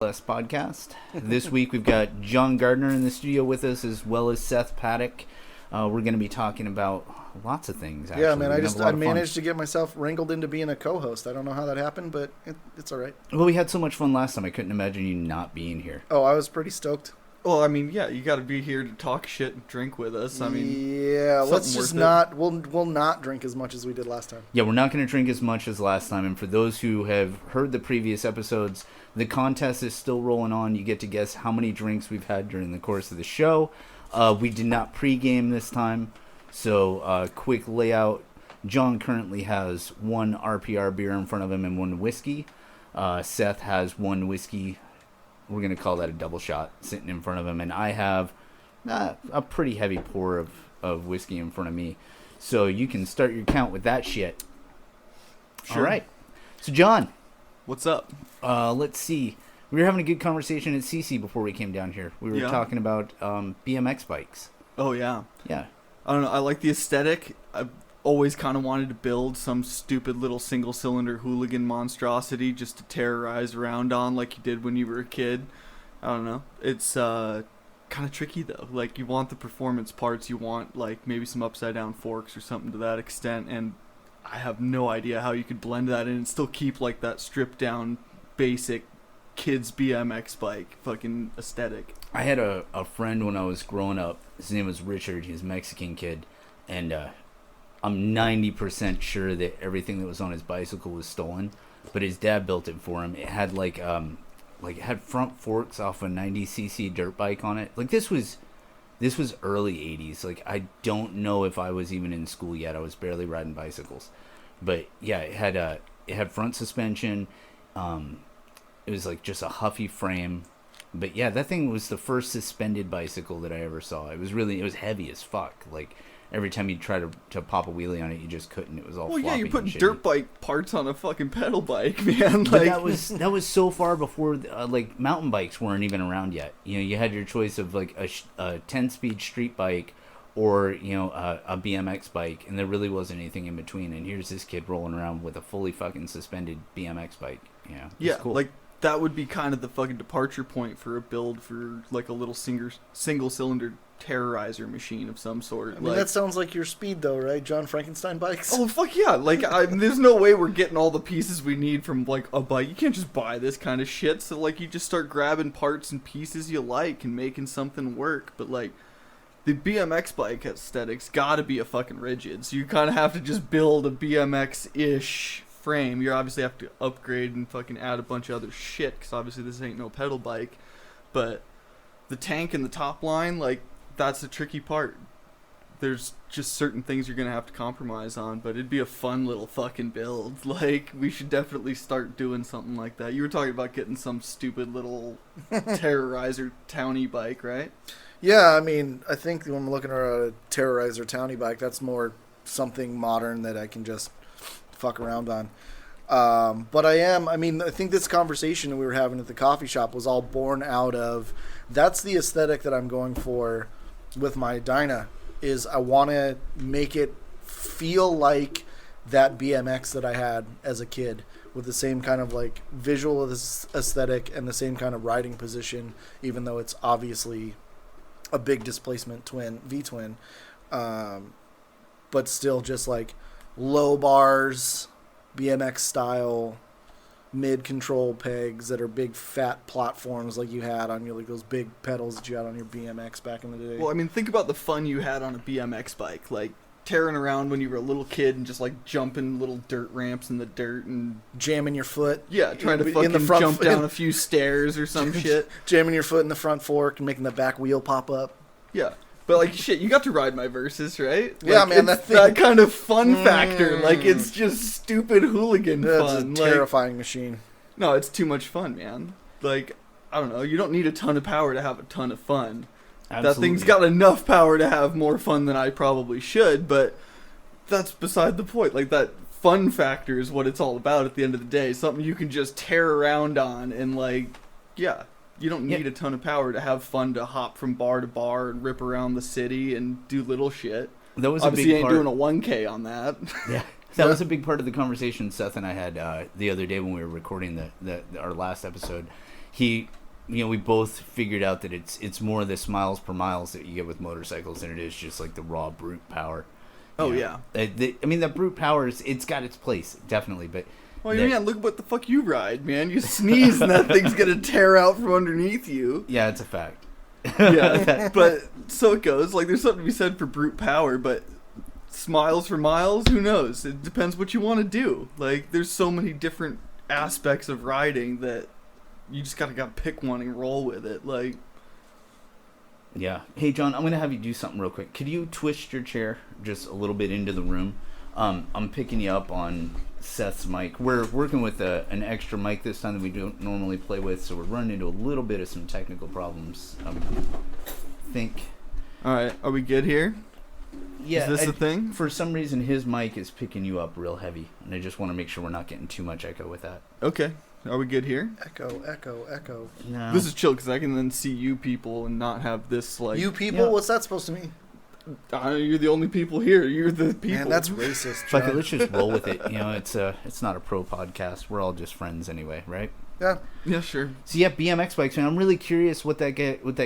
S podcast. This week we've got Jhon Gardiner in the studio with us, as well as Seth Paddock. We're going to be talking about lots of things. Actually. Yeah, man, I managed to get myself wrangled into being a co-host. I don't know how that happened, but it's all right. Well, we had so much fun last time. I couldn't imagine you not being here. Oh, I was pretty stoked. Well, I mean, yeah, you got to be here to talk shit and drink with us. I mean, yeah, let's just not. We'll not drink as much as we did last time. Yeah, we're not going to drink as much as last time. And for those who have heard the previous episodes, the contest is still rolling on. You get to guess how many drinks we've had during the course of the show. We did not pregame this time, so quick layout. Jhon currently has one RPR beer in front of him and one whiskey. Seth has one whiskey. We're going to call that a double shot sitting in front of him. And I have a pretty heavy pour of whiskey in front of me. So you can start your count with that shit. Sure. All right. So, Jhon. What's up? Let's see. We were having a good conversation at CC before we came down here. We were talking about BMX bikes. Oh, yeah. Yeah. I don't know. I like the aesthetic. I've always kind of wanted to build some stupid little single-cylinder hooligan monstrosity just to terrorize around on like you did when you were a kid. I don't know. It's kind of tricky, though. Like, you want the performance parts. You want, like, maybe some upside-down forks or something to that extent. And I have no idea how you could blend that in and still keep, like, that stripped-down, basic kids BMX bike fucking aesthetic. I had a friend when I was growing up. His name was Richard. He's a Mexican kid. And I'm 90% sure that everything that was on his bicycle was stolen, but his dad built it for him. It had like it had front forks off a 90cc dirt bike on it. Like this was early 80s. Like I don't know if I was even in school yet. I was barely riding bicycles. But yeah, it had front suspension. It was like just a huffy frame. But yeah, that thing was the first suspended bicycle that I ever saw. It was heavy as fuck. Like every time you try to pop a wheelie on it, you just couldn't. It was all floppy. Well, yeah, you put and shitty. dirt bike parts on a fucking pedal bike, man. But Like that was so far before like mountain bikes weren't even around yet. You know, you had your choice of like a 10-speed street bike or a BMX bike, and there really wasn't anything in between. And here's this kid rolling around with a fully fucking suspended BMX bike. yeah, cool. like that would be kind of the fucking departure point for a build for like a little single cylinder terrorizer machine of some sort. I mean, that sounds like your speed, though, right? John Frankenstein bikes? Oh, fuck yeah. Like, there's no way we're getting all the pieces we need from, like, a bike. You can't just buy this kind of shit. So, like, you just start grabbing parts and pieces you like and making something work. But, like, the BMX bike aesthetic's gotta be a fucking rigid. So you kind of have to just build a BMX-ish frame. You obviously have to upgrade and fucking add a bunch of other shit, because obviously this ain't no pedal bike. But the tank and the top line, like, that's the tricky part. There's just certain things you're gonna have to compromise on, but it'd be a fun little fucking build. Like, we should definitely start doing something like that. You were talking about getting some stupid little Terrorizer townie bike, right? Yeah, I mean, I think when I'm looking at a Terrorizer townie bike, that's more something modern that I can just fuck around on. But I think this conversation that we were having at the coffee shop was all born out of, that's the aesthetic that I'm going for with my Dyna, is I want to make it feel like that BMX that I had as a kid, with the same kind of like visual aesthetic and the same kind of riding position, even though it's obviously a big displacement V-twin, but still just like low bars, BMX style, mid-control pegs that are big fat platforms like you had on your, like those big pedals that you had on your BMX back in the day. Well, I mean, think about the fun you had on a BMX bike, like tearing around when you were a little kid and just like jumping little dirt ramps in the dirt and jamming your foot. Yeah, trying to fucking jump down a few stairs or some shit. Jamming your foot in the front fork and making the back wheel pop up. Yeah. But, like, shit, you got to ride my Versus, right? Like, yeah, man, that kind of fun factor. Like, it's just stupid hooligan fun. It's a terrifying machine. No, it's too much fun, man. Like, I don't know. You don't need a ton of power to have a ton of fun. Absolutely. That thing's got enough power to have more fun than I probably should, but that's beside the point. Like, that fun factor is what it's all about at the end of the day. Something you can just tear around on and, like, yeah. You don't need a ton of power to have fun, to hop from bar to bar and rip around the city and do little shit. That was obviously a big ain't doing a 1K on that. Yeah, That was a big part of the conversation Seth and I had the other day when we were recording our last episode. We both figured out that it's more the smiles per miles that you get with motorcycles than it is just like the raw brute power. Oh, yeah. That brute power, it's got its place, definitely, but... Well, look what the fuck you ride, man. You sneeze and that thing's gonna tear out from underneath you. Yeah, it's a fact. Yeah, but so it goes. Like, there's something to be said for brute power, but smiles for miles, who knows? It depends what you want to do. Like, there's so many different aspects of riding that you just gotta pick one and roll with it. Like, yeah. Hey, John, I'm gonna have you do something real quick. Could you twist your chair just a little bit into the room? I'm picking you up on Seth's mic. We're working with an extra mic this time that we don't normally play with, so we're running into a little bit of some technical problems. I think. All right, are we good here? Yeah. Is this a thing? For some reason, his mic is picking you up real heavy, and I just want to make sure we're not getting too much echo with that. Okay. Are we good here? Echo. No. This is chill because I can then see you people and not have this like. You people? Yeah. What's that supposed to mean? You're the only people here. You're the people. Man, that's racist. Fuck it, John. let's just roll with it. It's not a pro podcast. We're all just friends anyway, right? Yeah. Yeah, sure. So yeah, BMX bikes, man. I'm really curious what that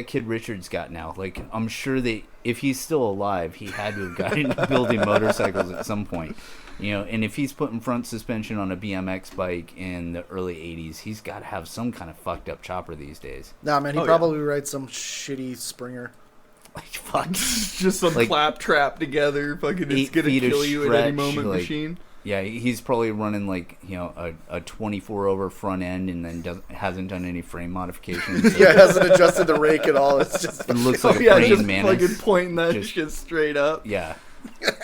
kid Richard's got now. Like, I'm sure that if he's still alive, he had to have gotten into building motorcycles at some point. And if he's putting front suspension on a BMX bike in the early 80s, he's got to have some kind of fucked up chopper these days. Nah, man, he probably rides some shitty Springer. Like, fuck. Just some clap trap together. Fucking, it's gonna kill you at any moment machine. Yeah, he's probably running a 24 over front end and then hasn't done any frame modifications. So Yeah, hasn't adjusted the rake at all. It's just it looks like a just praying mantis. fucking pointing that shit straight up. Yeah.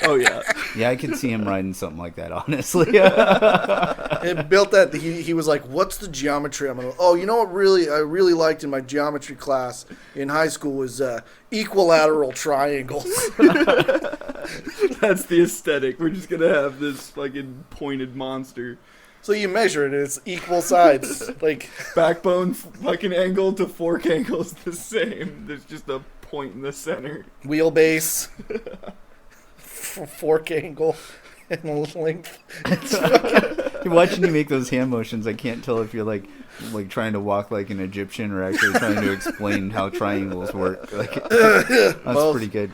Oh yeah. Yeah, I could see him riding something like that, honestly. It built that. He was like, "What's the geometry?" I'm like, "Oh, you know what? I really liked in my geometry class in high school was equilateral triangles." That's the aesthetic. We're just gonna have this fucking pointed monster. So you measure it; it's equal sides. Like Backbone fucking angle to fork angle is the same. There's just a point in the center. wheelbase, fork angle, and length. Watching you make those hand motions, I can't tell if you're like trying to walk like an Egyptian or actually trying to explain how triangles work. That's pretty good.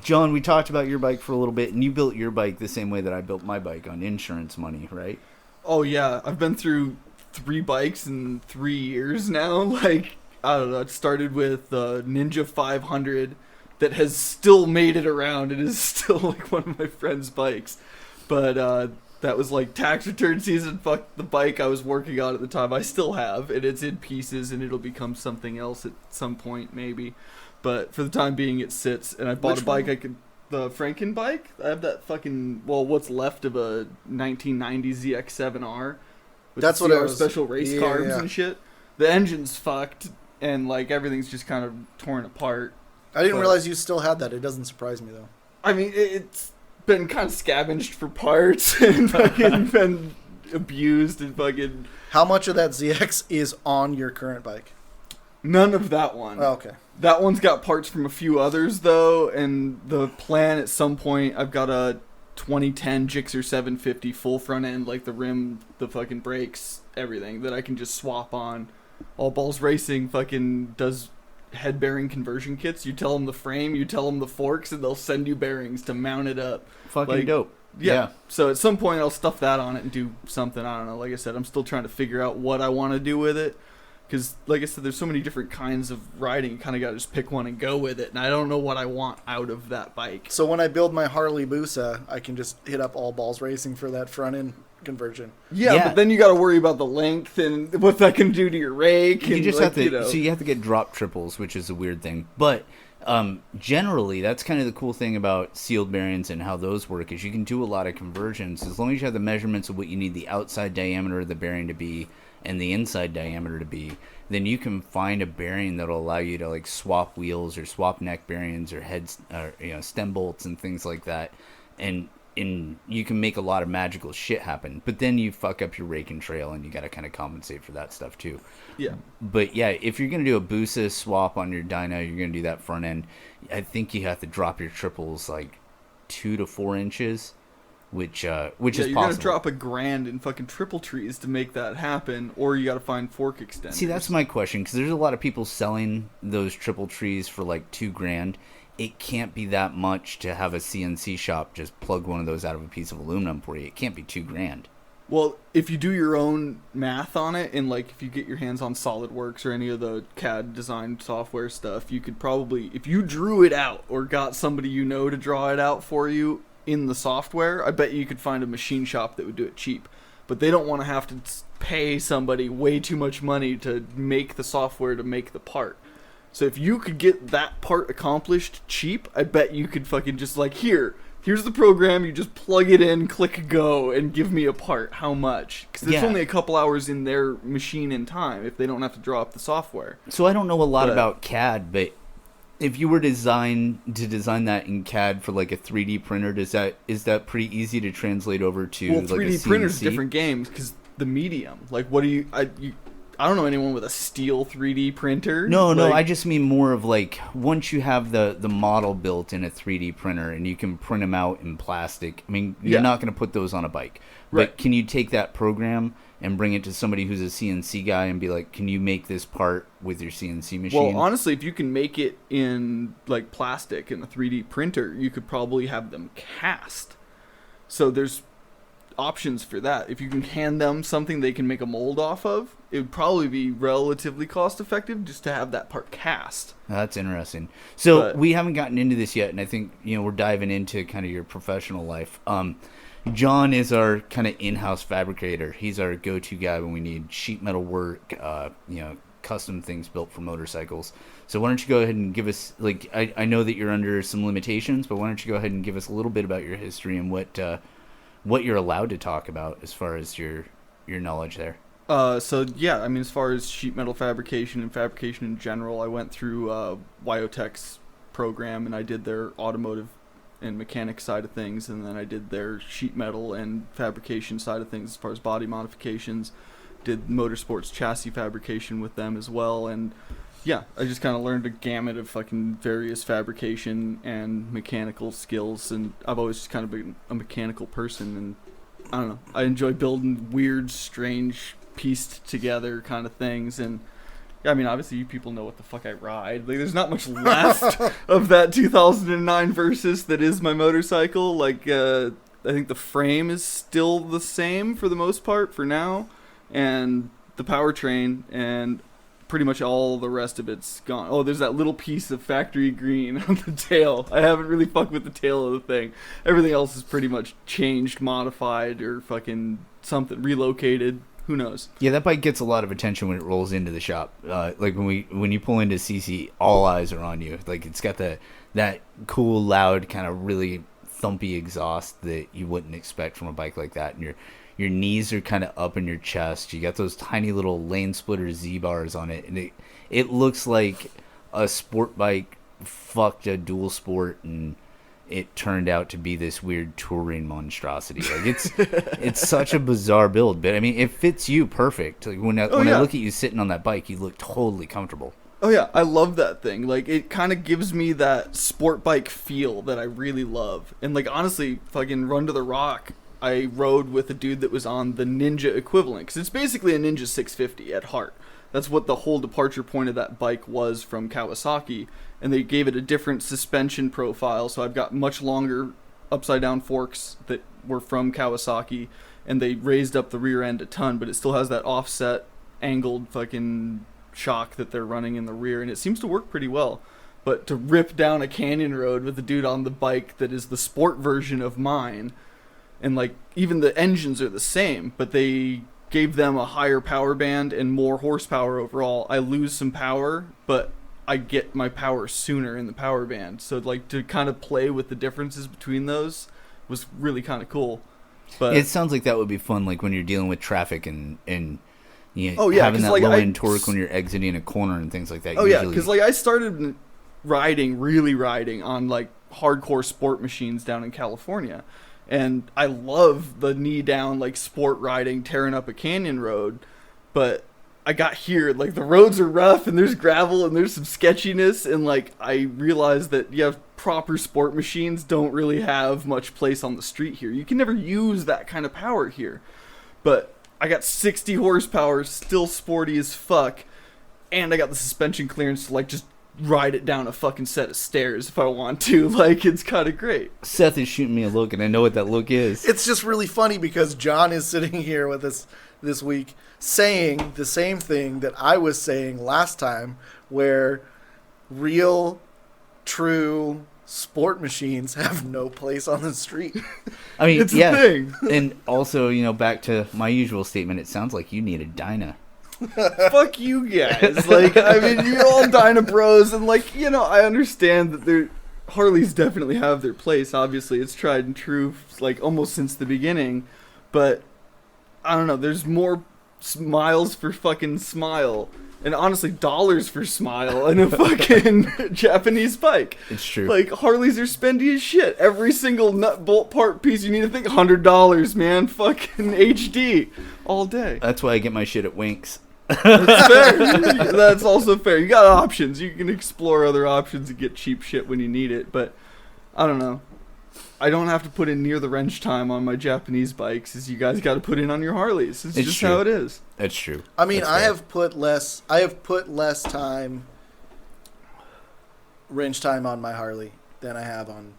John, we talked about your bike for a little bit, and you built your bike the same way that I built my bike, on insurance money, right? Oh yeah, I've been through 3 bikes in 3 years now. Like, I don't know, it started with Ninja 500 that has still made it around. It is still like one of my friend's bikes. But that was like tax return season. Fuck the bike I was working on at the time. I still have, and it's in pieces, and it'll become something else at some point maybe. But for the time being, it sits, and I bought a bike the Franken bike. I have that fucking, what's left of a 1990 ZX7R. That's what it was. Special race carbs and shit. The engine's fucked, and like everything's just kind of torn apart. I didn't realize you still had that. It doesn't surprise me though. I mean, it's been kind of scavenged for parts and fucking been abused and fucking. How much of that ZX is on your current bike? None of that one. Oh, okay. That one's got parts from a few others though, and the plan at some point, I've got a 2010 Gixxer 750 full front end, like the rim, the fucking brakes, everything that I can just swap on. All Balls Racing fucking does head bearing conversion kits. You tell them the frame, you tell them the forks, and they'll send you bearings to mount it up. Fucking dope. Yeah. So at some point I'll stuff that on it and do something. I don't know. Like I said, I'm still trying to figure out what I want to do with it. Because, like I said, there's so many different kinds of riding. You kind of got to just pick one and go with it. And I don't know what I want out of that bike. So when I build my Harley Busa, I can just hit up All Balls Racing for that front end conversion. Yeah, but then you got to worry about the length and what that can do to your rake. You and just like, have to. you know. So you have to get drop triples, which is a weird thing. But generally, that's kind of the cool thing about sealed bearings and how those work is you can do a lot of conversions as long as you have the measurements of what you need the outside diameter of the bearing to be and the inside diameter to be. Then you can find a bearing that'll allow you to like swap wheels or swap neck bearings or heads or stem bolts and things like that, and you can make a lot of magical shit happen. But then you fuck up your rake and trail, and you got to kind of compensate for that stuff too. Yeah. But yeah, if you're gonna do a Busa swap on your dyno, you're gonna do that front end. I think you have to drop your triples like 2 to 4 inches. which is you're possible. gonna drop $1,000 in fucking triple trees to make that happen, or you gotta find fork extenders. See, that's my question, because there's a lot of people selling those triple trees for like $2,000. It can't be that much to have a CNC shop just plug one of those out of a piece of aluminum for you. It can't be $2,000. Well, if you do your own math on it, and like if you get your hands on SolidWorks or any of the CAD design software stuff, you could probably, if you drew it out or got somebody you know to draw it out for you in the software, I bet you could find a machine shop that would do it cheap. But they don't want to have to pay somebody way too much money to make the software to make the part. So if you could get that part accomplished cheap, I bet you could fucking just like, here's the program, you just plug it in, click go, and give me a part. How much? Because there's only a couple hours in their machine in time if they don't have to draw up the software. So I don't know a lot about CAD, but if you were to design that in CAD for like a 3D printer, is that pretty easy to translate over to well, like 3D a CNC? printers different games because the medium. Like, what do you? I don't know anyone with a steel 3D printer. No, like, I just mean more of like once you have the model built in a 3D printer and you can print them out in plastic. I mean, you're not going to put those on a bike. Right. But can you take that program and bring it to somebody who's a CNC guy and be like, can you make this part with your CNC machine? Well, honestly, if you can make it in like plastic in a 3D printer, you could probably have them cast. So there's options for that. If you can hand them something they can make a mold off of, it would probably be relatively cost effective just to have that part cast. That's interesting. So we haven't gotten into this yet, and I think we're diving into kind of your professional life. John is our kind of in-house fabricator. He's our go-to guy when we need sheet metal work, custom things built for motorcycles. So why don't you go ahead and give us, like, I know that you're under some limitations, but why don't you go ahead and give us a little bit about your history and what you're allowed to talk about as far as your knowledge there. As far as sheet metal fabrication and fabrication in general, I went through Wyotech's program and I did their automotive and mechanic side of things, and then I did their sheet metal and fabrication side of things as far as body modifications. Did motorsports chassis fabrication with them as well, and yeah, I just kind of learned a gamut of fucking various fabrication and mechanical skills, and I've always just kind of been a mechanical person, and I don't know, I enjoy building weird, strange, pieced together kind of things, and yeah, I mean, obviously you people know what the fuck I ride. Like, there's not much left of that 2009 Versus that is my motorcycle. Like, I think the frame is still the same for the most part for now, and the powertrain, and pretty much all the rest of it's gone. Oh, there's that little piece of factory green on the tail. I haven't really fucked with the tail of the thing. Everything else is pretty much changed, modified, or fucking something, relocated. Who knows? Yeah, that bike gets a lot of attention when it rolls into the shop. Like when you pull into CC, all eyes are on you. Like, it's got that cool, loud, kind of really thumpy exhaust that you wouldn't expect from a bike like that. And your knees are kind of up in your chest. You got those tiny little lane splitter Z-bars on it, and it looks like a sport bike fucked a dual sport, and it turned out to be this weird touring monstrosity. Like, it's such a bizarre build, but I mean, it fits you perfect. Like, when I look at you sitting on that bike, you look totally comfortable. Oh yeah, I love that thing. Like, it kind of gives me that sport bike feel that I really love. And like, honestly, fucking Run to the Rock, I rode with a dude that was on the Ninja equivalent, because it's basically a Ninja 650 at heart. That's what the whole departure point of that bike was from Kawasaki, and they gave it a different suspension profile, so I've got much longer upside down forks that were from Kawasaki, and they raised up the rear end a ton, but it still has that offset angled fucking shock that they're running in the rear, and it seems to work pretty well. But to rip down a canyon road with a dude on the bike that is the sport version of mine, and like, even the engines are the same, but they gave them a higher power band and more horsepower overall. I lose some power, but I get my power sooner in the power band. So like, to kind of play with the differences between those was really kind of cool. But it sounds like that would be fun, like when you're dealing with traffic and having that like, low end torque when you're exiting a corner and things like that. Because like, I started really riding on like hardcore sport machines down in California. And I love the knee down, like, sport riding, tearing up a canyon road. But I got here, like, the roads are rough, and there's gravel, and there's some sketchiness, and, like, I realized that, proper sport machines don't really have much place on the street here. You can never use that kind of power here. But I got 60 horsepower, still sporty as fuck, and I got the suspension clearance to, like, just ride it down a fucking set of stairs if I want to. Like, it's kind of great. Seth is shooting me a look, and I know what that look is. It's just really funny because John is sitting here with us this week saying the same thing that I was saying last time, where real, true sport machines have no place on the street. I mean, It's a thing. And also, back to my usual statement, it sounds like you need a Dyna. Fuck you guys. Like, I mean, you're all Dyna bros, and, like, I understand that Harleys definitely have their place. Obviously, it's tried and true, like, almost since the beginning. But, I don't know, there's more miles for fucking smile, and honestly, dollars for smile, in a fucking Japanese bike. It's true. Like, Harleys are spendy as shit. Every single nut bolt part piece you need to think $100, man. Fucking HD all day. That's why I get my shit at Winks. That's fair. That's also fair. You got options. You can explore other options and get cheap shit when you need it. But I don't know. I don't have to put in near the wrench time on my Japanese bikes as you guys got to put in on your Harleys. It's just true. how it is. That's true. I mean, That's I fair. have put less time, wrench time on my Harley than I have on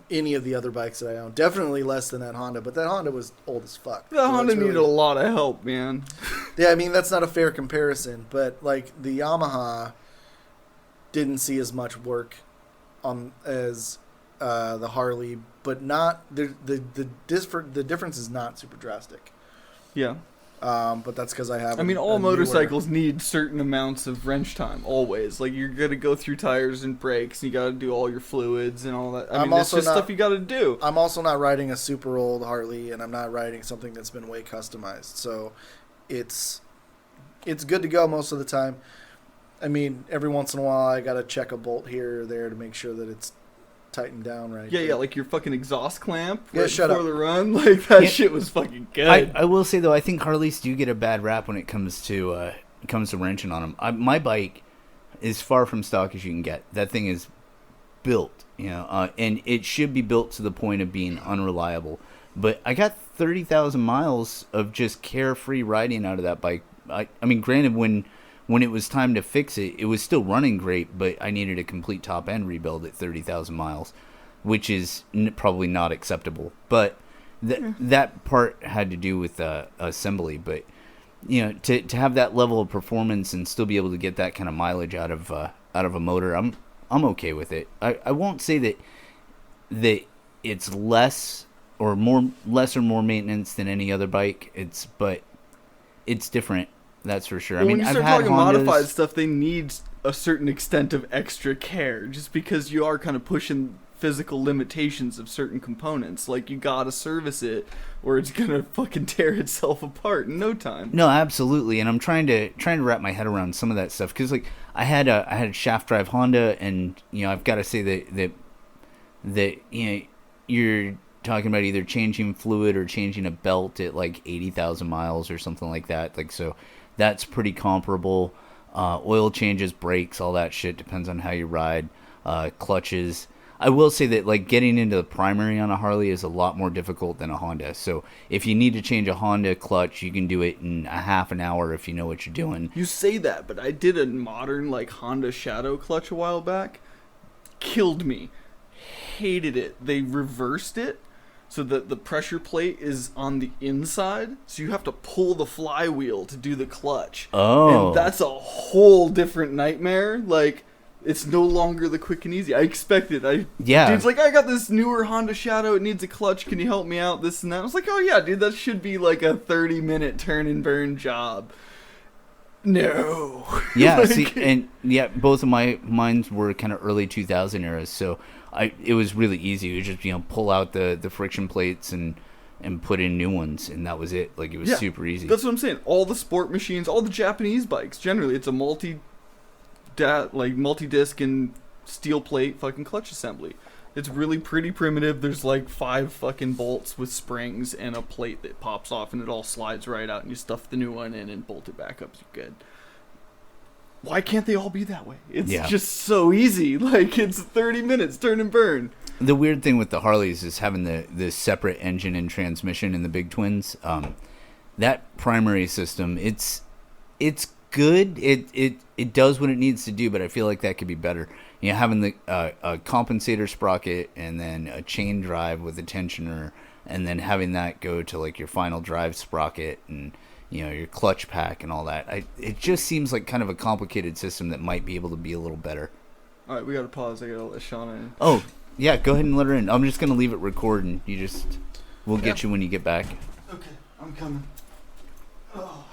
any of the other bikes that I own. Definitely less than that Honda, but that Honda was old as fuck. The So Honda it's needed a really- lot of help, man. Yeah, I mean, that's not a fair comparison, but, like, the Yamaha didn't see as much work as the Harley, but not the difference is not super drastic. Yeah. But that's because I have. I mean, all a newer- motorcycles need certain amounts of wrench time, always. Like, you're going to go through tires and brakes, and you got to do all your fluids and all that. I I'm mean, it's also just not- stuff you got to do. I'm also not riding a super old Harley, and I'm not riding something that's been way customized. So, it's good to go most of the time. I mean, every once in a while, I got to check a bolt here or there to make sure that it's tightened down right. Yeah, like your fucking exhaust clamp Yeah, right shut before up. the run. Like, that Yeah. shit was fucking good. I will say though, I think Harleys do get a bad rap when it comes to wrenching on them. My bike is far from stock as you can get. That thing is built, and it should be built to the point of being unreliable. But I got 30,000 miles of just carefree riding out of that bike. I mean, granted, when it was time to fix it, it was still running great, but I needed a complete top end rebuild at 30,000 miles, which is probably not acceptable. But that part had to do with assembly. But to have that level of performance and still be able to get that kind of mileage out of a motor, I'm okay with it. I won't say that it's less or more maintenance than any other bike. But it's different. That's for sure. Well, I mean, when you I've start had talking Hondas. modified stuff, they need a certain extent of extra care, just because you are kind of pushing physical limitations of certain components. Like, you gotta service it, or it's gonna fucking tear itself apart in no time. No, absolutely, and I'm trying to wrap my head around some of that stuff because, like, I had a shaft drive Honda, and I've got to say that you're talking about either changing fluid or changing a belt at like 80,000 miles or something like that. Like, so that's pretty comparable. Oil changes, brakes, all that shit depends on how you ride. Clutches. I will say that, like, getting into the primary on a Harley is a lot more difficult than a Honda. So if you need to change a Honda clutch, you can do it in a half an hour if you know what you're doing. You say that, but I did a modern, like, Honda Shadow clutch a while back. Killed me. Hated it. They reversed it so that the pressure plate is on the inside, so you have to pull the flywheel to do the clutch. Oh. And that's a whole different nightmare. Like, it's no longer the quick and easy. I expected. Yeah. Dude's like, I got this newer Honda Shadow. It needs a clutch. Can you help me out? This and that. I was like, oh yeah, dude, that should be like a 30-minute turn and burn job. No. Yeah, Like, see, and yeah, both of mines were kind of early 2000 eras, so it was really easy. You just pull out the friction plates and put in new ones, and that was it. Like, it was super easy. That's what I'm saying. All the sport machines, all the Japanese bikes, generally, it's a multi-disc and steel plate fucking clutch assembly. It's really pretty primitive. There's like 5 fucking bolts with springs and a plate that pops off and it all slides right out and you stuff the new one in and bolt it back up. So you're good. Why can't they all be that way? It's just so easy. Like, it's 30 minutes, turn and burn. The weird thing with the Harleys is having the separate engine and transmission in the big twins. That primary system, it's good. It does what it needs to do, but I feel like that could be better. You know, having the a compensator sprocket and then a chain drive with a tensioner, and then having that go to like your final drive sprocket and your clutch pack and all that. It just seems like kind of a complicated system that might be able to be a little better. All right, we gotta pause. I gotta let Shauna in. Oh yeah, go ahead and let her in. I'm just gonna leave it record, and we'll get you when you get back. Okay, I'm coming. Oh.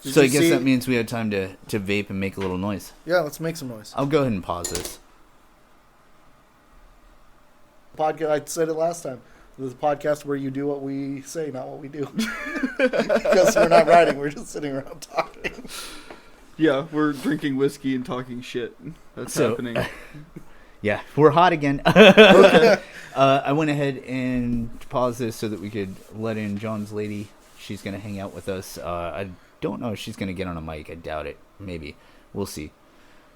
So I guess that means we had time to vape and make a little noise. Yeah, let's make some noise. I'll go ahead and pause this. Podcast. I said it last time. This is a podcast where you do what we say, not what we do. Because we're not writing, we're just sitting around talking. Yeah, we're drinking whiskey and talking shit. That's happening. Yeah, we're hot again. I went ahead and paused this so that we could let in John's lady. She's going to hang out with us. I don't know if she's going to get on a mic. I doubt it. Maybe. We'll see.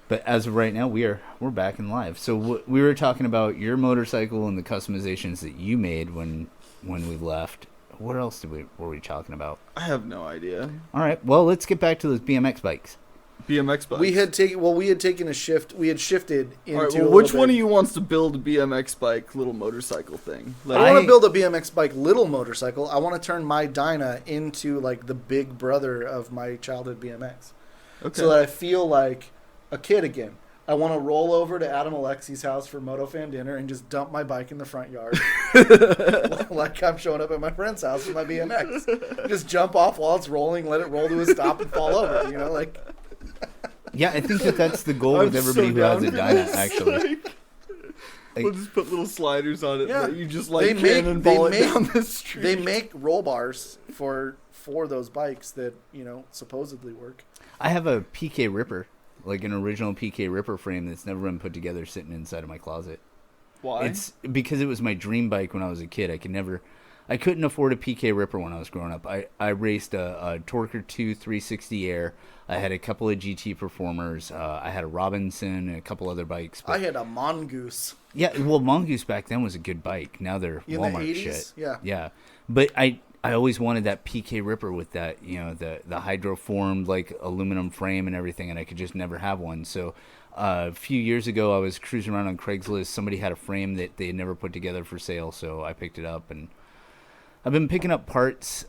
But as of right now, we're back in live. So we were talking about your motorcycle and the customizations that you made when we left. What else were we talking about? I have no idea. All right. Well, let's get back to those BMX bikes. BMX bikes. We had taken a shift. We had shifted into. All right, well, which one of you wants to build a BMX bike little motorcycle thing? Like, I want to build a BMX bike little motorcycle. I want to turn my Dyna into like the big brother of my childhood BMX. Okay. So that I feel like a kid again. I want to roll over to Adam Alexi's house for MotoFan dinner and just dump my bike in the front yard. Like I'm showing up at my friend's house with my BMX. Just jump off while it's rolling, let it roll to a stop and fall over, like. Yeah, I think that's the goal with everybody who has a Dyna, actually. We'll just put little sliders on it that you just they cannonball it down the street. They make roll bars for those bikes that, supposedly work. I have a PK Ripper, like an original PK Ripper frame that's never been put together sitting inside of my closet. Why? It's because it was my dream bike when I was a kid. I couldn't afford a PK Ripper when I was growing up. I raced a Torker 2 360 Air. I had a couple of GT Performers. I had a Robinson and a couple other bikes. I had a Mongoose. Yeah, well, Mongoose back then was a good bike. Now they're Walmart shit. Yeah. Yeah. But I always wanted that PK Ripper with that, the hydroformed like aluminum frame and everything, and I could just never have one. So a few years ago, I was cruising around on Craigslist. Somebody had a frame that they had never put together for sale, so I picked it up, and I've been picking up parts.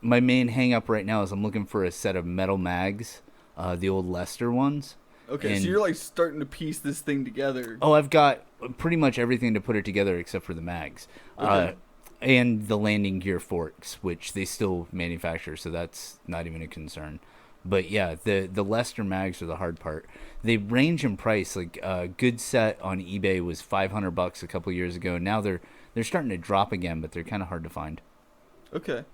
My main hang-up right now is I'm looking for a set of metal mags, the old Lester ones. Okay, so you're like starting to piece this thing together. Oh, I've got pretty much everything to put it together except for the mags. Okay. And the landing gear forks, which they still manufacture, so that's not even a concern. But yeah, the Lester mags are the hard part. They range in price. Like a good set on eBay was $500 a couple years ago. Now they're starting to drop again, but they're kind of hard to find. Okay.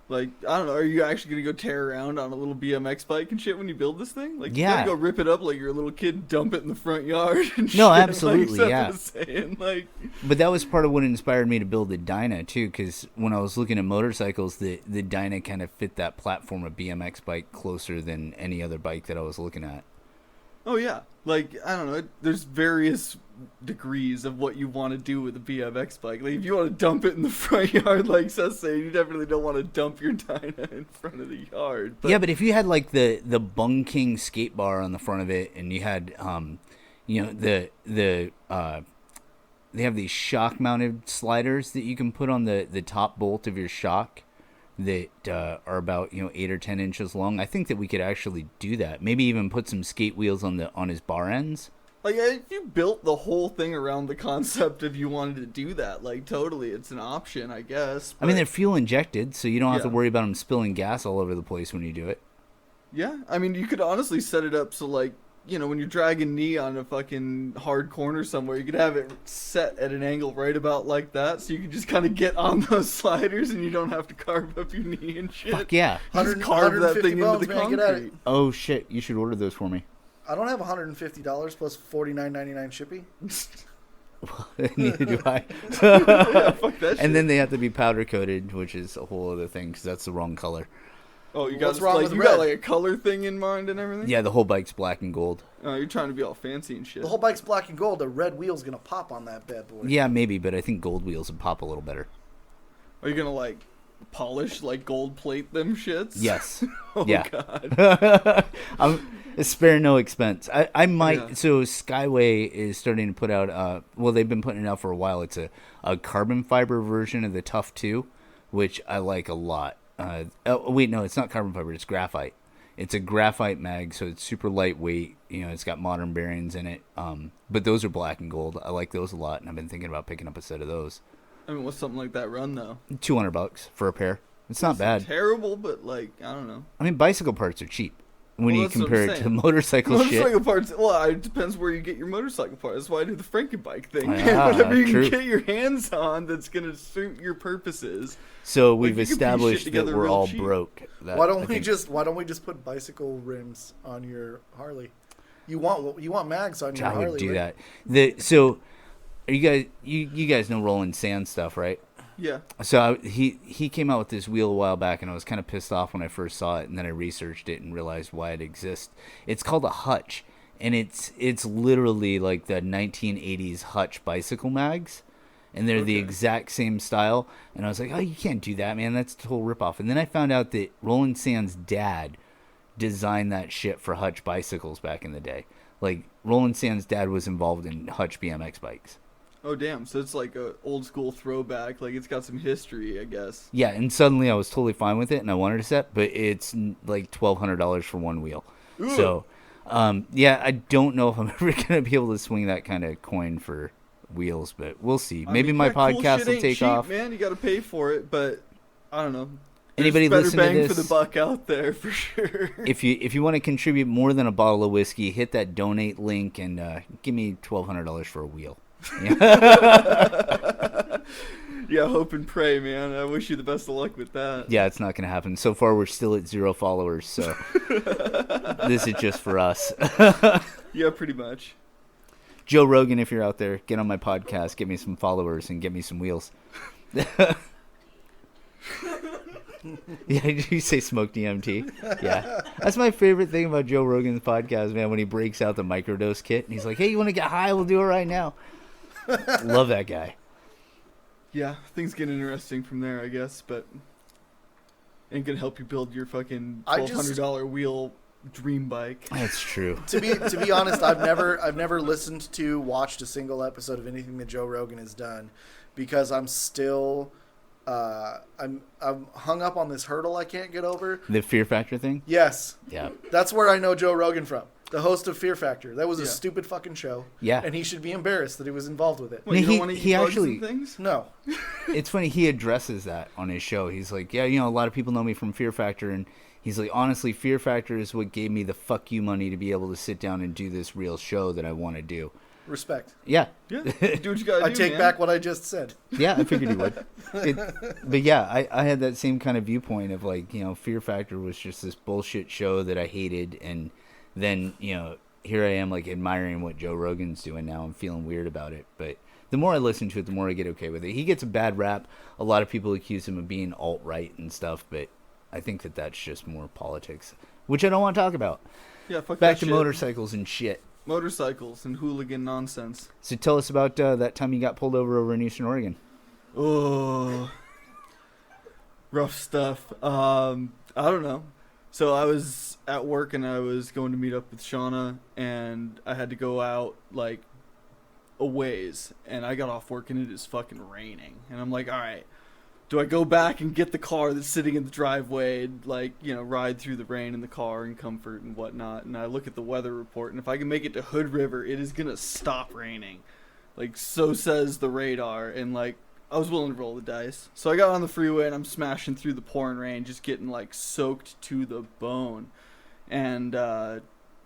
Like, I don't know, are you actually going to go tear around on a little BMX bike and shit when you build this thing? Like, you gotta go rip it up like you're a little kid, dump it in the front yard and shit. No, absolutely, like, yeah. Saying, like... But that was part of what inspired me to build the Dyna, too, because when I was looking at motorcycles, the Dyna kind of fit that platform of BMX bike closer than any other bike that I was looking at. Oh, yeah. Like, I don't know, there's various degrees of what you want to do with a BMX bike. Like, if you want to dump it in the front yard, like Seth said, you definitely don't want to dump your Dyna in front of the yard. But... Yeah, but if you had, like, the Bung King skate bar on the front of it, and you had, they have these shock-mounted sliders that you can put on the top bolt of your shock that are about 8 or 10 inches long. I think that we could actually do that. Maybe even put some skate wheels on his bar ends. Like, if you built the whole thing around the concept if you wanted to do that, like, totally, it's an option, I guess. But... I mean, they're fuel injected, so you don't have to worry about them spilling gas all over the place when you do it. Yeah, I mean, you could honestly set it up so, like, when you're dragging knee on a fucking hard corner somewhere, you could have it set at an angle right about like that, so you can just kind of get on those sliders and you don't have to carve up your knee and shit. Fuck yeah. Just carve that thing into the concrete. Oh shit, you should order those for me. I don't have $150 plus $49.99 shipping. Neither do I. Yeah, fuck that shit. And then they have to be powder coated, which is a whole other thing because that's the wrong color. Oh, you got What's wrong like with you red? got like a color thing in mind and everything? Yeah, the whole bike's black and gold. Oh, you're trying to be all fancy and shit. The whole bike's black and gold. The red wheel's gonna pop on that bad boy. Yeah, maybe, but I think gold wheels would pop a little better. Are you gonna like polish, like gold plate them shits? Yes. Oh Yeah. God. Spare no expense. I might. Yeah. So Skyway is starting to put out. Well, they've been putting it out for a while. It's a carbon fiber version of the Tough 2, which I like a lot. Wait, no, it's not carbon fiber. It's graphite. It's a graphite mag, so it's super lightweight. You know, it's got modern bearings in it. But those are black and gold. I like those a lot, and I've been thinking about picking up a set of those. I mean, what's something like that run though? $200 for a pair. It's not bad. Terrible, but like I don't know. I mean, bicycle parts are cheap when Well, you that's what I'm compare it to saying. motorcycle shit. Motorcycle parts. Well, it depends where you get your motorcycle parts. That's why I do the Frankenbike thing. Ah, Whatever you true. can get your hands on, that's gonna suit your purposes. So Like, we've you can piece established shit that together we're real all cheap. broke. That, Why I don't we think just put bicycle rims on your Harley? You want mags on your I Harley? would do right? that. So, are you guys? You guys know Rolling Sand stuff, right? Yeah. So he came out with this wheel a while back, and I was kind of pissed off when I first saw it, and then I researched it and realized why it exists. It's called a Hutch, and it's literally like the 1980s Hutch bicycle mags, and they're the Okay. exact same style. And I was like, oh, you can't do that, man. That's a total ripoff. And then I found out that Rolling Sand's dad designed that shit for Hutch bicycles back in the day. Like Rolling Sand's dad was involved in Hutch BMX bikes. Oh damn! So it's like a old school throwback. Like it's got some history, I guess. Yeah, and suddenly I was totally fine with it, and I wanted a set, but it's like $1,200 for one wheel. Ooh. So, yeah, I don't know if I'm ever gonna be able to swing that kind of coin for wheels, but we'll see. Maybe my cool podcast shit will ain't take cheap, off. Man, you got to pay for it, but I don't know. Anybody There's listen better to bang for this? the buck out there for sure. If you want to contribute more than a bottle of whiskey, hit that donate link and give me $1,200 for a wheel. Yeah, hope and pray, man. I wish you the best of luck with that. Yeah, it's not gonna happen. So far, we're still at 0 followers, so this is just for us. Yeah, pretty much. Joe Rogan, if you're out there, get on my podcast, get me some followers, and get me some wheels. Yeah, did you say smoke DMT? Yeah. That's my favorite thing about Joe Rogan's podcast, man, when he breaks out the microdose kit, and he's like, hey, you want to get high? We'll do it right now. Love that guy. Yeah, things get interesting from there, I guess, but ain't gonna help you build your fucking $1,200 wheel dream bike. That's true. To be honest, I've never listened to, watched a single episode of anything that Joe Rogan has done, because I'm still I'm hung up on this hurdle I can't get over. The Fear Factor thing? Yes, Yeah. that's where I know Joe Rogan from. The host of Fear Factor. That was a Yeah. stupid fucking show. Yeah. And he should be embarrassed that he was involved with it. What, you He- don't want to he eat bugs actually- and things? No. It's funny, he addresses that on his show. He's like, yeah, a lot of people know me from Fear Factor, and he's like, honestly, Fear Factor is what gave me the fuck you money to be able to sit down and do this real show that I want to do. Respect. Yeah. Yeah, do what you gotta I do, take man. back what I just said. Yeah, I figured he would. But yeah, I had that same kind of viewpoint of like, Fear Factor was just this bullshit show that I hated, and then, here I am like admiring what Joe Rogan's doing now. I'm feeling weird about it, but the more I listen to it, the more I get okay with it. He gets a bad rap. A lot of people accuse him of being alt-right and stuff, but I think that that's just more politics, which I don't want to talk about. Yeah, fuck Back that to shit. motorcycles and shit. Motorcycles and hooligan nonsense. So tell us about that time you got pulled over in Eastern Oregon. Oh, rough stuff. I don't know. So I was at work and I was going to meet up with Shauna, and I had to go out like a ways, and I got off work and it is fucking raining, and I'm like, all right, do I go back and get the car that's sitting in the driveway and ride through the rain in the car in comfort and whatnot? And I look at the weather report, and if I can make it to Hood River, it is gonna stop raining. Like, so says the radar, and like, I was willing to roll the dice. So I got on the freeway and I'm smashing through the pouring rain, just getting like soaked to the bone. And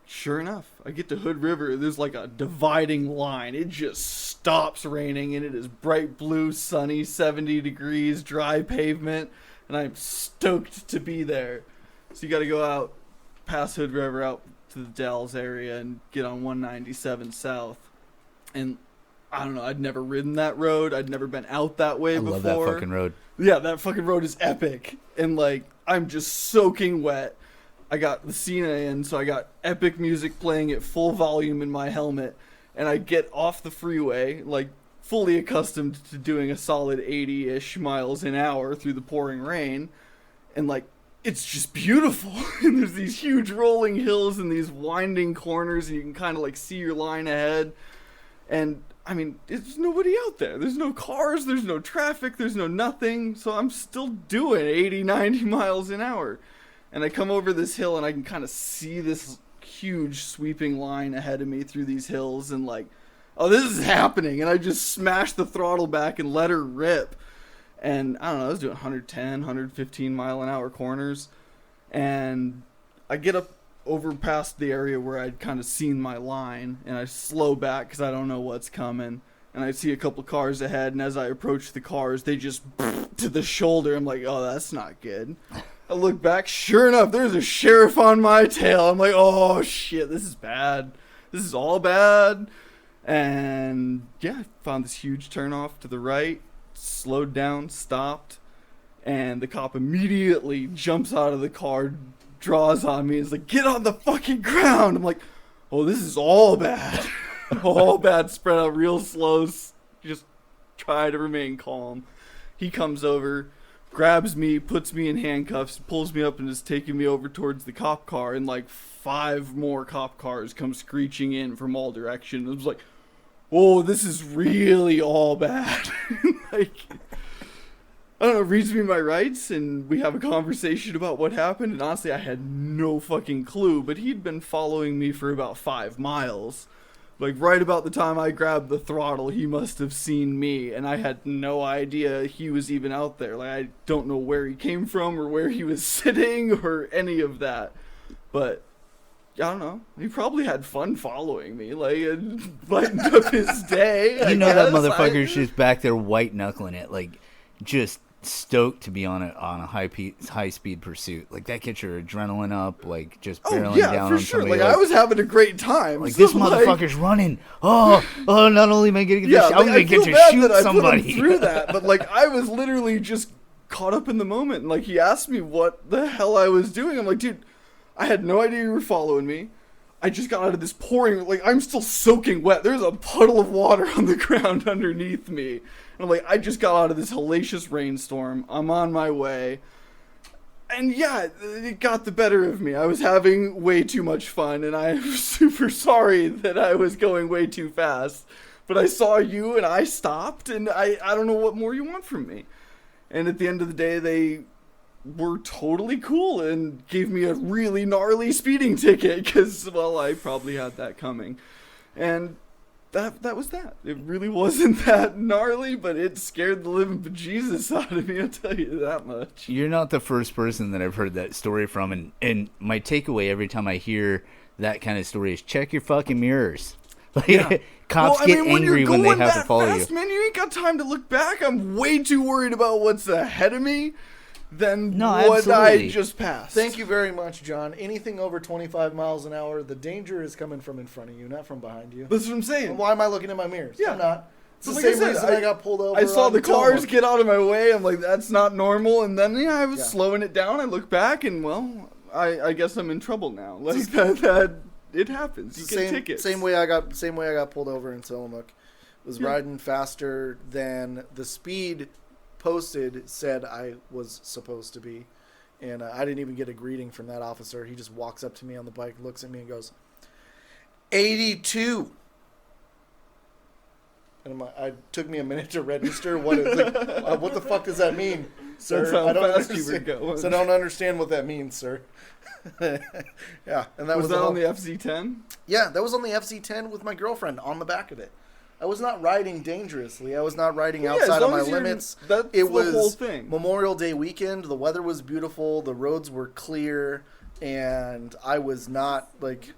sure enough, I get to Hood River. There's like a dividing line. It just stops raining, and it is bright blue, sunny, 70 degrees, dry pavement. And I'm stoked to be there. So you got to go out past Hood River, out to the Dalles area, and get on 197 south. And I don't know, I'd never ridden that road. I'd never been out that way before. love that fucking road. Yeah, that fucking road is epic. And, like, I'm just soaking wet. I got the Cena in, so I got epic music playing at full volume in my helmet. And I get off the freeway, like, fully accustomed to doing a solid 80-ish miles an hour through the pouring rain. And, like, it's just beautiful. And there's these huge rolling hills and these winding corners, and you can kind of, like, see your line ahead. And, I mean, there's nobody out there. There's no cars, there's no traffic, there's no nothing. So I'm still doing 80, 90 miles an hour. And I come over this hill, and I can kind of see this huge sweeping line ahead of me through these hills, and, like, oh, this is happening. And I just smashed the throttle back and let her rip. And, I don't know, I was doing 110, 115 mile an hour corners. And I get up over past the area where I'd kind of seen my line, and I slow back because I don't know what's coming. And I see a couple cars ahead, and as I approach the cars, they just to the shoulder. I'm like, oh, that's not good. I look back, sure enough, there's a sheriff on my tail. I'm like, oh shit, this is bad. This is all bad. And yeah, I found this huge turnoff to the right, slowed down, stopped, and the cop immediately jumps out of the car, draws on me, and is like, get on the fucking ground. I'm like, oh, this is all bad. All bad, spread out real slow, just try to remain calm. He comes over, grabs me, puts me in handcuffs, pulls me up, and is taking me over towards the cop car, and like 5 more cop cars come screeching in from all directions. It was like, oh, this is really all bad. Like, I don't know, reads me my rights, and we have a conversation about what happened, and honestly, I had no fucking clue, but he'd been following me for about 5 miles. Like, right about the time I grabbed the throttle, he must have seen me, and I had no idea he was even out there. Like, I don't know where he came from, or where he was sitting, or any of that. But, I don't know. He probably had fun following me, like, and lightened up his day. You know that motherfucker's just back there white-knuckling it, like, just stoked to be on a high speed pursuit. Like, that gets your adrenaline up, like, just barreling down on sure. somebody. Like, I was having a great time. Like, so, this motherfucker's running. Oh, not only am I getting this, I'm gonna get to shoot somebody. I put him through that, but like, I was literally just caught up in the moment. And like, he asked me what the hell I was doing. I'm like, dude, I had no idea you were following me. I just got out of this pouring, like, I'm still soaking wet. There's a puddle of water on the ground underneath me. And I'm like, I just got out of this hellacious rainstorm. I'm on my way. And yeah, it got the better of me. I was having way too much fun, and I'm super sorry that I was going way too fast. But I saw you, and I stopped, and I don't know what more you want from me. And at the end of the day, they were totally cool and gave me a really gnarly speeding ticket because, well, I probably had that coming. And that was that. It really wasn't that gnarly, but it scared the living bejesus out of me, I'll tell you that much. You're not the first person that I've heard that story from, and my takeaway every time I hear that kind of story is check your fucking mirrors. Like, cops get angry when they have to follow you. Man, you ain't got time to look back. I'm way too worried about what's ahead of me than what I just passed. Thank you very much, John. Anything over 25 miles an hour, the danger is coming from in front of you, not from behind you. That's what I'm saying. And why am I looking in my mirrors? Yeah. I'm not. It's So the like same reason I got pulled over. I saw the cars Tillamook. get out of my way. I'm like, that's not normal. And then I was slowing it down. I look back, and well, I guess I'm in trouble now. Like that it happens. You get tickets. Same way I got pulled over in Tillamook. Was riding faster than the speed posted said I was supposed to be. And I didn't even get a greeting from that officer. He just walks up to me on the bike, looks at me, and goes, 82. And it took me a minute to register what the fuck does that mean, sir? That's how I don't fast you understand. were going. So I don't understand what that means, sir. Yeah, and that was that on the FC10? Yeah, that was on the FC10 with my girlfriend on the back of it. I was not riding dangerously. I was not riding outside of my limits. It was the whole thing. Memorial Day weekend. The weather was beautiful. The roads were clear, and I was not like.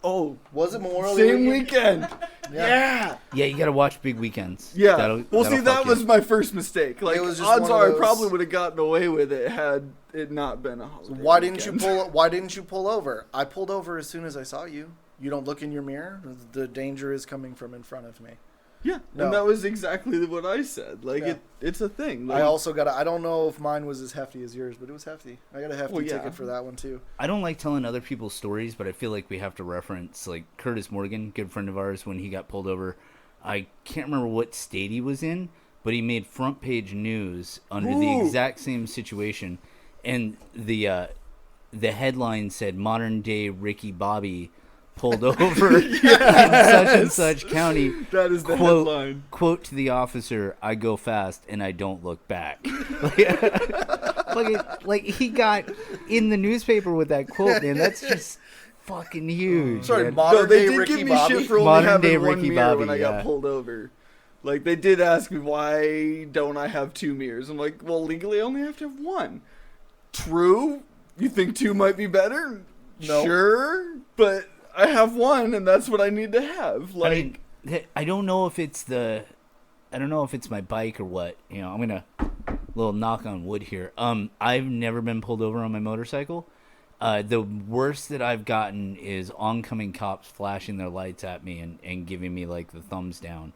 Oh, was it Memorial Day weekend? Yeah. Yeah, you gotta watch big weekends. Yeah. That'll see, that was my first mistake. Like, it was just odds are I those... probably would have gotten away with it had it not been a holiday. Why didn't you pull over? I pulled over as soon as I saw you. You don't look in your mirror. The danger is coming from in front of me. Yeah, No. and that was exactly what I said. Like, Yeah. it's a thing. I Like, also got I don't know if mine was as hefty as yours, but it was hefty. I got a hefty Well, yeah. ticket for that one too. I don't like telling other people's stories, but I feel like we have to reference like Curtis Morgan, good friend of ours, when he got pulled over. I can't remember what state he was in, but he made front page news under the Ooh. exact same situation, and the headline said "Modern Day Ricky Bobby pulled over in such and such county." that is the Quote, headline. quote to the officer, "I go fast and I don't look back." like he got in the newspaper with that quote, man. That's just fucking huge. Sorry, man. modern No, they day did Ricky give me Bobby. shit for only Modern day having one Ricky mirror Bobby, when I yeah. got pulled over. Like, they did ask me, why don't I have 2 mirrors? I'm like, well, legally I only have to have 1. True? You think 2 might be better? No. Sure, but I have 1, and that's what I need to have. Like, I mean, I don't know if it's my bike or what. You know, I'm gonna little knock on wood here. I've never been pulled over on my motorcycle. The worst that I've gotten is oncoming cops flashing their lights at me and giving me like the thumbs down.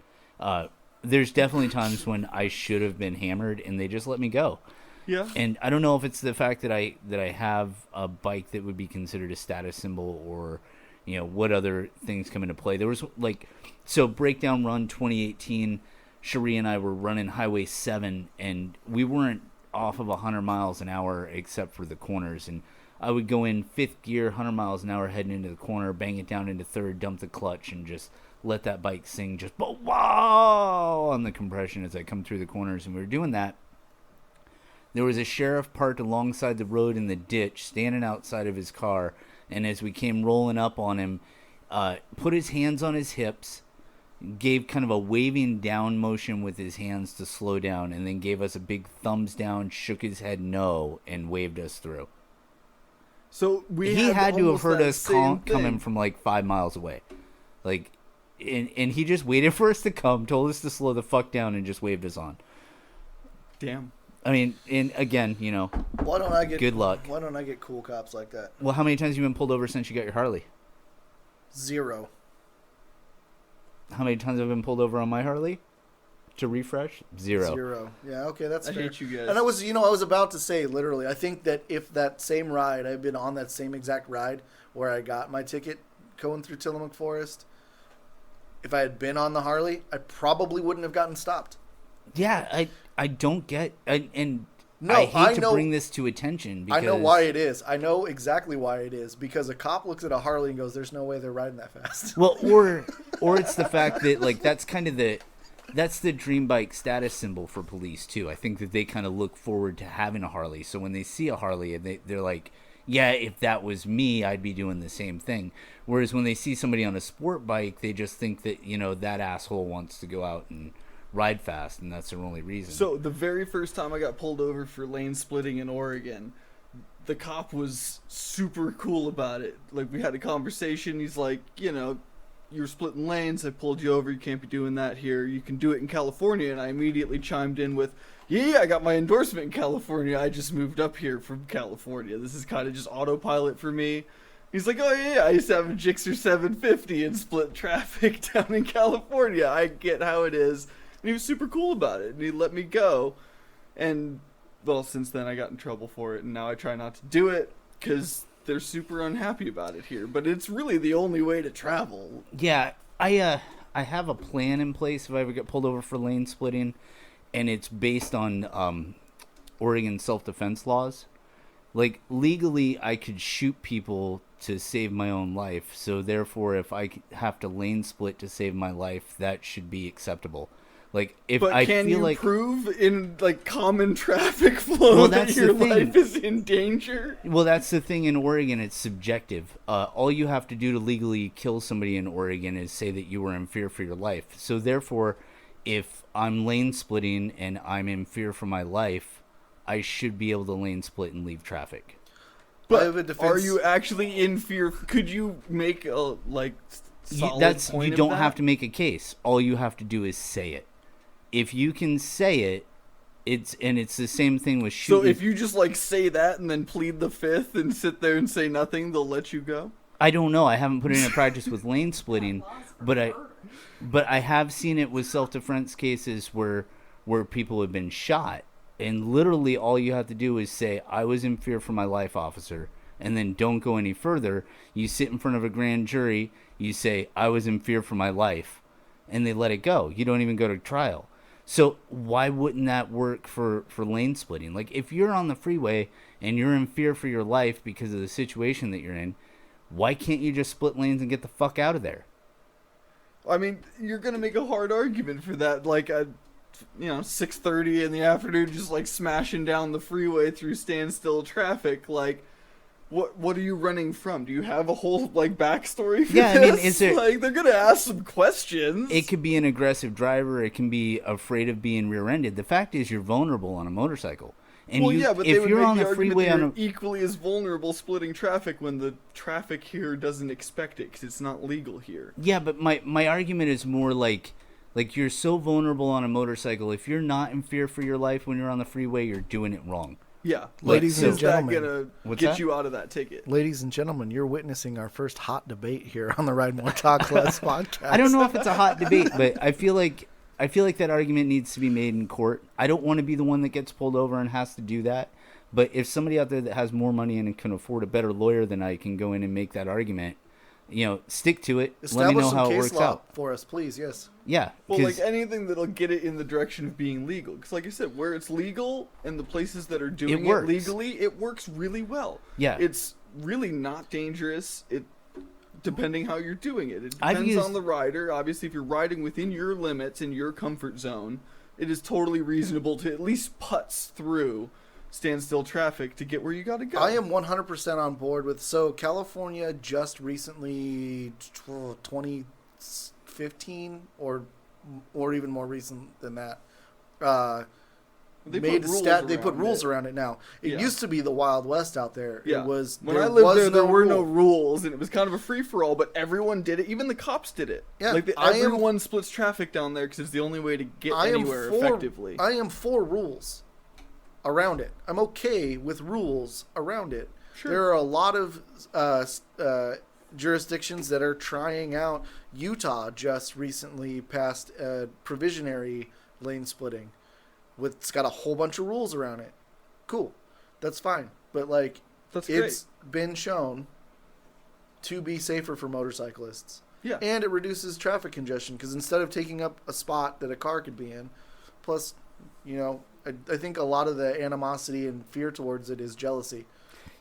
There's definitely times when I should have been hammered and they just let me go. yeah. And I don't know if it's the fact that I have a bike that would be considered a status symbol, or you know what other things come into play. There was like, so Breakdown Run 2018, Cherie and I were running Highway 7, and we weren't off of 100 miles an hour except for the corners, and I would go in 5th gear, 100 miles an hour heading into the corner, bang it down into 3rd, dump the clutch, and just let that bike sing just wow on the compression as I come through the corners. And we were doing that. There was a sheriff parked alongside the road in the ditch, standing outside of his car, and as we came rolling up on him, put his hands on his hips, gave kind of a waving down motion with his hands to slow down, and then gave us a big thumbs down, shook his head no, and waved us through. So He had to have almost heard that us same coming thing. from like 5 miles away. Like, and he just waited for us to come, told us to slow the fuck down, and just waved us on. Damn. I mean, and again, you know, Why don't I get good luck. Why don't I get cool cops like that? Well, how many times have you been pulled over since you got your Harley? 0. How many times have I been pulled over on my Harley? To refresh? 0. 0. Yeah, okay, that's I fair. hate you guys. And I was about to say, literally, I think that if that same ride, I've been on that same exact ride where I got my ticket going through Tillamook Forest, if I had been on the Harley, I probably wouldn't have gotten stopped. Yeah, I don't get, and No, I hate I to know- bring this to attention because I know why it is. I know exactly why it is. Because a cop looks at a Harley and goes, there's no way they're riding that fast. Well, or it's the fact that like that's kind of that's the dream bike status symbol for police too. I think that they kind of look forward to having a Harley. So when they see a Harley, they're like, yeah, if that was me, I'd be doing the same thing. Whereas when they see somebody on a sport bike, they just think that, you know, that asshole wants to go out and ride fast, and that's their only reason. So the very first time I got pulled over for lane splitting in Oregon, the cop was super cool about it. Like, we had a conversation. He's like, you know, you're splitting lanes. I pulled you over. You can't be doing that here. You can do it in California. And I immediately chimed in with, yeah, I got my endorsement in California. I just moved up here from California. This is kind of just autopilot for me. He's like, oh, yeah, I used to have a Gixxer 750 and split traffic down in California. I get how it is. And he was super cool about it. And he let me go. And, well, since then I got in trouble for it. And now I try not to do it because they're super unhappy about it here. But it's really the only way to travel. yeah, I have a plan in place if I ever get pulled over for lane splitting, and it's based on Oregon self-defense laws. Like, legally, I could shoot people to save my own life. So therefore, if I have to lane split to save my life, that should be acceptable. Like, if But I can feel you like prove in, like, common traffic flow Well, that that's your the thing. life is in danger? Well, that's the thing in Oregon. It's subjective. All you have to do to legally kill somebody in Oregon is say that you were in fear for your life. So therefore, if I'm lane splitting and I'm in fear for my life, I should be able to lane split and leave traffic. I have a But defense- are you actually in fear? Could you make a, like, solid point You of don't that? have to make a case. All you have to do is say it. If you can say it, it's the same thing with So shooting. if you just, like, say that and then plead the fifth and sit there and say nothing, they'll let you go? I don't know. I haven't put it into practice with lane splitting, but But I have seen it with self-defense cases where people have been shot, and literally all you have to do is say, "I was in fear for my life, officer," and then don't go any further. You sit in front of a grand jury, you say, "I was in fear for my life," and they let it go. You don't even go to trial. So why wouldn't that work for lane splitting? Like, if you're on the freeway and you're in fear for your life because of the situation that you're in, why can't you just split lanes and get the fuck out of there? I mean, you're gonna make a hard argument for that, like at 6:30 in the afternoon, just like smashing down the freeway through standstill traffic. Like, what are you running from? Do you have a whole like backstory for Yeah, this? I mean, is there, like they're gonna ask some questions. it could be an aggressive driver. It can be afraid of being rear-ended. The fact is, you're vulnerable on a motorcycle. And well, yeah, but they if would you're make on the the argument freeway that on you're a equally as vulnerable splitting traffic when the traffic here doesn't expect it because it's not legal here. Yeah, but my argument is more like you're so vulnerable on a motorcycle. If you're not in fear for your life when you're on the freeway, you're doing it wrong. Yeah, Ladies and gentlemen, is that gonna What's get that? you out of that ticket? Ladies and gentlemen, you're witnessing our first hot debate here on the Ride More Talk Less podcast. I don't know if it's a hot debate, but I feel like that argument needs to be made in court. I don't want to be the one that gets pulled over and has to do that. But if somebody out there that has more money and can afford a better lawyer than I can go in and make that argument, stick to it. Let me know how it works out for us, please. Yes. Yeah. Well, like anything that'll get it in the direction of being legal. Because like I said, where it's legal and the places that are doing it legally, it works really well. Yeah. It's really not dangerous. Depending how you're doing it. It depends on the rider. Obviously, if you're riding within your limits in your comfort zone, it is totally reasonable to at least putz through standstill traffic to get where you got to go. I am 100% on board with. So California just recently, 2015 or even more recent than that, they put rules around it now. It used to be the Wild West out there. Yeah. It was when I lived there were no rules, and it was kind of a free for all. But everyone did it. Even the cops did it. Yeah, like everyone splits traffic down there because it's the only way to get anywhere effectively. I am for rules around it. I'm okay with rules around it. Sure. There are a lot of jurisdictions that are trying out. Utah just recently passed provisionary lane splitting. It's got a whole bunch of rules around it. Cool. That's fine. But it's been shown to be safer for motorcyclists. Yeah. And it reduces traffic congestion because instead of taking up a spot that a car could be in, plus, I think a lot of the animosity and fear towards it is jealousy.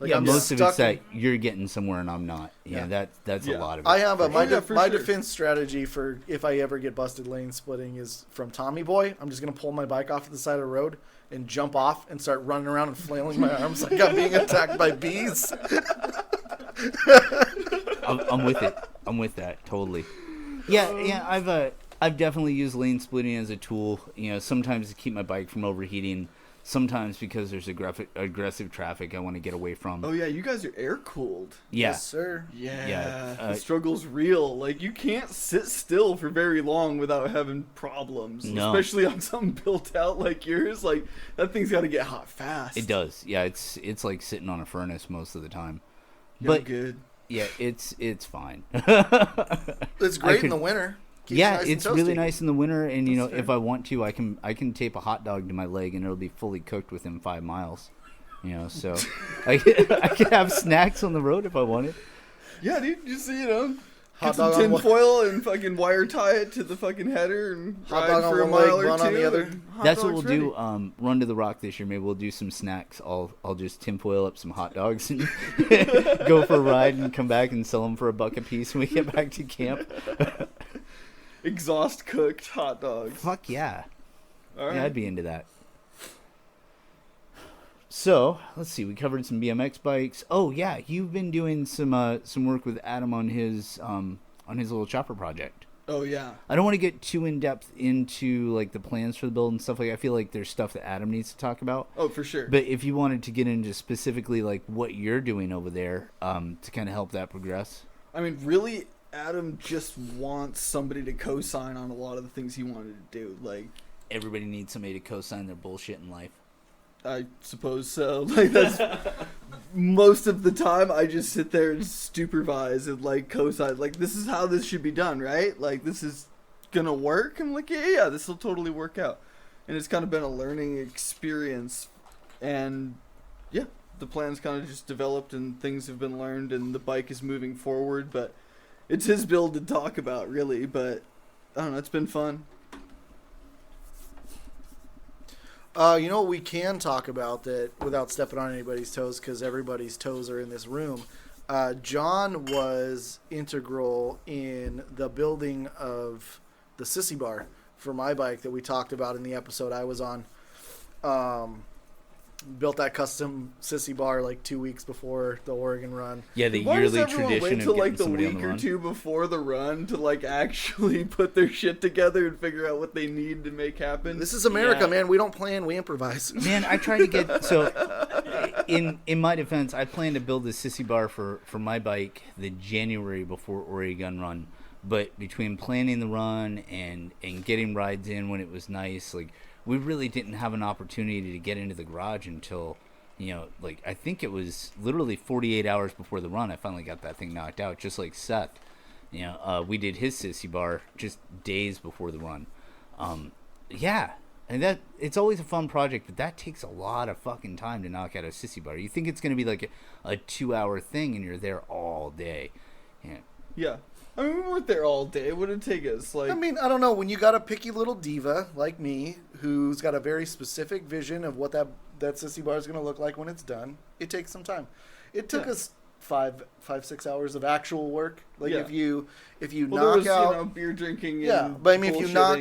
Most of it's that you're getting somewhere and I'm not. That's a lot of it. I have my defense strategy for if I ever get busted lane splitting is from Tommy Boy. I'm just gonna pull my bike off to the side of the road and jump off and start running around and flailing my arms like I'm being attacked by bees. I'm with it. I'm with that totally. Yeah. I've definitely used lane splitting as a tool. Sometimes to keep my bike from overheating. Sometimes because there's aggressive traffic I want to get away from. Oh yeah, you guys are air cooled. Yeah. Yes, sir. Yeah. The struggle's real. Like you can't sit still for very long without having problems. No. Especially on something built out like yours. Like that thing's got to get hot fast. It does. Yeah, it's like sitting on a furnace most of the time. But good. Yeah, it's fine. It's great in the winter. It's really nice in the winter, and if I want to, I can tape a hot dog to my leg, and it'll be fully cooked within 5 miles. So I can have snacks on the road if I wanted. Yeah, dude, just hot get some tin foil and fucking wire tie it to the fucking header and hot ride dog for on a one mile leg, or bun two. on the other. That's what we'll do. Run to the Rock this year. Maybe we'll do some snacks. I'll just tinfoil up some hot dogs and go for a ride and come back and sell them for $1 a piece when we get back to camp. Exhaust cooked hot dogs. Fuck yeah. All right. Yeah, I'd be into that. So, let's see. We covered some BMX bikes. Oh yeah, you've been doing some work with Adam on his little chopper project. Oh yeah. I don't want to get too in depth into like the plans for the build and stuff like that. I feel like there's stuff that Adam needs to talk about. Oh, for sure. But if you wanted to get into specifically like what you're doing over there to kind of help that progress. I mean, really, Adam just wants somebody to co-sign on a lot of the things he wanted to do. Like everybody needs somebody to co-sign their bullshit in life. I suppose so. Like that's most of the time I just sit there and supervise and like co-sign, like, this is how this should be done, right? Like, this is gonna work. I'm like, yeah, this will totally work out. And it's kind of been a learning experience, and yeah, the plan's kind of just developed and things have been learned and the bike is moving forward. But it's his build to talk about, really. But I don't know, it's been fun. You know what we can talk about that without stepping on anybody's toes, because everybody's toes are in this room. John was integral in the building of the sissy bar for my bike that we talked about in the episode I was on. Built that custom sissy bar like 2 weeks before the Oregon run. Yeah, the Why yearly does everyone tradition wait of till getting like the somebody on week the or run. two before the run to like actually put their shit together and figure out what they need to make happen? This is America, Yeah. man. We don't plan, we improvise. Man, I tried to get in my defense, I planned to build a sissy bar for my bike the January before Oregon run, but between planning the run and getting rides in when it was nice, like, we really didn't have an opportunity to get into the garage until, you know, like, I think it was literally 48 hours before the run I finally got that thing knocked out, just like Seth. You know, we did his sissy bar just days before the run. Yeah. And that, it's always a fun project, but that takes a lot of fucking time to knock out a sissy bar. You think it's going to be like a 2-hour thing, and you're there all day. Yeah. Yeah. I mean, we weren't there all day. What did it take us? Like, I mean, I don't know. When you got a picky little diva like me, who's got a very specific vision of what that sissy bar is going to look like when it's done, it takes some time. It took us 5-6 hours of actual work. Like, if you knock out, you know, beer drinking. yeah. And But I mean, if you knock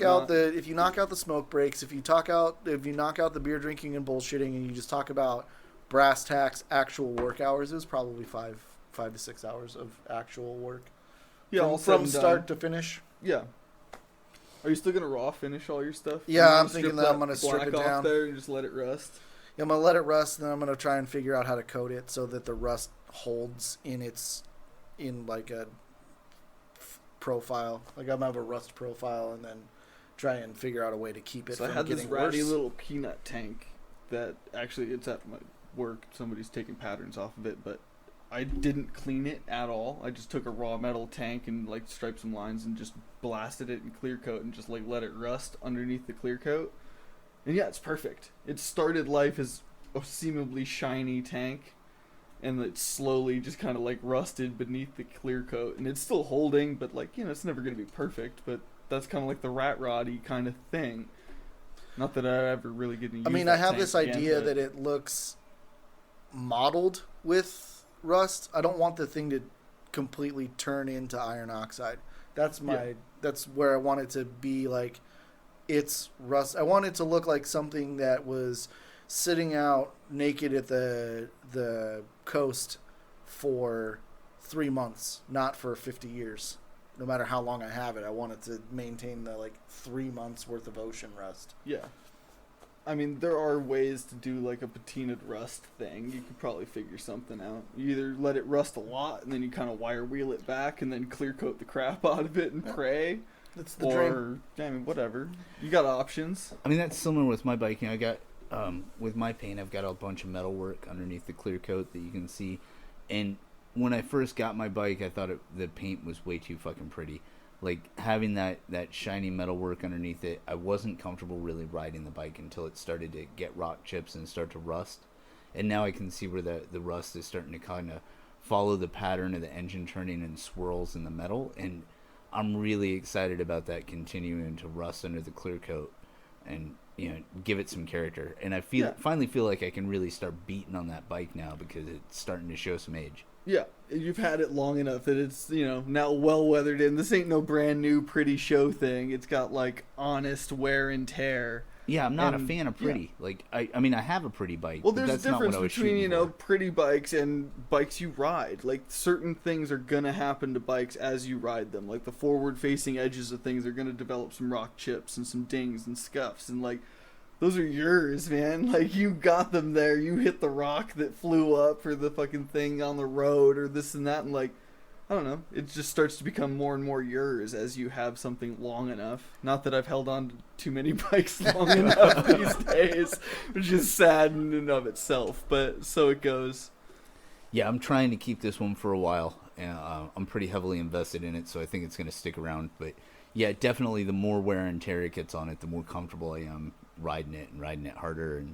whatnot. out the smoke breaks, if you knock out the beer drinking and bullshitting, and you just talk about brass tacks, actual work hours, it was probably 5 to 6 hours of actual work. Yeah, all said from and start done. to finish. Yeah. Are you still gonna raw finish all your stuff? Yeah, You're gonna I'm thinking strip that I'm gonna strip black it off down. there and just let it rust. Yeah, I'm gonna let it rust, and then I'm gonna try and figure out how to coat it so that the rust holds in like a profile. Like, I'm gonna have a rust profile, and then try and figure out a way to keep it So I from had this getting ratty worse. little peanut tank that actually, it's at my work. Somebody's taking patterns off of it, but I didn't clean it at all. I just took a raw metal tank and like striped some lines and just blasted it in clear coat and just like let it rust underneath the clear coat. And yeah, it's perfect. It started life as a seemingly shiny tank, and it slowly just kind of like rusted beneath the clear coat, and it's still holding, but like, you know, it's never going to be perfect, but that's kind of like the rat roddy kind of thing. Not that I ever really get to use I mean, that I have tank this again, idea but- that it looks mottled with rust. I don't want the thing to completely turn into iron oxide. That's where I want it to be. Like, it's rust. I want it to look like something that was sitting out naked at the coast for 3 months, not for 50 years. No matter how long I have it, I want it to maintain the 3 months worth of ocean rust. Yeah. I mean, there are ways to do like a patinaed rust thing. You could probably figure something out. You either let it rust a lot and then you kind of wire wheel it back and then clear coat the crap out of it and pray. That's the dream. Or, I mean, whatever. You got options. I mean, that's similar with my bike. You know, I got with my paint, I've got a bunch of metal work underneath the clear coat that you can see. And when I first got my bike, I thought the paint was way too fucking pretty. Like, having that shiny metal work underneath it, I wasn't comfortable really riding the bike until it started to get rock chips and start to rust. And now I can see where the rust is starting to kind of follow the pattern of the engine turning and swirls in the metal. And I'm really excited about that continuing to rust under the clear coat and, you know, give it some character. And I finally feel like I can really start beating on that bike now because it's starting to show some age. Yeah, you've had it long enough that it's, you know, now well weathered in. This ain't no brand new pretty show thing. It's got like honest wear and tear. Yeah, I'm not a fan of pretty. Yeah. Like, I mean, I have a pretty bike. Well, but there's that's a difference not what I was between, shooting you know, for. pretty bikes and bikes you ride. Like, certain things are going to happen to bikes as you ride them. Like, the forward-facing edges of things are going to develop some rock chips and some dings and scuffs. And, like, those are yours, man. Like, you got them there. You hit the rock that flew up or the fucking thing on the road or this and that. And, like, I don't know. It just starts to become more and more yours as you have something long enough. Not that I've held on to too many bikes long enough these days, which is sad in and of itself, but so it goes. Yeah, I'm trying to keep this one for a while. I'm pretty heavily invested in it, so I think it's going to stick around. But yeah, definitely the more wear and tear it gets on it, the more comfortable I am riding it harder.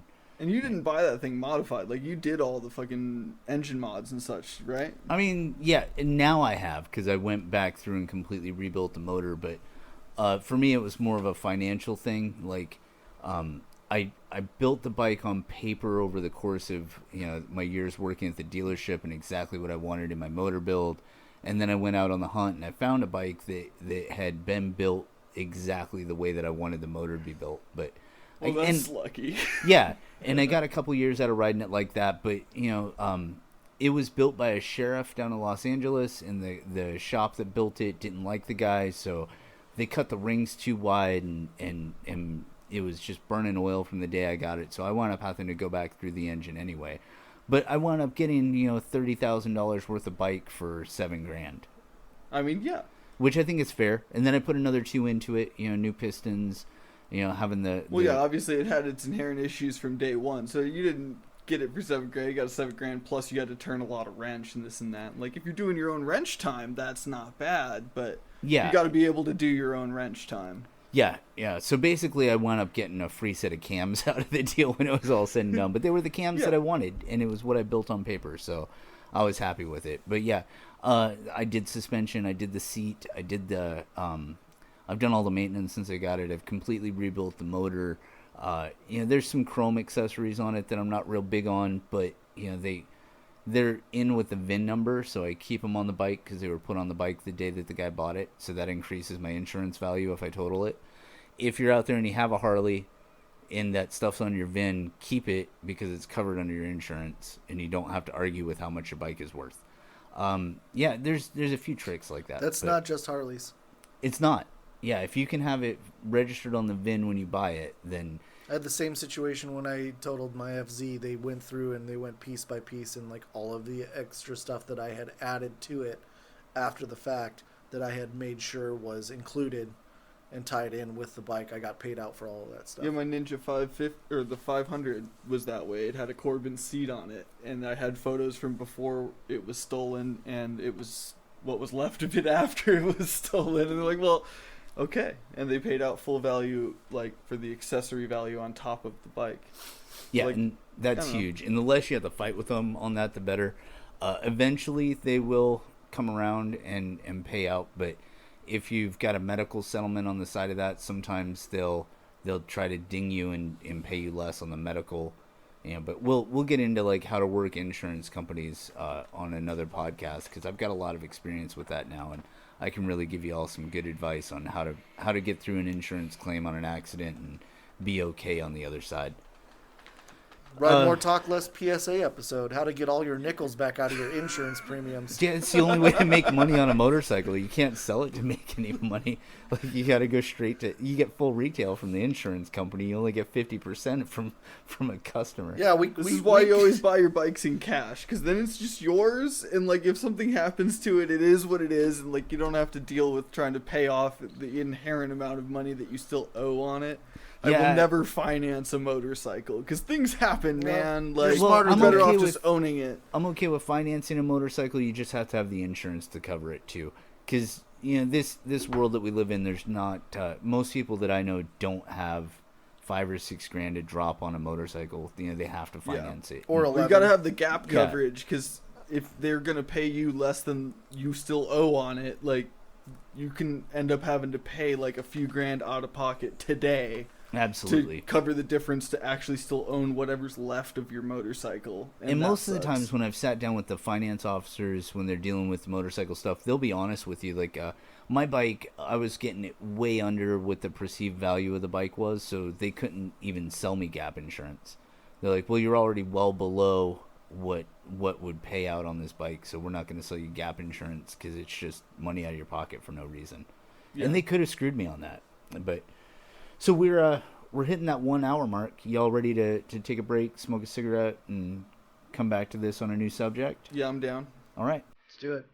And you didn't buy that thing modified. Like, you did all the fucking engine mods and such, right? I mean, yeah, and now I have, because I went back through and completely rebuilt the motor. But for me, it was more of a financial thing. Like, I built the bike on paper over the course of my years working at the dealership and exactly what I wanted in my motor build. And then I went out on the hunt and I found a bike that had been built exactly the way that I wanted the motor to be built. But well, that's lucky. Yeah, and I got a couple years out of riding it like that. But it was built by a sheriff down in Los Angeles, and the shop that built it didn't like the guy, so they cut the rings too wide, and it was just burning oil from the day I got it. So I wound up having to go back through the engine anyway. But I wound up getting $30,000 worth of bike for $7,000. I mean, yeah, which I think is fair. And then I put another 2 into it, new pistons. Having the yeah, obviously it had its inherent issues from day one. So you didn't get it for $7,000. You got $7,000 plus you had to turn a lot of wrench and this and that. Like, if you're doing your own wrench time, that's not bad. But yeah, you got to be able to do your own wrench time. Yeah. So basically, I wound up getting a free set of cams out of the deal when it was all said and done. But they were the cams that I wanted, and it was what I built on paper. So I was happy with it. But yeah, I did suspension, I did the seat, I did the I've done all the maintenance since I got it. I've completely rebuilt the motor. There's some chrome accessories on it that I'm not real big on, but they're in with the VIN number, so I keep them on the bike because they were put on the bike the day that the guy bought it. So that increases my insurance value if I total it. If you're out there and you have a Harley and that stuff's on your VIN, keep it because it's covered under your insurance, and you don't have to argue with how much your bike is worth. There's a few tricks like that. That's not just Harleys. It's not. Yeah, if you can have it registered on the VIN when you buy it, then... I had the same situation when I totaled my FZ. They went through and they went piece by piece, and like all of the extra stuff that I had added to it after the fact that I had made sure was included and tied in with the bike. I got paid out for all of that stuff. Yeah, my Ninja 550 or the 500 was that way. It had a Corbin seat on it, and I had photos from before it was stolen, and it was what was left of it after it was stolen. And they're like, well, okay. And they paid out full value, like, for the accessory value on top of the bike. Yeah, like, and that's huge. And the less you have to fight with them on that, the better. Eventually, they will come around and pay out. But if you've got a medical settlement on the side of that, sometimes they'll try to ding you and pay you less on the medical. But we'll get into like how to work insurance companies on another podcast, because I've got a lot of experience with that now, and I can really give you all some good advice on how to get through an insurance claim on an accident and be okay on the other side. Ride More Talk Less PSA episode. How to get all your nickels back out of your insurance premiums. Yeah, it's the only way to make money on a motorcycle. You can't sell it to make any money. Like, you got to go straight to... You get full retail from the insurance company. You only get 50% from a customer. Yeah, this is why you always buy your bikes in cash, because then it's just yours, and like if something happens to it, it is what it is, and like you don't have to deal with trying to pay off the inherent amount of money that you still owe on it. I will never finance a motorcycle because things happen, man. Like, you're better off just owning it. I'm okay with financing a motorcycle. You just have to have the insurance to cover it too, because this world that we live in, there's not most people that I know don't have $5,000 or $6,000 to drop on a motorcycle. They have to finance it. Or you got to have the gap coverage, because if they're gonna pay you less than you still owe on it, like you can end up having to pay like a few grand out of pocket today. Absolutely. To cover the difference to actually still own whatever's left of your motorcycle. And most of the times when I've sat down with the finance officers when they're dealing with motorcycle stuff, they'll be honest with you. Like, my bike, I was getting it way under what the perceived value of the bike was, so they couldn't even sell me gap insurance. They're like, well, you're already well below what would pay out on this bike, so we're not going to sell you gap insurance because it's just money out of your pocket for no reason. Yeah. And they could have screwed me on that. But... So we're hitting that 1 hour mark. Y'all ready to take a break, smoke a cigarette, and come back to this on a new subject? Yeah, I'm down. All right. Let's do it.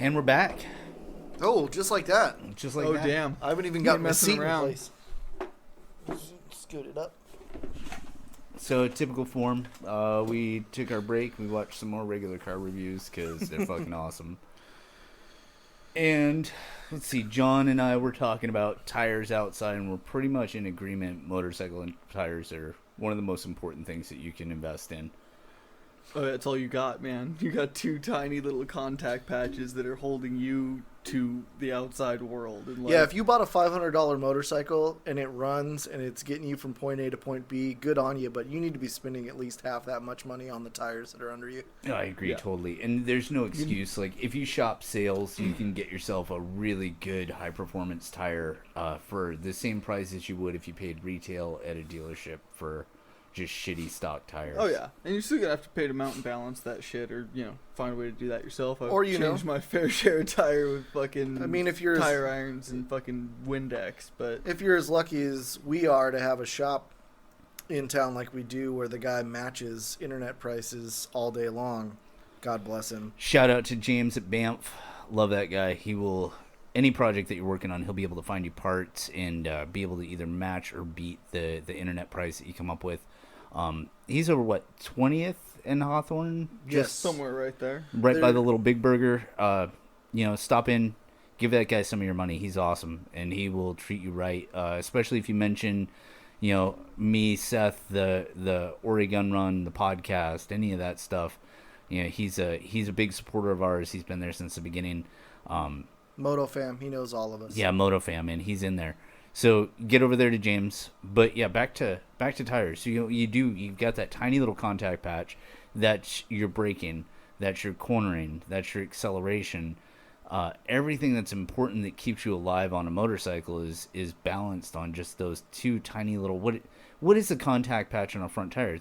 And we're back. Oh, just like that. Just like Oh, that. damn. I haven't even You got my messing seat around. in place. Scoot it up. So, typical form. We took our break. We watched some more regular car reviews because they're fucking awesome. And, let's see, John and I were talking about tires outside, and we're pretty much in agreement. Motorcycle and tires are one of the most important things that you can invest in. Oh, that's all you got, man. You got 2 tiny little contact patches that are holding you to the outside world. And Yeah, if you bought a $500 motorcycle and it runs and it's getting you from point A to point B, good on you, but you need to be spending at least half that much money on the tires that are under you. I agree totally. And there's no excuse. Like, if you shop sales, you can get yourself a really good high-performance tire for the same price as you would if you paid retail at a dealership for just shitty stock tires. Oh, yeah. And you're still going to have to pay to mount and balance that shit or, find a way to do that yourself. I've Or, changed my fair share of tire with fucking if you're tire irons and fucking Windex, but... If you're as lucky as we are to have a shop in town like we do where the guy matches internet prices all day long, God bless him. Shout out to James at Banff. Love that guy. He will... Any project that you're working on, he'll be able to find you parts and be able to either match or beat the internet price that you come up with. He's over, 20th in Hawthorne? Yes. Somewhere right there. Right by the little Big Burger. Stop in, give that guy some of your money. He's awesome, and he will treat you right, especially if you mention, me, Seth, the Oregon Run, the podcast, any of that stuff. He's a big supporter of ours. He's been there since the beginning. Moto fam, he knows all of us. Yeah, Moto fam, and he's in there. So get over there to James. But yeah, back to tires. So you've got that tiny little contact patch that's your braking, that's your cornering, that's your acceleration. Everything that's important that keeps you alive on a motorcycle is balanced on just those 2 tiny little... What is a contact patch on a front tire?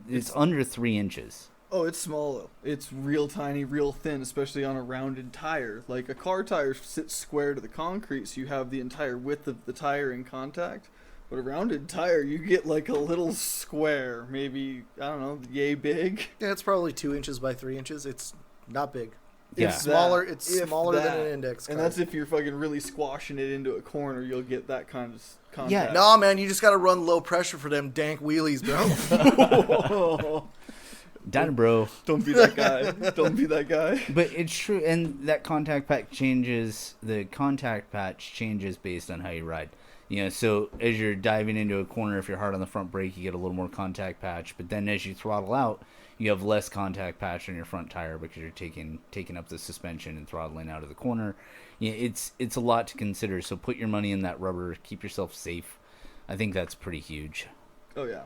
It's under 3 inches. Oh, it's small though. It's real tiny, real thin, especially on a rounded tire. Like a car tire sits square to the concrete, so you have the entire width of the tire in contact. But a rounded tire, you get like a little square, maybe, I don't know, yay big. Yeah, it's probably 2 inches by 3 inches. It's not big. Yeah. It's smaller. That, It's if smaller than that. an index card. And that's if you're fucking really squashing it into a corner, you'll get that kind of contact. Yeah. Nah, man, you just got to run low pressure for them dank wheelies, bro. Dino bro. Don't be that guy. Don't be that guy. But it's true, and that contact patch changes. The contact patch changes based on how you ride. So as you're diving into a corner, if you're hard on the front brake, you get a little more contact patch. But then as you throttle out, you have less contact patch on your front tire because you're taking up the suspension and throttling out of the corner. It's a lot to consider. So put your money in that rubber. Keep yourself safe. I think that's pretty huge. Oh, yeah.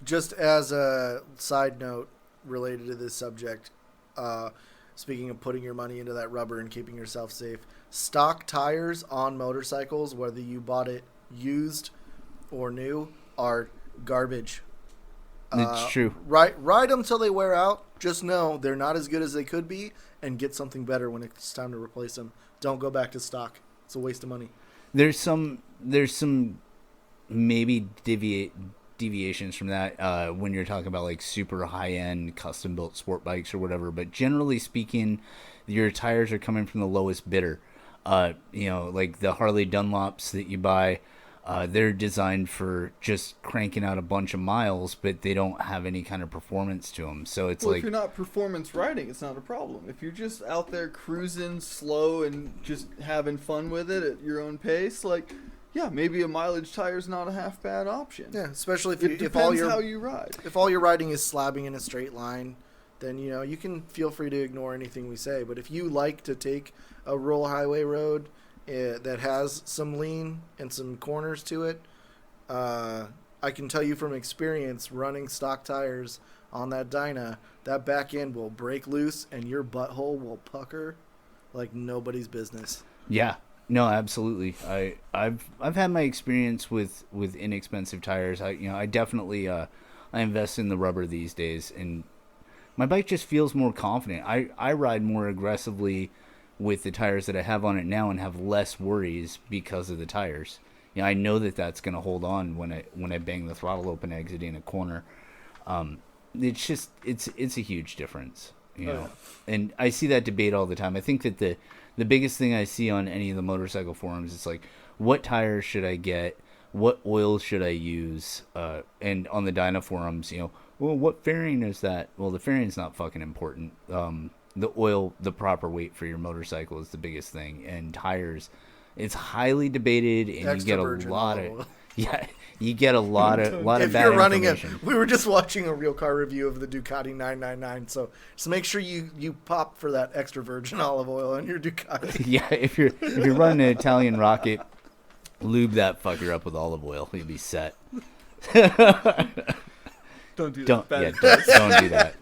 Just as a side note related to this subject, speaking of putting your money into that rubber and keeping yourself safe, stock tires on motorcycles, whether you bought it used or new, are garbage. It's true. Ride them till they wear out. Just know they're not as good as they could be, and get something better when it's time to replace them. Don't go back to stock. It's a waste of money. There's some maybe deviations from that when you're talking about like super high-end custom built sport bikes or whatever, but generally speaking, your tires are coming from the lowest bidder. Like the Harley Dunlops that you buy, they're designed for just cranking out a bunch of miles, but they don't have any kind of performance to them. So it's if you're not performance riding, it's not a problem. If you're just out there cruising slow and just having fun with it at your own pace, yeah, maybe a mileage tire is not a half bad option. Yeah, especially It depends how you ride. If all your riding is slabbing in a straight line, then you can feel free to ignore anything we say. But if you like to take a rural highway road that has some lean and some corners to it, I can tell you from experience running stock tires on that Dyna, that back end will break loose and your butthole will pucker like nobody's business. Yeah. No, absolutely. I've had my experience with inexpensive tires. I definitely I invest in the rubber these days, and my bike just feels more confident. I ride more aggressively with the tires that I have on it now and have less worries because of the tires. I know that that's going to hold on when I bang the throttle open exiting a corner. It's a huge difference. You know, and I see that debate all the time. I think that the biggest thing I see on any of the motorcycle forums is like, what tires should I get? What oil should I use? And on the Dyna forums, you know, well, what fairing is that? Well, the fairing's not fucking important. The oil, the proper weight for your motorcycle is the biggest thing. And tires, it's highly debated, and Extra you get a virgin lot olive oil. of you get a lot of If bad you're running it, information. we were just watching a real car review of the Ducati 999, so just make sure you pop for that extra virgin olive oil on your Ducati. Yeah, if you're running an Italian rocket, lube that fucker up with olive oil. You'll be set. Don't do that. Don't Bad don't do that.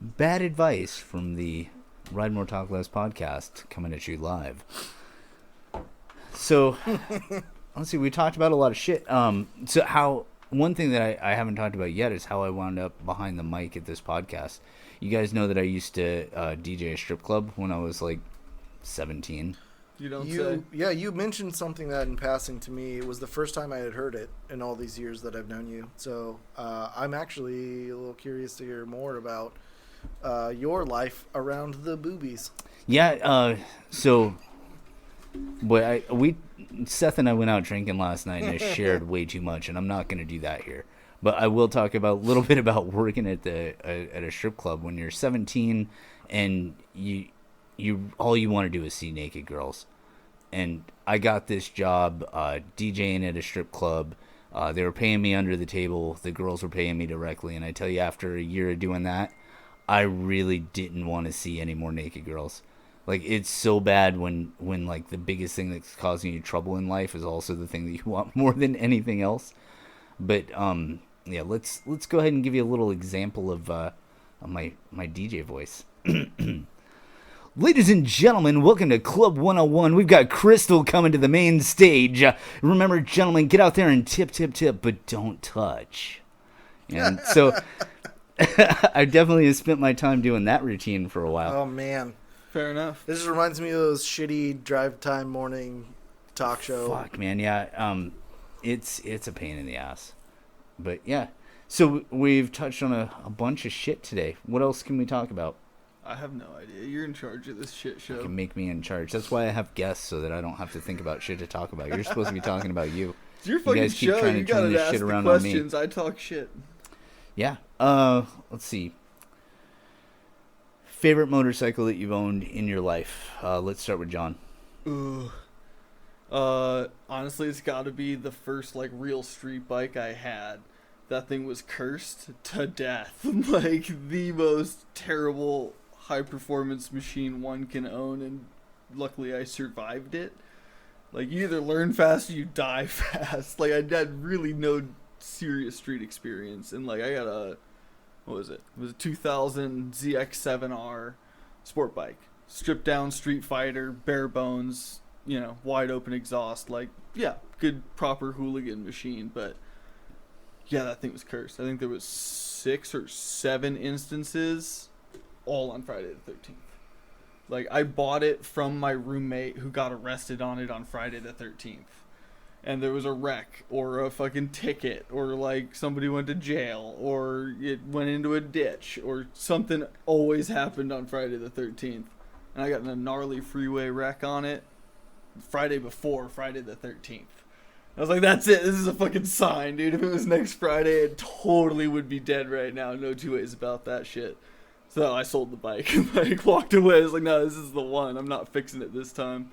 Bad advice from the Ride More Talk Less podcast coming at you live. So let's see. We talked about a lot of shit. So how one thing that I haven't talked about yet is how I wound up behind the mic at this podcast. You guys know that I used to DJ a strip club when I was like 17. You don't say. Yeah, you mentioned something that in passing to me. It was the first time I had heard it in all these years that I've known you. So I'm actually a little curious to hear more about your life around the boobies. Yeah. So, but Seth and I went out drinking last night, and I shared way too much, and I'm not going to do that here. But I will talk about a little bit about working at a strip club when you're 17 and you all you want to do is see naked girls. And I got this job DJing at a strip club. They were paying me under the table. The girls were paying me directly. And I tell you, after a year of doing that, I really didn't want to see any more naked girls. Like, it's so bad when like the biggest thing that's causing you trouble in life is also the thing that you want more than anything else. But yeah, let's go ahead and give you a little example of my DJ voice. Ladies and gentlemen, welcome to Club 101. We've got Crystal coming to the main stage. Remember, gentlemen, get out there and tip, but don't touch. And so I definitely have spent my time doing that routine for a while. Oh, man. Fair enough. This just reminds me of those shitty drive time morning talk show. Fuck, man, yeah. It's a pain in the ass. But, yeah. So we've touched on a bunch of shit today. What else can we talk about? I have no idea. You're in charge of this shit show. You can make me in charge. That's why I have guests, so that I don't have to think about shit to talk about. You're supposed to be talking about you. It's your fucking guys keep show. trying to You turn gotta this ask shit the around on me. questions. I talk shit. Yeah. Let's see. Favorite motorcycle that you've owned in your life? Let's start with John. Ooh. Honestly, it's got to be the first like real street bike I had. That thing was cursed to death. Like the most terrible high performance machine one can own, and luckily I survived it. Like, you either learn fast or you die fast. Like, I had really no serious street experience, and like I got a what was it? It was a 2000 ZX7R sport bike. Stripped down Street Fighter, bare bones, you know, wide open exhaust. Like, yeah, good proper hooligan machine, but yeah, that thing was cursed. I think there was 6 or 7 instances, all on Friday the 13th. Like, I bought it from my roommate who got arrested on it on Friday the 13th. And there was a wreck, or a fucking ticket, or like somebody went to jail, or it went into a ditch, or something always happened on Friday the 13th. And I got in a gnarly freeway wreck on it Friday before Friday the 13th. I was like, that's it. This is a fucking sign, dude. If it was next Friday, it totally would be dead right now. No two ways about that shit. So I sold the bike and like walked away. I was like, no, this is the one. I'm not fixing it this time.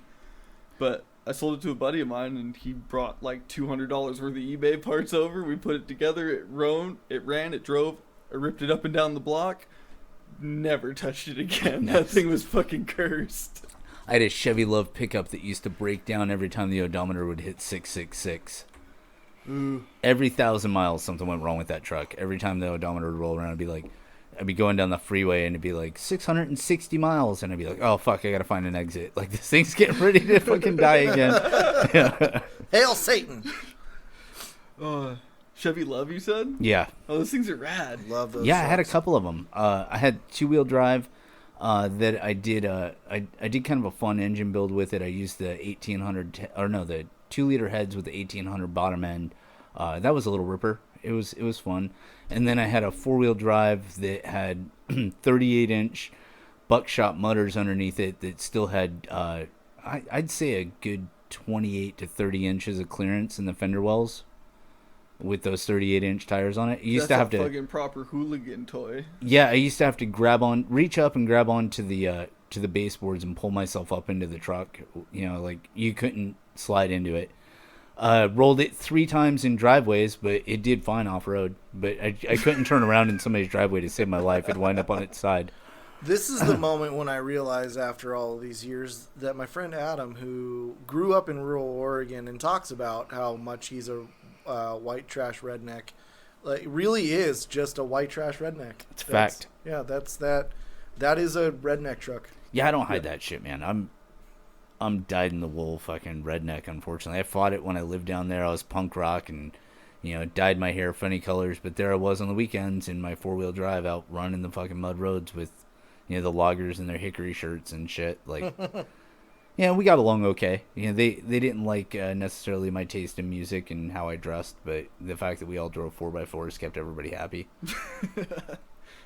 But I sold it to a buddy of mine, and he brought like $200 worth of eBay parts over. We put it together. It ran, it drove. I ripped it up and down the block. Never touched it again. That thing was fucking cursed. I had a Chevy Love pickup that used to break down every time the odometer would hit 666. Ooh. Every 1,000 miles, something went wrong with that truck. Every time the odometer would roll around, I'd be going down the freeway, and it'd be like 660 miles, and I'd be like, oh, fuck, I gotta find an exit. Like, this thing's getting ready to fucking die again. Yeah. Hail Satan! Chevy Love, you said? Yeah. Oh, those things are rad. Love those. Yeah, I had a trucks. couple of them. I had two-wheel drive that I did. I did kind of a fun engine build with it. I used the 1800, the 2-liter heads with the 1800 bottom end. That was a little ripper. it was fun. And then I had a 4-wheel drive that had 38-inch buckshot mutters underneath it that still had I'd say a good 28 to 30 inches of clearance in the fender wells with those 38-inch tires on it. You used That's to have a to fucking proper hooligan toy. Yeah, I used to have to reach up and grab onto the baseboards and pull myself up into the truck. You know, like you couldn't slide into it. Rolled it 3 times in driveways, but it did fine off road. But I couldn't turn around in somebody's driveway to save my life. It'd wind up on its side. This is the moment when I realized after all of these years that my friend Adam, who grew up in rural Oregon and talks about how much he's a white trash redneck, like really is just a white trash redneck. It's a fact. Yeah, that is a redneck truck. Yeah, I don't hide that shit, man. I'm dyed-in-the-wool fucking redneck, unfortunately. I fought it when I lived down there. I was punk rock and, dyed my hair funny colors. But there I was on the weekends in my 4-wheel drive out running the fucking mud roads with, the loggers in their hickory shirts and shit. Like, yeah, we got along okay. They didn't like necessarily my taste in music and how I dressed. But the fact that we all drove 4x4s kept everybody happy.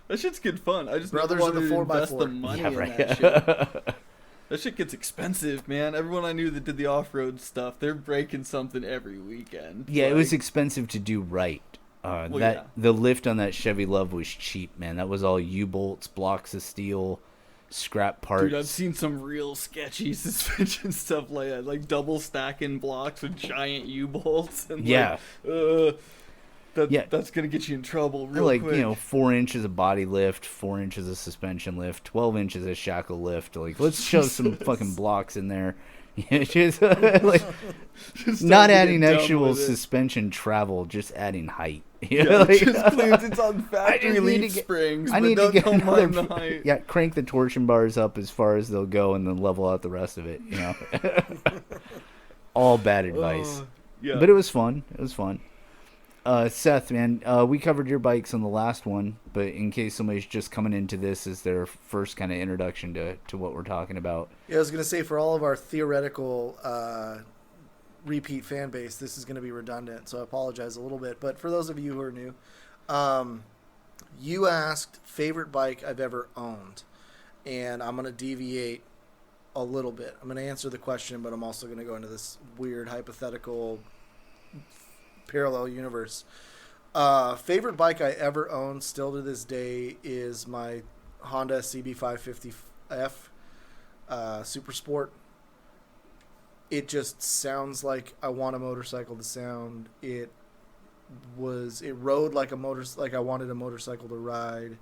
That shit's good fun. I just Brothers never of the wanted to invest 4x4. the money Yeah, in right. that shit. That shit gets expensive, man. Everyone I knew that did the off-road stuff, they're breaking something every weekend. Yeah, it was expensive to do right. The lift on that Chevy Love was cheap, man. That was all U-bolts, blocks of steel, scrap parts. Dude, I've seen some real sketchy suspension stuff like that, like double stacking blocks with giant U-bolts. And that's gonna get you in trouble real quick. 4 inches of body lift, 4 inches of suspension lift, 12 inches of shackle lift. Like, let's shove some fucking blocks in there. Just not adding actual suspension travel, just adding height. Just cleans its on factory leaf springs. I need to get another the height. Yeah, crank the torsion bars up as far as they'll go, and then level out the rest of it. All bad advice. But it was fun. Seth, man, we covered your bikes on the last one, but in case somebody's just coming into this as their first kind of introduction to what we're talking about. Yeah, I was going to say, for all of our theoretical repeat fan base, this is going to be redundant, so I apologize a little bit. But for those of you who are new, you asked favorite bike I've ever owned, and I'm going to deviate a little bit. I'm going to answer the question, but I'm also going to go into this weird hypothetical parallel universe. Favorite bike I ever owned still to this day is my Honda CB550F Super Sport. It just sounds like I want a motorcycle to sound. It rode like like I wanted a motorcycle to ride.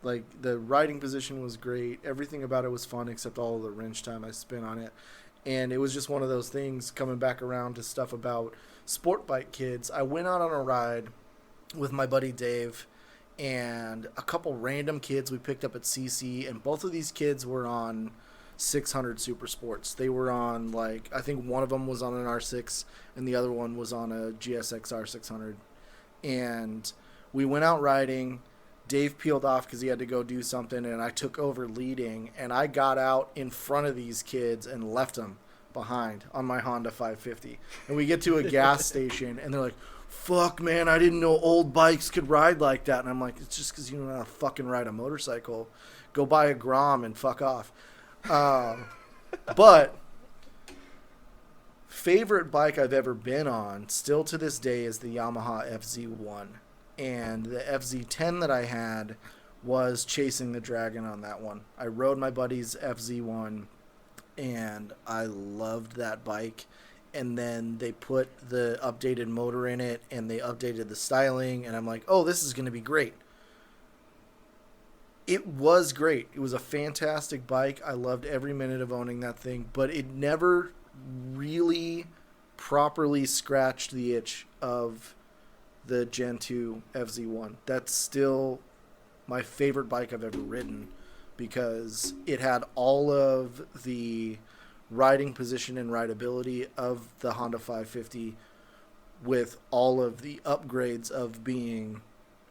Like the riding position was great. Everything about it was fun except all of the wrench time I spent on it. And it was just one of those things, coming back around to stuff about sport bike kids. I went out on a ride with my buddy Dave and a couple random kids we picked up at CC, and both of these kids were on 600 Super Sports. They were on, I think one of them was on an R6 and the other one was on a GSX R600. And we went out riding. Dave peeled off because he had to go do something, and I took over leading, and I got out in front of these kids and left them behind on my Honda 550. And we get to a gas station, and they're like, fuck, man, I didn't know old bikes could ride like that. And I'm like, it's just because you don't know how to fucking ride a motorcycle. Go buy a Grom and fuck off. But favorite bike I've ever been on, still to this day, is the Yamaha FZ1. And the FZ10 that I had was chasing the dragon on that one. I rode my buddy's FZ1, and I loved that bike. And then they put the updated motor in it, and they updated the styling, and I'm like, oh, this is going to be great. It was great. It was a fantastic bike. I loved every minute of owning that thing, but it never really properly scratched the itch of the Gen 2 FZ1. That's still my favorite bike I've ever ridden because it had all of the riding position and rideability of the Honda 550 with all of the upgrades of being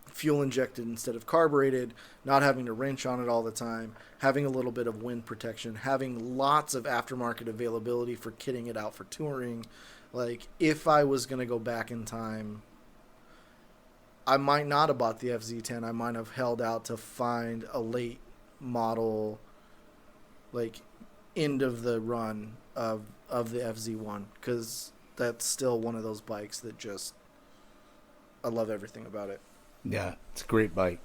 fuel injected instead of carbureted, not having to wrench on it all the time, having a little bit of wind protection, having lots of aftermarket availability for kitting it out for touring. Like, if I was going to go back in time, I might not have bought the FZ10. I might have held out to find a late model, like end of the run of the FZ1, because that's still one of those bikes that just, I love everything about it. Yeah, it's a great bike.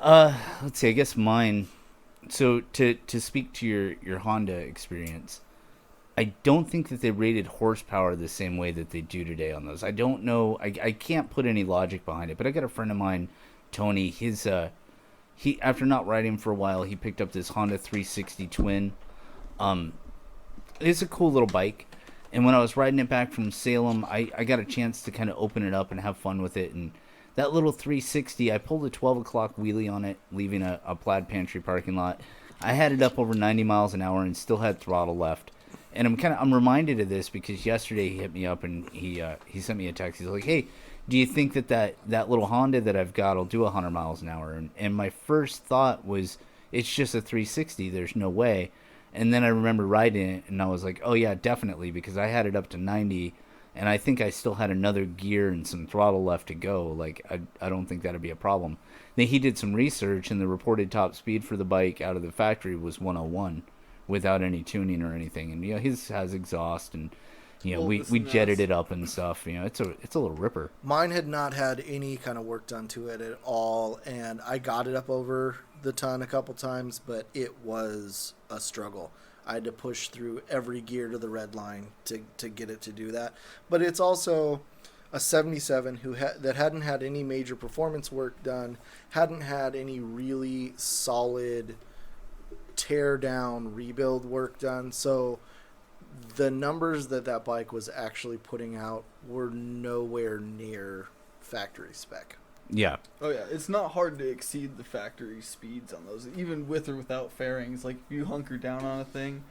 Let's see, I guess mine. So to speak to your Honda experience, I don't think that they rated horsepower the same way that they do today on those. I don't know. I can't put any logic behind it, but I got a friend of mine, Tony. He after not riding for a while, he picked up this Honda 360 Twin. It's a cool little bike. And when I was riding it back from Salem, I got a chance to kind of open it up and have fun with it. And that little 360, I pulled a 12 o'clock wheelie on it, leaving a Plaid Pantry parking lot. I had it up over 90 miles an hour and still had throttle left. And I'm reminded of this because yesterday he hit me up and he sent me a text. He's like, "Hey, do you think that little Honda that I've got will do 100 miles an hour?" And my first thought was, it's just a 360. There's no way. And then I remember riding it, and I was like, oh, yeah, definitely, because I had it up to 90, and I think I still had another gear and some throttle left to go. Like, I don't think that would be a problem. Then he did some research, and the reported top speed for the bike out of the factory was 101 without any tuning or anything. And, his has exhaust, and, we jetted it up and stuff. It's a little ripper. Mine had not had any kind of work done to it at all, and I got it up over the ton a couple times, but it was a struggle. I had to push through every gear to the red line to get it to do that. But it's also a 77 that hadn't had any major performance work done, hadn't had any really solid tear down rebuild work done. So the numbers that bike was actually putting out were nowhere near factory spec. Yeah. Oh, yeah. It's not hard to exceed the factory speeds on those, even with or without fairings. Like, if you hunker down on a thing,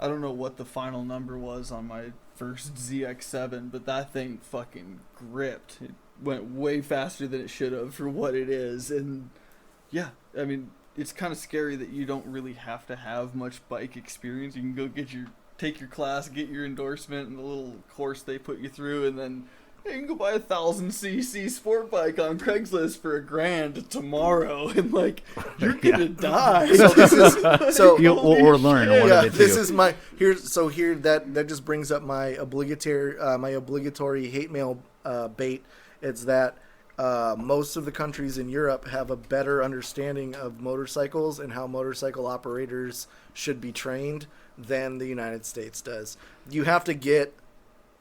I don't know what the final number was on my first ZX7, but that thing fucking gripped. It went way faster than it should have for what it is. And, yeah, I mean, it's kind of scary that you don't really have to have much bike experience. You can go take your class, get your endorsement, and the little course they put you through, and then you can go buy a 1,000cc sport bike on Craigslist for $1,000 tomorrow, and you're gonna die. So this is or learn one of it too. This is my that just brings up my obligatory hate mail bait. It's that most of the countries in Europe have a better understanding of motorcycles and how motorcycle operators should be trained than the United States does. You have to get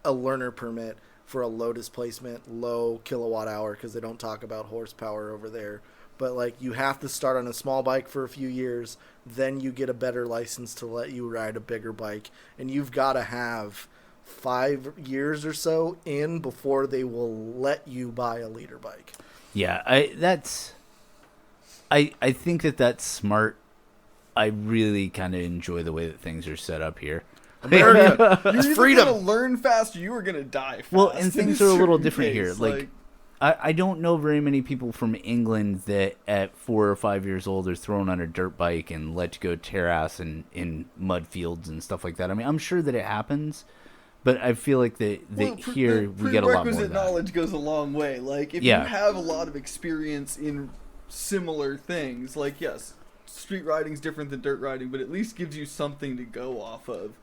a learner permit for a low displacement, low kilowatt hour, because they don't talk about horsepower over there. But you have to start on a small bike for a few years, then you get a better license to let you ride a bigger bike, and you've got to have 5 years or so in before they will let you buy a leader bike. Yeah, I think that's smart. I really kind of enjoy the way that things are set up here. America, it's freedom. You're gonna learn fast, or you are gonna die fast. Well, and things are a little different case. here. I don't know very many people from England that at 4 or 5 years old are thrown on a dirt bike and let to go tear ass in mud fields and stuff like that. I mean, I'm sure that it happens, but I feel like that here we get a lot more of prerequisite that. knowledge goes a long way. If you have a lot of experience in similar things, yes, street riding's different than dirt riding, but at least gives you something to go off of.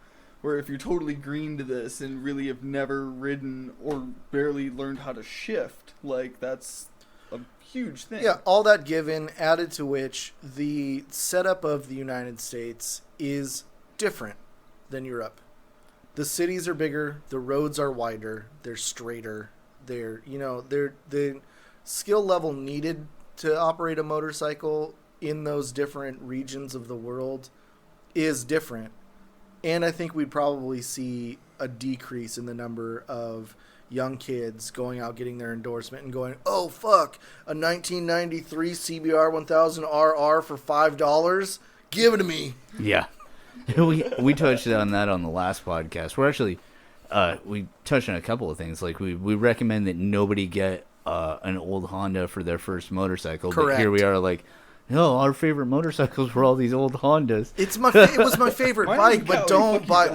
Where if you're totally green to this and really have never ridden or barely learned how to shift, that's a huge thing. Yeah, all that given, added to which the setup of the United States is different than Europe. The cities are bigger, the roads are wider, they're straighter, they're the skill level needed to operate a motorcycle in those different regions of the world is different. And I think we'd probably see a decrease in the number of young kids going out, getting their endorsement and going, oh, fuck, a 1993 CBR 1000 RR for $5? Give it to me. Yeah. we touched on that on the last podcast. We're actually, we touched on a couple of things. We recommend that nobody get an old Honda for their first motorcycle. Correct. But here we are no, our favorite motorcycles were all these old Hondas. It was my favorite bike, but don't buy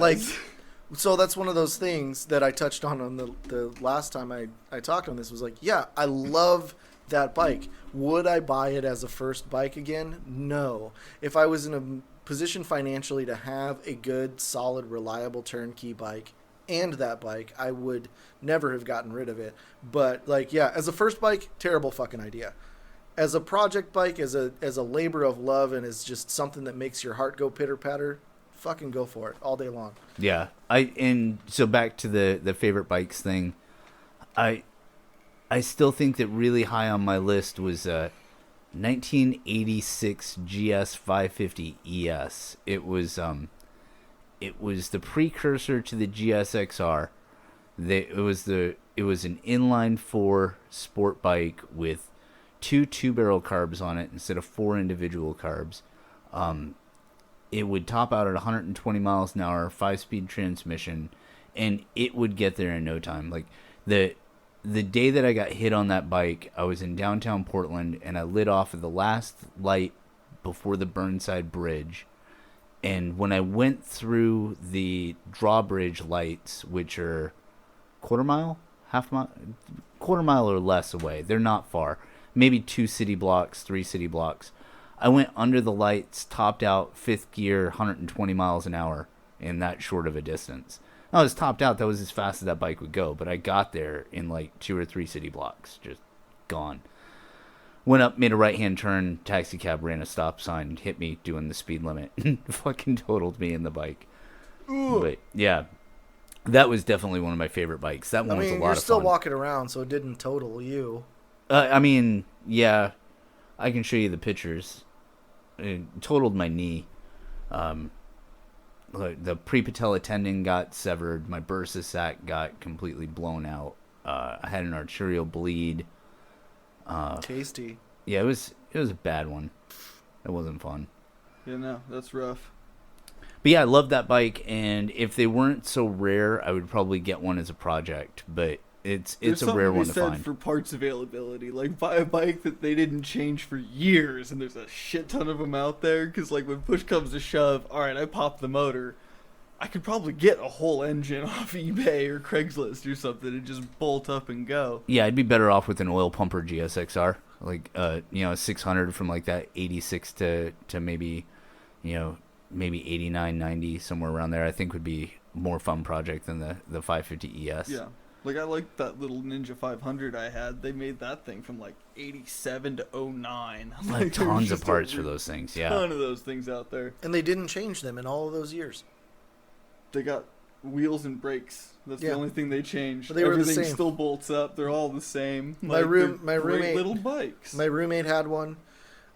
So that's one of those things that I touched on the last time I talked on this was like, yeah, I love that bike. Would I buy it as a first bike again? No. If I was in a position financially to have a good, solid, reliable turnkey bike and that bike, I would never have gotten rid of it. But like, yeah, as a first bike, terrible fucking idea. As a project bike, as a labor of love, and as just something that makes your heart go pitter patter, fucking go for it all day long. Yeah, and so back to the favorite bikes thing, I still think that really high on my list was 1986 GS 550 ES. It was the precursor to the GSXR. It was an inline 4 sport bike with 2 barrel carbs on it instead of 4 individual carbs. It would top out at 120 miles an hour, 5-speed transmission, and it would get there in no time. Like the day that I got hit on that bike, I was in downtown Portland, and I lit off at the last light before the Burnside Bridge. And when I went through the drawbridge lights, which are quarter mile or less away, they're not far, maybe 2 city blocks, 3 city blocks, I went under the lights, topped out, 5th gear, 120 miles an hour in that short of a distance. I was topped out. That was as fast as that bike would go. But I got there in like 2 or 3 city blocks. Just gone. Went up, made a right-hand turn. Taxi cab ran a stop sign, hit me doing the speed limit. Fucking totaled me in the bike. Ooh. But yeah, that was definitely one of my favorite bikes. That one was a lot of fun. You're still walking around, so it didn't total you. I mean, yeah, I can show you the pictures. It totaled my knee. The prepatella tendon got severed. My bursa sac got completely blown out. I had an arterial bleed. Tasty. Yeah, it was a bad one. It wasn't fun. Yeah, no, that's rough. But yeah, I love that bike, and if they weren't so rare, I would probably get one as a project. But it's a rare one to find. For parts availability, like buy a bike that they didn't change for years, and there's a shit ton of them out there. Because like when push comes to shove, all right, I pop the motor, I could probably get a whole engine off eBay or Craigslist or something and just bolt up and go. Yeah, I'd be better off with an oil pumper GSXR, like 600 from like that 86 to maybe, maybe 89, 90, somewhere around there. I think would be more fun project than the 550 ES. Yeah. Like, I like that little Ninja 500 I had. They made that thing from, like, 87 to 09. Like tons of parts for those things, yeah. Ton of those things out there. And they didn't change them in all of those years. They got wheels and brakes. That's the only thing they changed. But they were the Everything same. Still bolts up. They're all the same. My roommate, great little bikes. My roommate had one.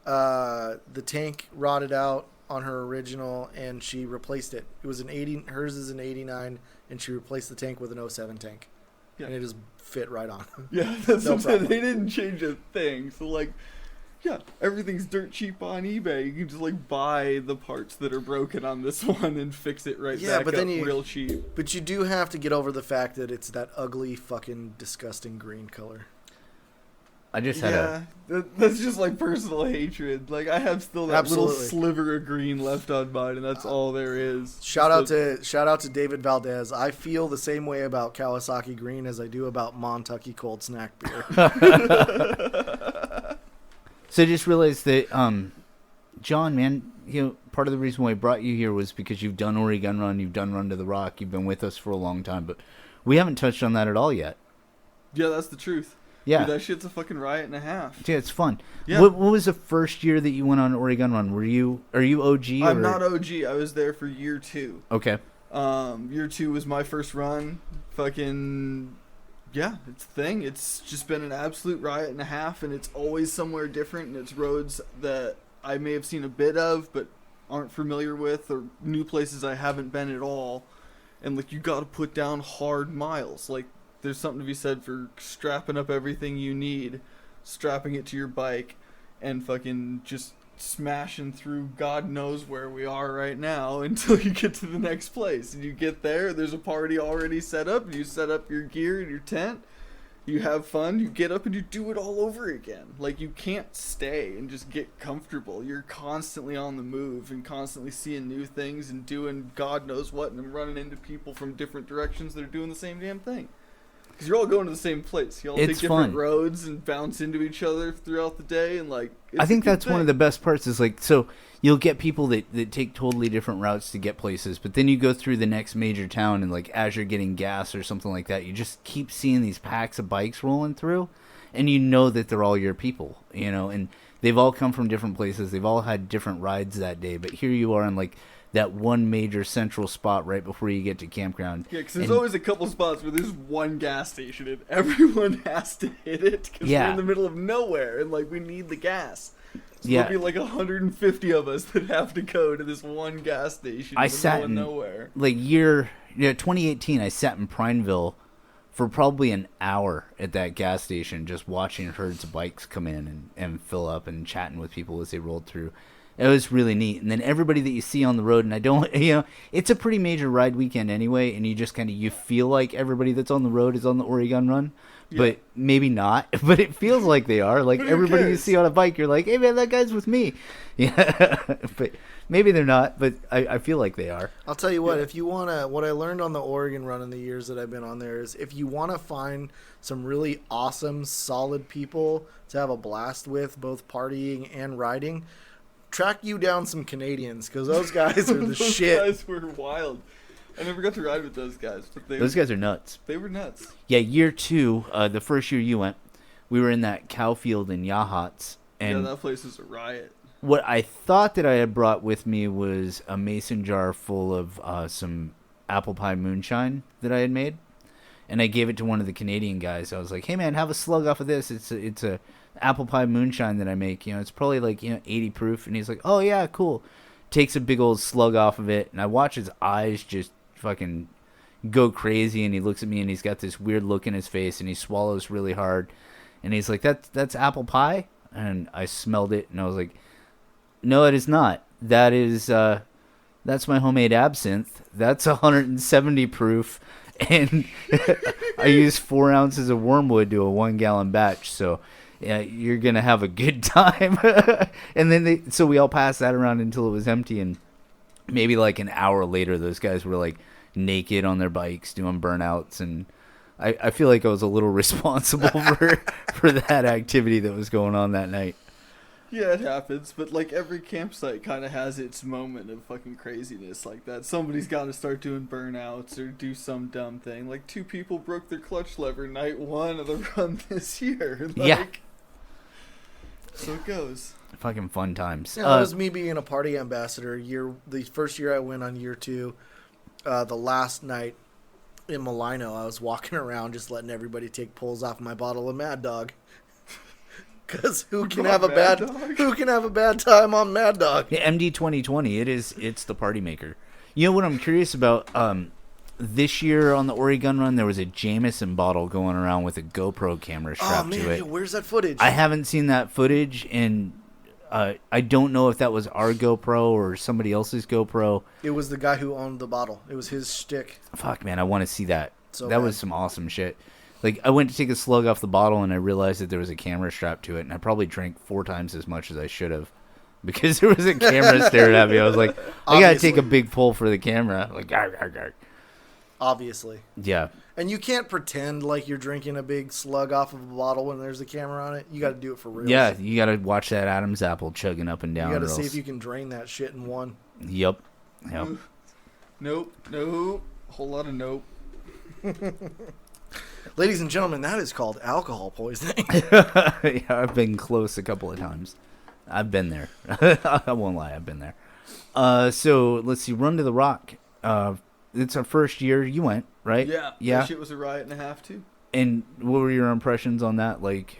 The tank rotted out on her original, and she replaced it. It was an 80. Hers is an 89, and she replaced the tank with an 07 tank. Yeah. And it just fit right on. Yeah, that's what I'm saying. They didn't change a thing. So, like, yeah, everything's dirt cheap on eBay. You can just, like, buy the parts that are broken on this one and fix it back up real cheap. But you do have to get over the fact that it's that ugly, fucking, disgusting green color. I just had that's just, like, personal hatred. Like, I have still that little sliver of green left on mine, and that's all there is. Shout out to David Valdez. I feel the same way about Kawasaki Green as I do about Montucky Cold Snack Beer. So I just realized that, John, man, part of the reason why I brought you here was because you've done Oregon Run, you've done Run to the Rock, you've been with us for a long time, but we haven't touched on that at all yet. Yeah, that's the truth. Yeah. Dude, that shit's a fucking riot and a half. Yeah, it's fun. Yeah. What was the first year that you went on Oregon Run? Are you OG? I'm not OG. I was there for year 2. Okay. Year 2 was my first run. Fucking, yeah, it's a thing. It's just been an absolute riot and a half, and it's always somewhere different, and it's roads that I may have seen a bit of, but aren't familiar with, or new places I haven't been at all. And, like, you gotta put down hard miles. Like, there's something to be said for strapping up everything you need, strapping it to your bike, and fucking just smashing through God knows where we are right now until you get to the next place. And you get there, there's a party already set up, and you set up your gear and your tent. You have fun, you get up and you do it all over again. Like, you can't stay and just get comfortable. You're constantly on the move and constantly seeing new things and doing God knows what, and running into people from different directions that are doing the same damn thing. Because you're all going to the same place. You all take different roads and bounce into each other throughout the day, and like, I think that's one of the best parts is like, so you'll get people that take totally different routes to get places, but then you go through the next major town and like as you're getting gas or something like that, you just keep seeing these packs of bikes rolling through, and you know that they're all your people, you know, and they've all come from different places. They've all had different rides that day, but here you are in like that one major central spot right before you get to campground. Yeah, because there's always a couple spots where there's one gas station and everyone has to hit it because we're in the middle of nowhere and like we need the gas. So there'll be like 150 of us that have to go to this one gas station in the middle of nowhere. Like 2018, I sat in Prineville for probably an hour at that gas station just watching herds of bikes come in and fill up and chatting with people as they rolled through. It was really neat. And then everybody that you see on the road, and I don't, you know, it's a pretty major ride weekend anyway, and you just kind of, you feel like everybody that's on the road is on the Oregon Run, but maybe not. But it feels like they are. Like everybody you see on a bike, you're like, hey man, that guy's with me. Yeah, but maybe they're not, but I feel like they are. I'll tell you what, if you want to, what I learned on the Oregon Run in the years that I've been on there is if you want to find some really awesome, solid people to have a blast with, both partying and riding, track you down some Canadians, because those guys are the shit. Those guys were wild. I never got to ride with those guys. But those guys are nuts. They were nuts. Yeah, year 2, the first year you went, we were in that cow field in Yachats. And that place was a riot. What I thought that I had brought with me was a mason jar full of some apple pie moonshine that I had made. And I gave it to one of the Canadian guys. I was like, hey man, have a slug off of this. It's a apple pie moonshine that I make. You know, it's probably like, 80 proof. And he's like, oh yeah, cool. Takes a big old slug off of it. And I watch his eyes just fucking go crazy. And he looks at me and he's got this weird look in his face. And he swallows really hard. And he's like, that's apple pie? And I smelled it. And I was like, no, it is not. That is, that's my homemade absinthe. That's 170 proof. And I used 4 ounces of wormwood to a 1-gallon batch. So yeah, you're going to have a good time. And then so we all passed that around until it was empty. And maybe like an hour later, those guys were like naked on their bikes doing burnouts. And I feel like I was a little responsible for that activity that was going on that night. Yeah, it happens, but like every campsite kind of has its moment of fucking craziness like that. Somebody's got to start doing burnouts or do some dumb thing. Like 2 people broke their clutch lever night 1 of the run this year. Like, yeah. So it goes. Fucking fun times. Yeah, that was me being a party ambassador. The first year I went on year 2, the last night in Malino, I was walking around just letting everybody take pulls off my bottle of Mad Dog. Because who can have a bad time on Mad Dog? Yeah, MD 2020. It's the party maker. You know what I'm curious about? This year on the Oregon Run, there was a Jameson bottle going around with a GoPro camera strapped to it. Yeah, where's that footage? I haven't seen that footage, and I don't know if that was our GoPro or somebody else's GoPro. It was the guy who owned the bottle. It was his shtick. Fuck, man, I want to see that. So that bad. was some awesome shit. Like, I went to take a slug off the bottle, and I realized that there was a camera strapped to it, and I probably drank 4 times as much as I should have. Because there was a camera staring at me. I was like, I gotta take a big pull for the camera. Like, arg, arg, arg. Obviously. Yeah. And you can't pretend like you're drinking a big slug off of a bottle when there's a camera on it. You gotta do it for real. Yeah, you gotta watch that Adam's apple chugging up and down. You gotta see if you can drain that shit in one. Yep. Nope. Whole lot of nope. Ladies and gentlemen, that is called alcohol poisoning. Yeah, I've been close a couple of times. I've been there. I won't lie, I've been there. So let's see, Run to the Rock. It's our first year. You went, right? Yeah. That shit was a riot and a half too. And what were your impressions on that? Like,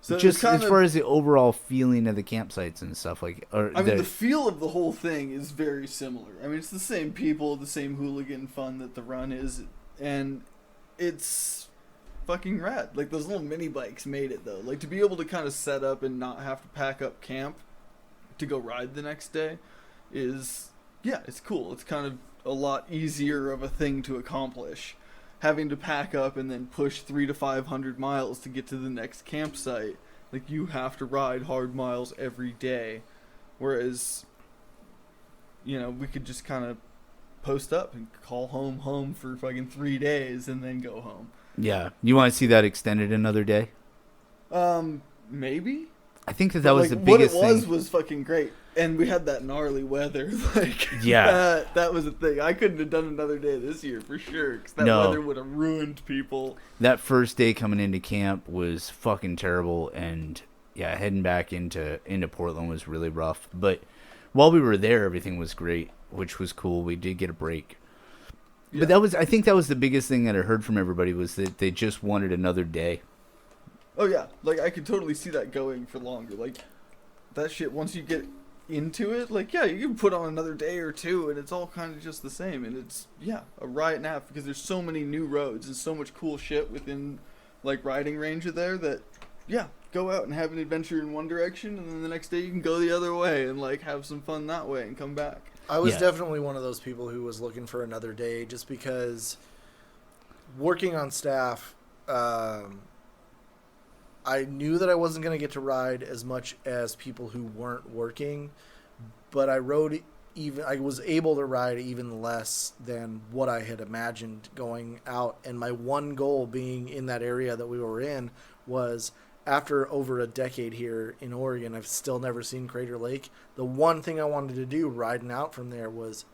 so just as far as the overall feeling of the campsites and stuff, like, the feel of the whole thing is very similar. I mean, it's the same people, the same hooligan fun that the run is, and it's fucking rad. Like, those little mini bikes made it though. Like, to be able to kind of set up and not have to pack up camp to go ride the next day is, yeah, it's cool. It's kind of a lot easier of a thing to accomplish. having to pack up and then push 300 to 500 miles to get to the next campsite. Like, you have to ride hard miles every day. Whereas, we could just kind of post up and call home for fucking 3 days and then go home. Yeah. You want to see that extended another day? Maybe. I think that was the biggest thing. What it was fucking great. And we had that gnarly weather. Like, yeah. That was a thing. I couldn't have done another day this year for sure. Because that weather would have ruined people. That first day coming into camp was fucking terrible. And yeah, heading back into Portland was really rough. But while we were there, everything was great, which was cool. We did get a break. Yeah. But I think that was the biggest thing that I heard from everybody was that they just wanted another day. Oh yeah, like I could totally see that going for longer. Like that shit, once you get into it, like yeah, you can put on another day or two and it's all kind of just the same. And it's a riot and a half because there's so many new roads and so much cool shit within like riding range of there that go out and have an adventure in one direction and then the next day you can go the other way and like have some fun that way and come back. I was definitely one of those people who was looking for another day just because working on staff, I knew that I wasn't going to get to ride as much as people who weren't working, but I was able to ride even less than what I had imagined going out. And my one goal being in that area that we were in was, after over a decade here in Oregon, I've still never seen Crater Lake. The one thing I wanted to do riding out from there was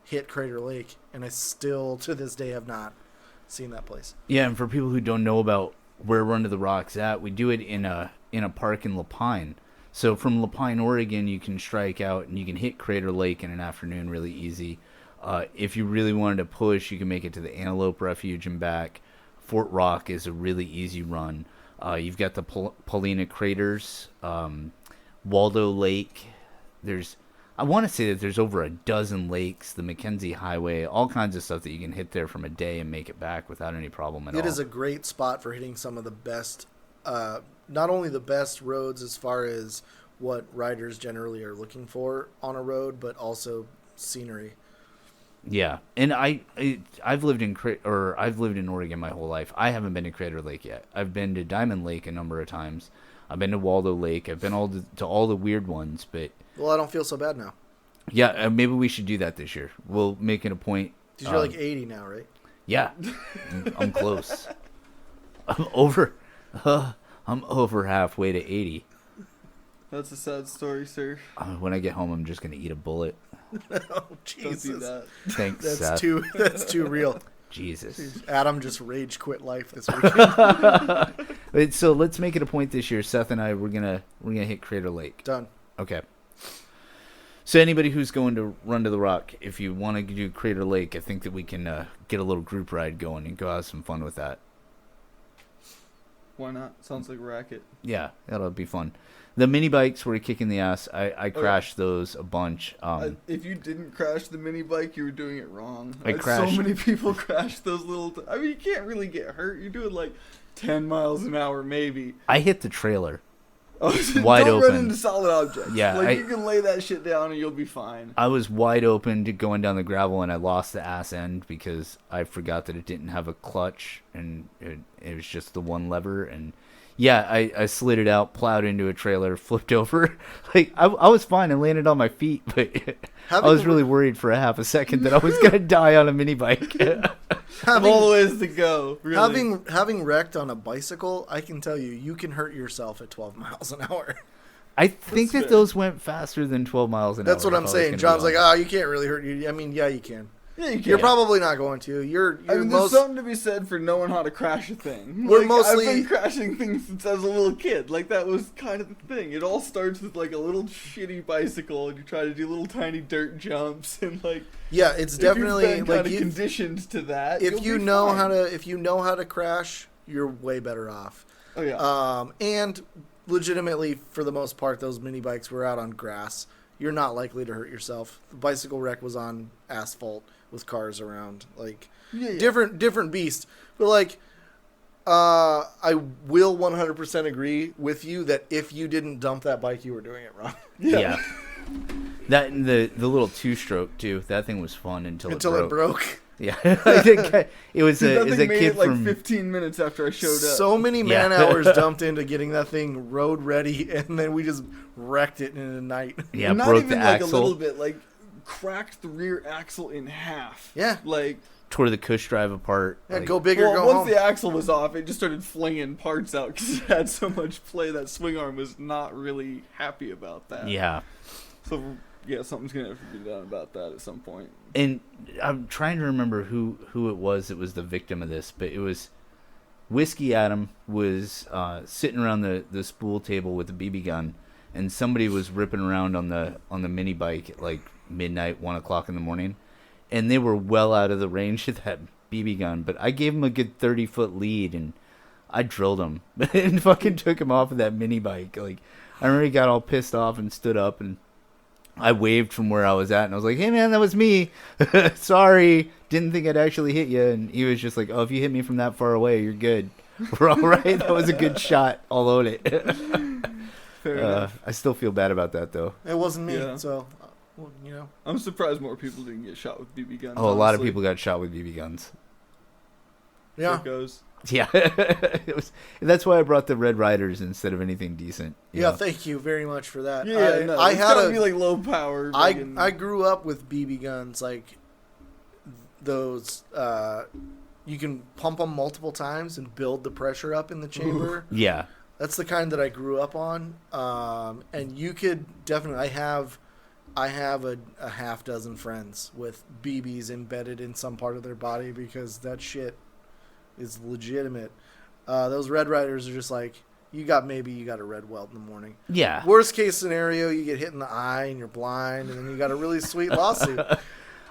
hit Crater Lake, and I still to this day have not seen that place. Yeah, and for people who don't know about where Run to the Rock's at, we do it in a park in Lapine. So from Lapine, Oregon, you can strike out and you can hit Crater Lake in an afternoon really easy. If you really wanted to push, you can make it to the Antelope Refuge and back. Fort Rock is a really easy run. You've got the Paulina Craters, Waldo Lake. I want to say that there's over a dozen lakes, the Mackenzie Highway, all kinds of stuff that you can hit there from a day and make it back without any problem at all. It is a great spot for hitting some of the best, not only the best roads as far as what riders generally are looking for on a road, but also scenery. Yeah, and I've lived in Oregon my whole life. I haven't been to Crater Lake yet. I've been to Diamond Lake a number of times. I've been to Waldo Lake. I've been to all the weird ones, but well, I don't feel so bad now. Yeah, maybe we should do that this year. We'll make it a point. Because you're like 80 now, right? Yeah, I'm close. I'm over halfway to 80. That's a sad story, sir. When I get home, I'm just gonna eat a bullet. Oh, Jesus. Don't do that. Thanks, Seth. That's too real. Jesus. Adam just rage quit life this weekend. So let's make it a point this year. Seth and I, we're gonna hit Crater Lake. Done. Okay. So anybody who's going to Run to the Rock, if you want to do Crater Lake, I think that we can get a little group ride going and go have some fun with that. Why not? Sounds like a racket. Yeah, that'll be fun. The mini bikes were kicking the ass. I crashed those a bunch. If you didn't crash the mini bike, you were doing it wrong. I crashed. So many people crash those little. I mean, you can't really get hurt. You're doing like 10 miles an hour, maybe. I hit the trailer. Oh, wide don't open. Run into solid objects. Yeah, like you can lay that shit down and you'll be fine. I was wide open to going down the gravel, and I lost the ass end because I forgot that it didn't have a clutch, and it was just the one lever. And yeah, I slid it out, plowed into a trailer, flipped over. Like I was fine and landed on my feet, but I was really worried for a half a second that I was gonna die on a mini bike. All the ways to go. Really. Having wrecked on a bicycle, I can tell you can hurt yourself at 12 miles an hour. I think that those went faster than 12 miles an hour. That's what I'm saying. John's like, you can't really hurt you. I mean, yeah, you can. Yeah, you can. You're probably not going to. There's something to be said for knowing how to crash a thing. I've been crashing things since I was a little kid. Like, that was kind of the thing. It all starts with, like, a little shitty bicycle, and you try to do little tiny dirt jumps, and, like... Yeah, it's definitely... If you've been kind of conditioned to that, if you know how to crash, you're way better off. Oh, yeah. And legitimately, for the most part, those mini bikes were out on grass. You're not likely to hurt yourself. The bicycle wreck was on asphalt with cars around, like different beast. But like, I will 100% agree with you that if you didn't dump that bike, you were doing it wrong. That and the little two-stroke too. That thing was fun until it broke. Yeah, I think it was Dude, a, that is thing a made kid it like from 15 minutes after I showed up. So many Yeah. man hours dumped into getting that thing road ready, and then we just wrecked it in a night. yeah, Not broke even the like axle, a little bit, like cracked the rear axle in half. Yeah. Like, tore the cush drive apart. Yeah, like- go big or well, go once home. the axle was off, it just started flinging parts out because it had so much play. That swing arm was not really happy about that. Yeah, So yeah, something's gonna have to be done about that at some point. and I'm trying to remember who it was that was the victim of this, but it was Whiskey Adam was sitting around the spool table with a BB gun, and somebody was ripping around on the mini bike at like midnight, 1 o'clock in the morning, and they were well out of the range of that BB gun. But I gave him a good 30-foot lead, and I drilled him and fucking took him off of that mini bike. Like, I remember he got all pissed off and stood up, and I waved from where I was at, and I was like, "Hey man, that was me. Sorry, didn't think I'd actually hit you." And he was just like, "Oh, if you hit me from that far away, you're good. We're all right. That was a good shot. I'll own it." Fair enough. I still feel bad about that though. It wasn't me, Yeah. so well, you know. I'm surprised more people didn't get shot with BB guns. Oh, a lot of honestly. people got shot with BB guns. Yeah. So it goes. Yeah, it was. That's why I brought the Red Riders instead of anything decent. you Yeah, know? thank you very much for that. Yeah, no, I it's had gotta a be like low power. I grew up with BB guns, like those. You can pump them multiple times and build the pressure up in the chamber. Yeah. That's the kind that I grew up on. And you could definitely. I have a half dozen friends with BBs embedded in some part of their body because that shit is legitimate. Those Red Riders are just like you got a red welt in the morning. Yeah. Worst case scenario, you get hit in the eye and you're blind, and then you got a really sweet lawsuit.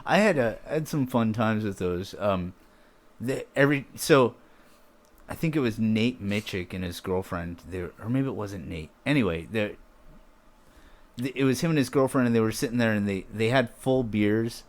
I had some fun times with those. So I think it was Nate Mitchick and his girlfriend. Or maybe it wasn't Nate. Anyway, it was him and his girlfriend, and they were sitting there, and they had full beers,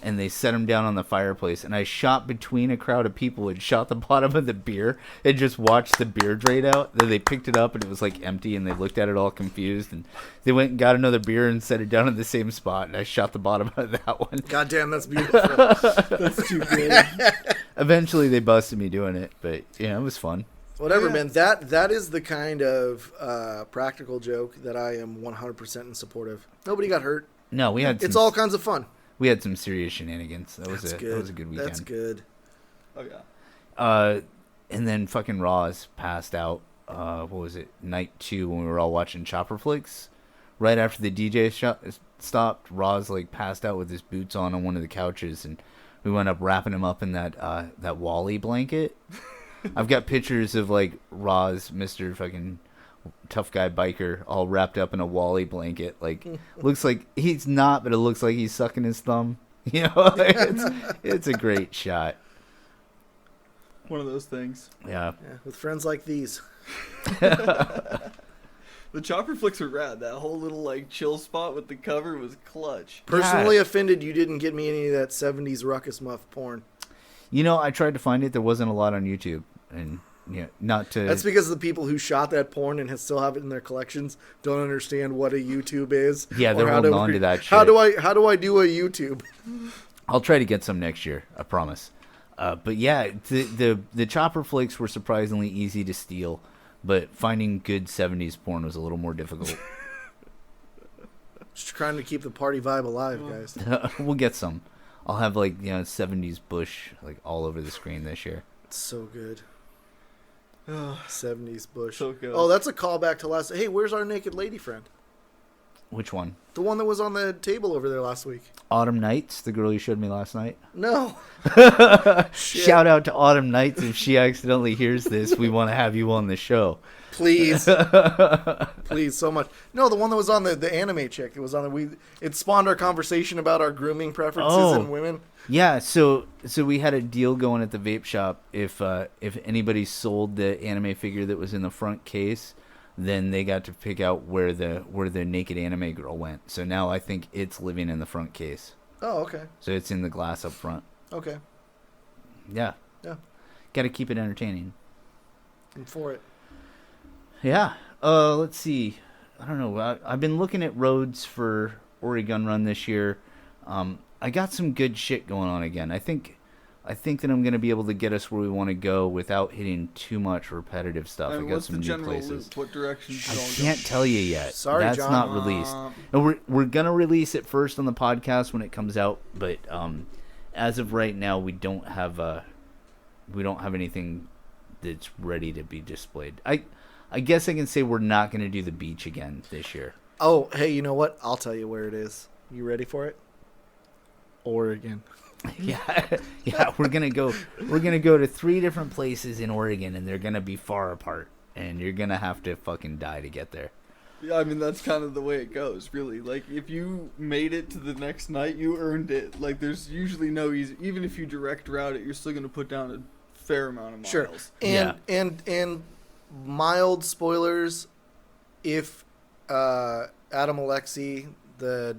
and they set them down on the fireplace. And I shot between a crowd of people and shot the bottom of the beer and just watched the beer drain out. Then they picked it up, and it was like empty, and they looked at it all confused. And they went and got another beer and set it down in the same spot, and I shot the bottom of that one. God damn, that's beautiful. That's too good. Eventually, they busted me doing it, but yeah, it was fun. Whatever, Yeah. man. That is the kind of practical joke that I am 100% in support of. Nobody got hurt. No, we had It's some, all kinds of fun. we had some serious shenanigans. That was That's that was a good weekend. That's good. Oh yeah. And then fucking Roz passed out. What was it? Night 2 when we were all watching Chopper Flicks. Right after the DJ stopped, Roz like passed out with his boots on one of the couches, and we wound up wrapping him up in that Wally blanket. I've got pictures of like Roz, Mr. fucking tough guy biker, all wrapped up in a Wally blanket. Like, looks like he's not, but it looks like he's sucking his thumb. You know, it's a great shot. One of those things. Yeah. Yeah, with friends like these. The chopper flicks are rad. That whole little like chill spot with the cover was clutch. Personally offended you didn't get me any of that 70s ruckus muff porn. You know, I tried to find it. There wasn't a lot on YouTube, and yeah, not to. That's because the people who shot that porn and still have it in their collections don't understand what a YouTube is. Yeah, they're or how holding to on to that shit. How do I do a YouTube? I'll try to get some next year. I promise. But yeah, the chopper flakes were surprisingly easy to steal, but finding good 70s porn was a little more difficult. Just trying to keep the party vibe alive, guys. We'll get some. I'll have like 70s Bush like all over the screen this year. It's so good. 70s Bush. So good. Oh, that's a callback to last. Hey, where's our naked lady friend? Which one? The one that was on the table over there last week. Autumn Nights, the girl you showed me last night. No. Shit. Shout out to Autumn Nights. If she accidentally hears this, we want to have you on the show. Please. Please, so much. No, the one that was on the anime chick. It was on it spawned our conversation about our grooming preferences in women. Yeah, so we had a deal going at the vape shop. If anybody sold the anime figure that was in the front case, then they got to pick out where the naked anime girl went. So now I think it's living in the front case. Oh, okay. So it's in the glass up front. Okay. Yeah. Yeah. Got to keep it entertaining. I'm for it. Yeah. Let's see. I don't know. I've been looking at roads for Oregon Run this year. I got some good shit going on again. I think I think that I'm going to be able to get us where we want to go without hitting too much repetitive stuff. I And got what's the some new general places. loop? What direction I should all go? can't tell you yet. Sorry, That's John. not released. And we're gonna release it first on the podcast when it comes out. But as of right now, we don't have anything that's ready to be displayed. I guess I can say we're not gonna do the beach again this year. Oh, hey, you know what? I'll tell you where it is. You ready for it? Oregon. Yeah, we're gonna go to 3 different places in Oregon, and they're gonna be far apart, and you're gonna have to fucking die to get there. Yeah, I mean, that's kind of the way it goes, really. Like, if you made it to the next night, you earned it. Like, there's usually no easy... Even if you direct route it, you're still going to put down a fair amount of miles. Sure. And mild spoilers, if Adam Alexi, the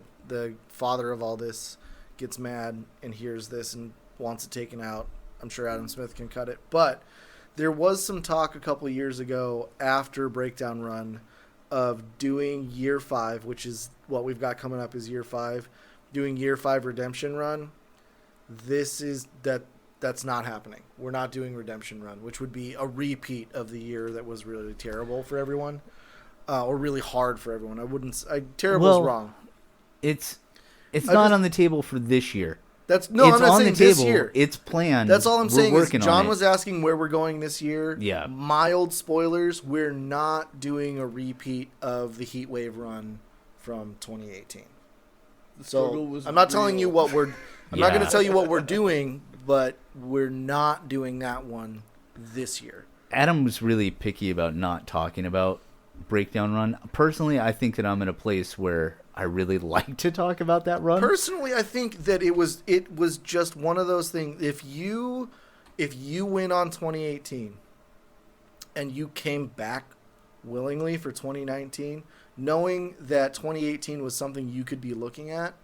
father of all this, gets mad and hears this and wants it taken out, I'm sure Adam Smith can cut it. But there was some talk a couple years ago after Breakdown Run of doing year 5, which is what we've got coming up is year 5, doing year 5 Redemption Run. That's not happening. We're not doing Redemption Run, which would be a repeat of the year that was really terrible for everyone, or really hard for everyone. Terrible is wrong. It's not on the table for this year. I'm not on saying the table. this year. It's planned. That's all I'm saying. Is John was was asking where we're going this year. Yeah. Mild spoilers. We're not doing a repeat of the Heat Wave run from 2018. So I'm not telling you what we're. I'm not going to tell you what we're doing, but we're not doing that one this year. Adam was really picky about not talking about Breakdown Run. Personally, I think that I'm in a place where I really like to talk about that run. Personally, I think that it was just one of those things. If you went on 2018 and you came back willingly for 2019, knowing that 2018 was something you could be looking at,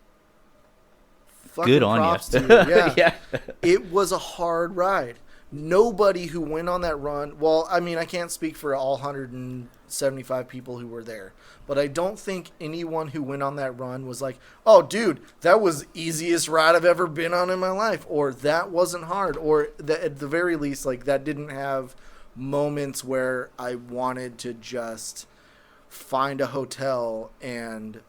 good on props you. to you. Yeah. Yeah. It was a hard ride. Nobody who went on that run, well, I mean, I can't speak for all 175 people who were there, but I don't think anyone who went on that run was like, oh, dude, that was the easiest ride I've ever been on in my life, or that wasn't hard, or that, at the very least, like, that didn't have moments where I wanted to just find a hotel and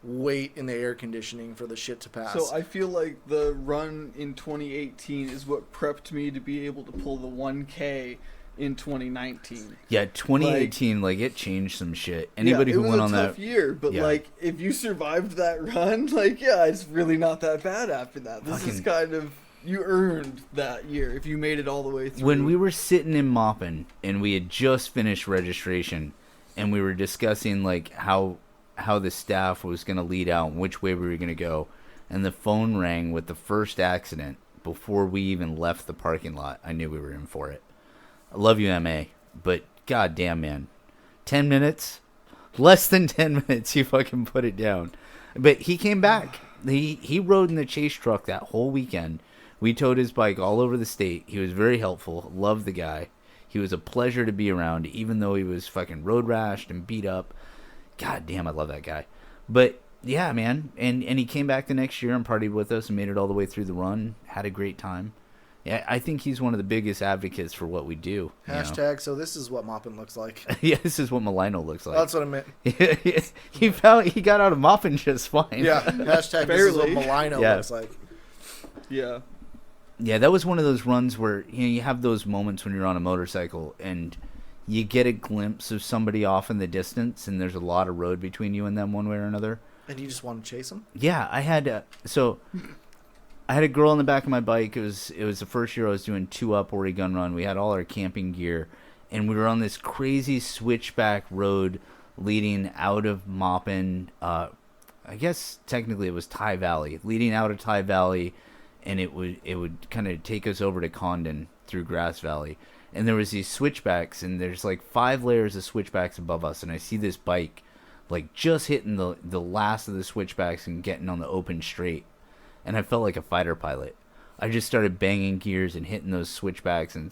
wait in the air conditioning for the shit to pass. So I feel like the run in 2018 is what prepped me to be able to pull the 1K in 2019. Yeah, 2018, like it changed some shit. Anybody who went on that, it was a tough year, but like if you survived that run, like it's really not that bad after that. This is kind of, you earned that year if you made it all the way through. When we were sitting in Maupin and we had just finished registration and we were discussing like how the staff was going to lead out and which way we were going to go, and the phone rang with the first accident before we even left the parking lot, I knew we were in for it. I love you, MA, but goddamn, man, 10 minutes, less than 10 minutes, you fucking put it down. But he came back. He rode in the chase truck that whole weekend. We towed his bike all over the state. He was very helpful. Loved the guy. He was a pleasure to be around, even though he was fucking road rashed and beat up. God damn, I love that guy. But yeah, man, and he came back the next year and partied with us and made it all the way through the run. Had a great time. Yeah, I think he's one of the biggest advocates for what we do. Hashtag, so this is what Maupin looks like. Yeah, this is what Milano looks like. That's what I meant. he got out of Maupin just fine. Yeah, hashtag this is what Milano looks like. Yeah. Yeah, that was one of those runs where you have those moments when you're on a motorcycle and you get a glimpse of somebody off in the distance, and there's a lot of road between you and them one way or another. And you just want to chase them? Yeah, I had a girl on the back of my bike. It was the first year I was doing 2-up Oregon Run. We had all our camping gear, and we were on this crazy switchback road leading out of Maupin. I guess technically it was Ty Valley, leading out of Ty Valley, and it would kind of take us over to Condon through Grass Valley. And there was these switchbacks, and there's like 5 layers of switchbacks above us, and I see this bike like just hitting the last of the switchbacks and getting on the open straight, and I felt like a fighter pilot. I just started banging gears and hitting those switchbacks and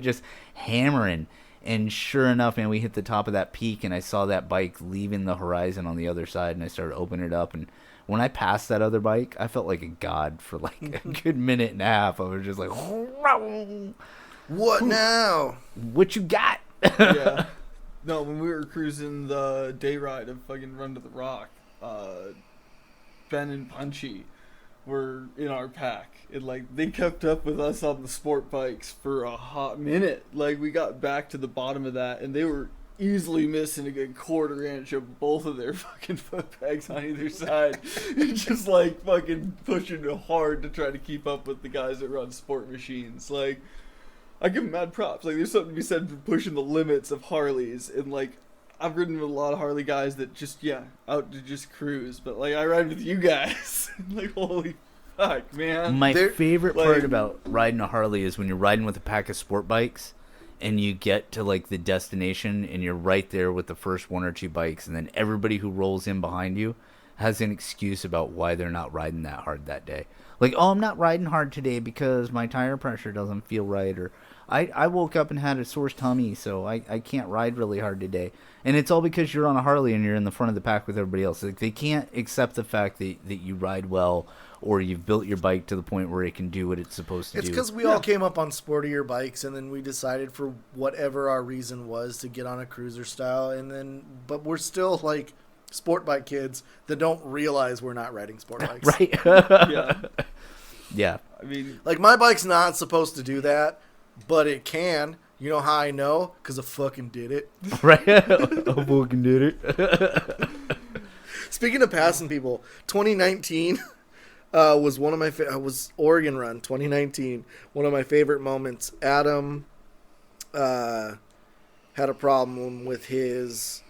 just hammering, and sure enough, man, we hit the top of that peak, and I saw that bike leaving the horizon on the other side, and I started opening it up, and when I passed that other bike, I felt like a god for like a good minute and a half. I was just like, what now? what you got? Yeah. No, when we were cruising the day ride of fucking Run to the Rock, Ben and Punchy were in our pack. And, like, they kept up with us on the sport bikes for a hot minute. Like, we got back to the bottom of that, and they were easily missing a good quarter-inch of both of their fucking foot pegs on either side. Just, like, fucking pushing hard to try to keep up with the guys that run sport machines. Like, I give them mad props. Like, there's something to be said for pushing the limits of Harleys. And, like, I've ridden with a lot of Harley guys that just, out to just cruise. But, like, I ride with you guys. Like, holy fuck, man. My favorite part about riding a Harley is when you're riding with a pack of sport bikes and you get to, like, the destination and you're right there with the first one or two bikes, and then everybody who rolls in behind you has an excuse about why they're not riding that hard that day. Like, oh, I'm not riding hard today because my tire pressure doesn't feel right, or I woke up and had a sore tummy, so I can't ride really hard today. And it's all because you're on a Harley and you're in the front of the pack with everybody else. Like, they can't accept the fact that you ride well, or you've built your bike to the point where it can do what it's supposed to do. It's because we all came up on sportier bikes, and then we decided for whatever our reason was to get on a cruiser style, but we're still, like, sport bike kids that don't realize we're not riding sport bikes. Right? Yeah. Yeah. I mean, Like, my bike's not supposed to do that, but it can. You know how I know? Because I fucking did it. Right? I fucking did it. Speaking of passing people, 2019 was one of my was Oregon Run 2019. One of my favorite moments. Adam had a problem with his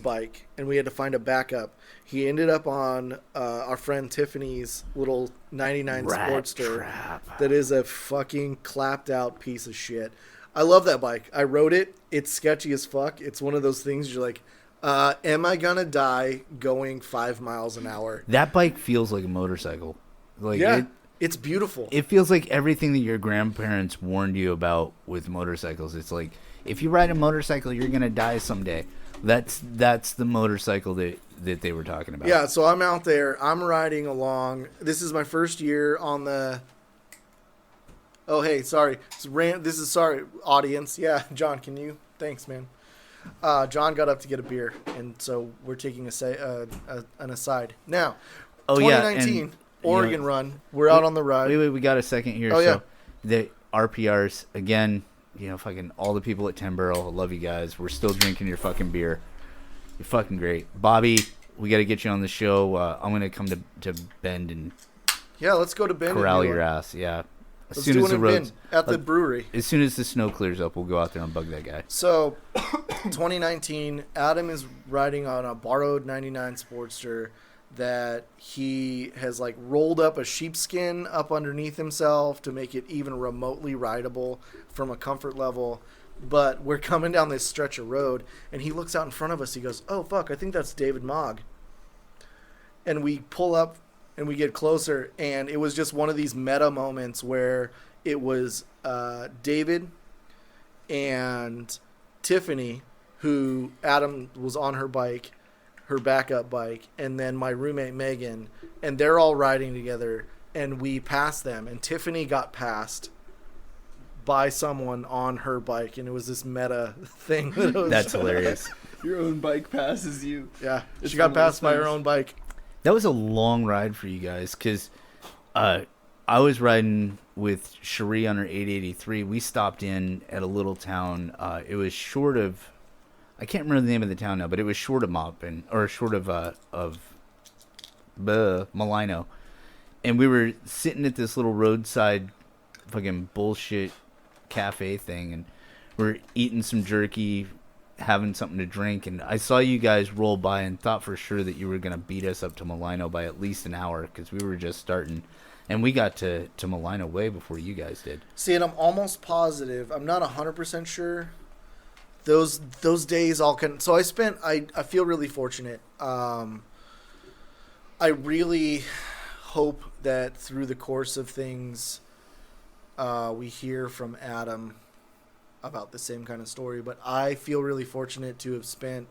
bike, and we had to find a backup. He ended up on our friend Tiffany's little 99 Sportster that is a fucking clapped out piece of shit. I love that bike. I rode it. It's sketchy as fuck. It's one of those things you're like, am I gonna die going 5 miles an hour? That bike feels like a motorcycle. Like, yeah, it's beautiful. It feels like everything that your grandparents warned you about with motorcycles. It's like, if you ride a motorcycle, you're gonna die someday. That's the motorcycle that they were talking about. Yeah, so I'm out there. I'm riding along. This is my first year on the... Oh, hey, sorry. Sorry, audience. Yeah, John, can you? Thanks, man. John got up to get a beer, and so we're taking an aside. Now, 2019, Oregon Run. We're out on the ride. Wait, we got a second here. Oh, yeah. The RPRs, again, fucking all the people at Ten Barrel, I love you guys. We're still drinking your fucking beer. You're fucking great. Bobby, we got to get you on the show. I'm going to come to Bend and let's go to Bend. Corral your ass, yeah. Let's do it in Bend at the brewery. As soon as the snow clears up, we'll go out there and bug that guy. So, 2019, Adam is riding on a borrowed 99 Sportster that he has, like, rolled up a sheepskin up underneath himself to make it even remotely rideable from a comfort level. But we're coming down this stretch of road, and he looks out in front of us. He goes, oh, fuck, I think that's David Mogg. And we pull up, and we get closer, and it was just one of these meta moments where it was David and Tiffany, who Adam was on her bike, her backup bike, and then my roommate Megan, and they're all riding together, and we passed them, and Tiffany got passed by someone on her bike, and it was this meta thing. That's hilarious. Your own bike passes you. Yeah, she got passed by her own bike. That was a long ride for you guys, because I was riding with Cherie on her 883. We stopped in at a little town. It was short of, I can't remember the name of the town now, but it was short of Malino. And we were sitting at this little roadside fucking bullshit cafe thing, and we're eating some jerky, having something to drink, and I saw you guys roll by and thought for sure that you were going to beat us up to Malino by at least an hour, because we were just starting, and we got to Malino way before you guys did. See, and I'm almost positive, I'm not 100% sure, those days all can... So I feel really fortunate. I really hope that through the course of things, we hear from Adam about the same kind of story, but I feel really fortunate to have spent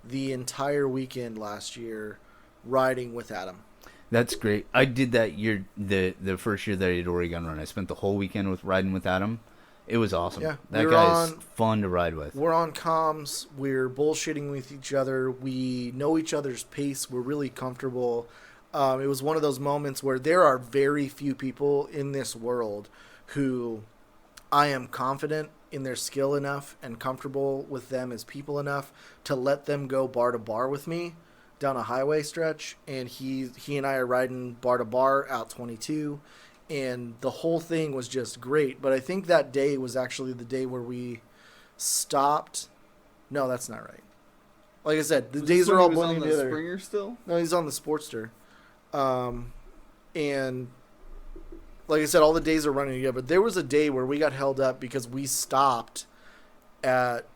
the entire weekend last year riding with Adam. That's great. I did that year, the first year that I did Oregon Run. I spent the whole weekend riding with Adam. It was awesome. Yeah, that guy's fun to ride with. We're on comms. We're bullshitting with each other. We know each other's pace. We're really comfortable. It was one of those moments where there are very few people in this world who I am confident in their skill enough and comfortable with them as people enough to let them go bar to bar with me down a highway stretch. And he and I are riding bar to bar out 22. And the whole thing was just great. But I think that day was actually the day where we stopped. No, that's not right. Like I said, the days are all blending together. Springer still? No, he's on the Sportster. And like I said, all the days are running together. But there was a day where we got held up because we stopped at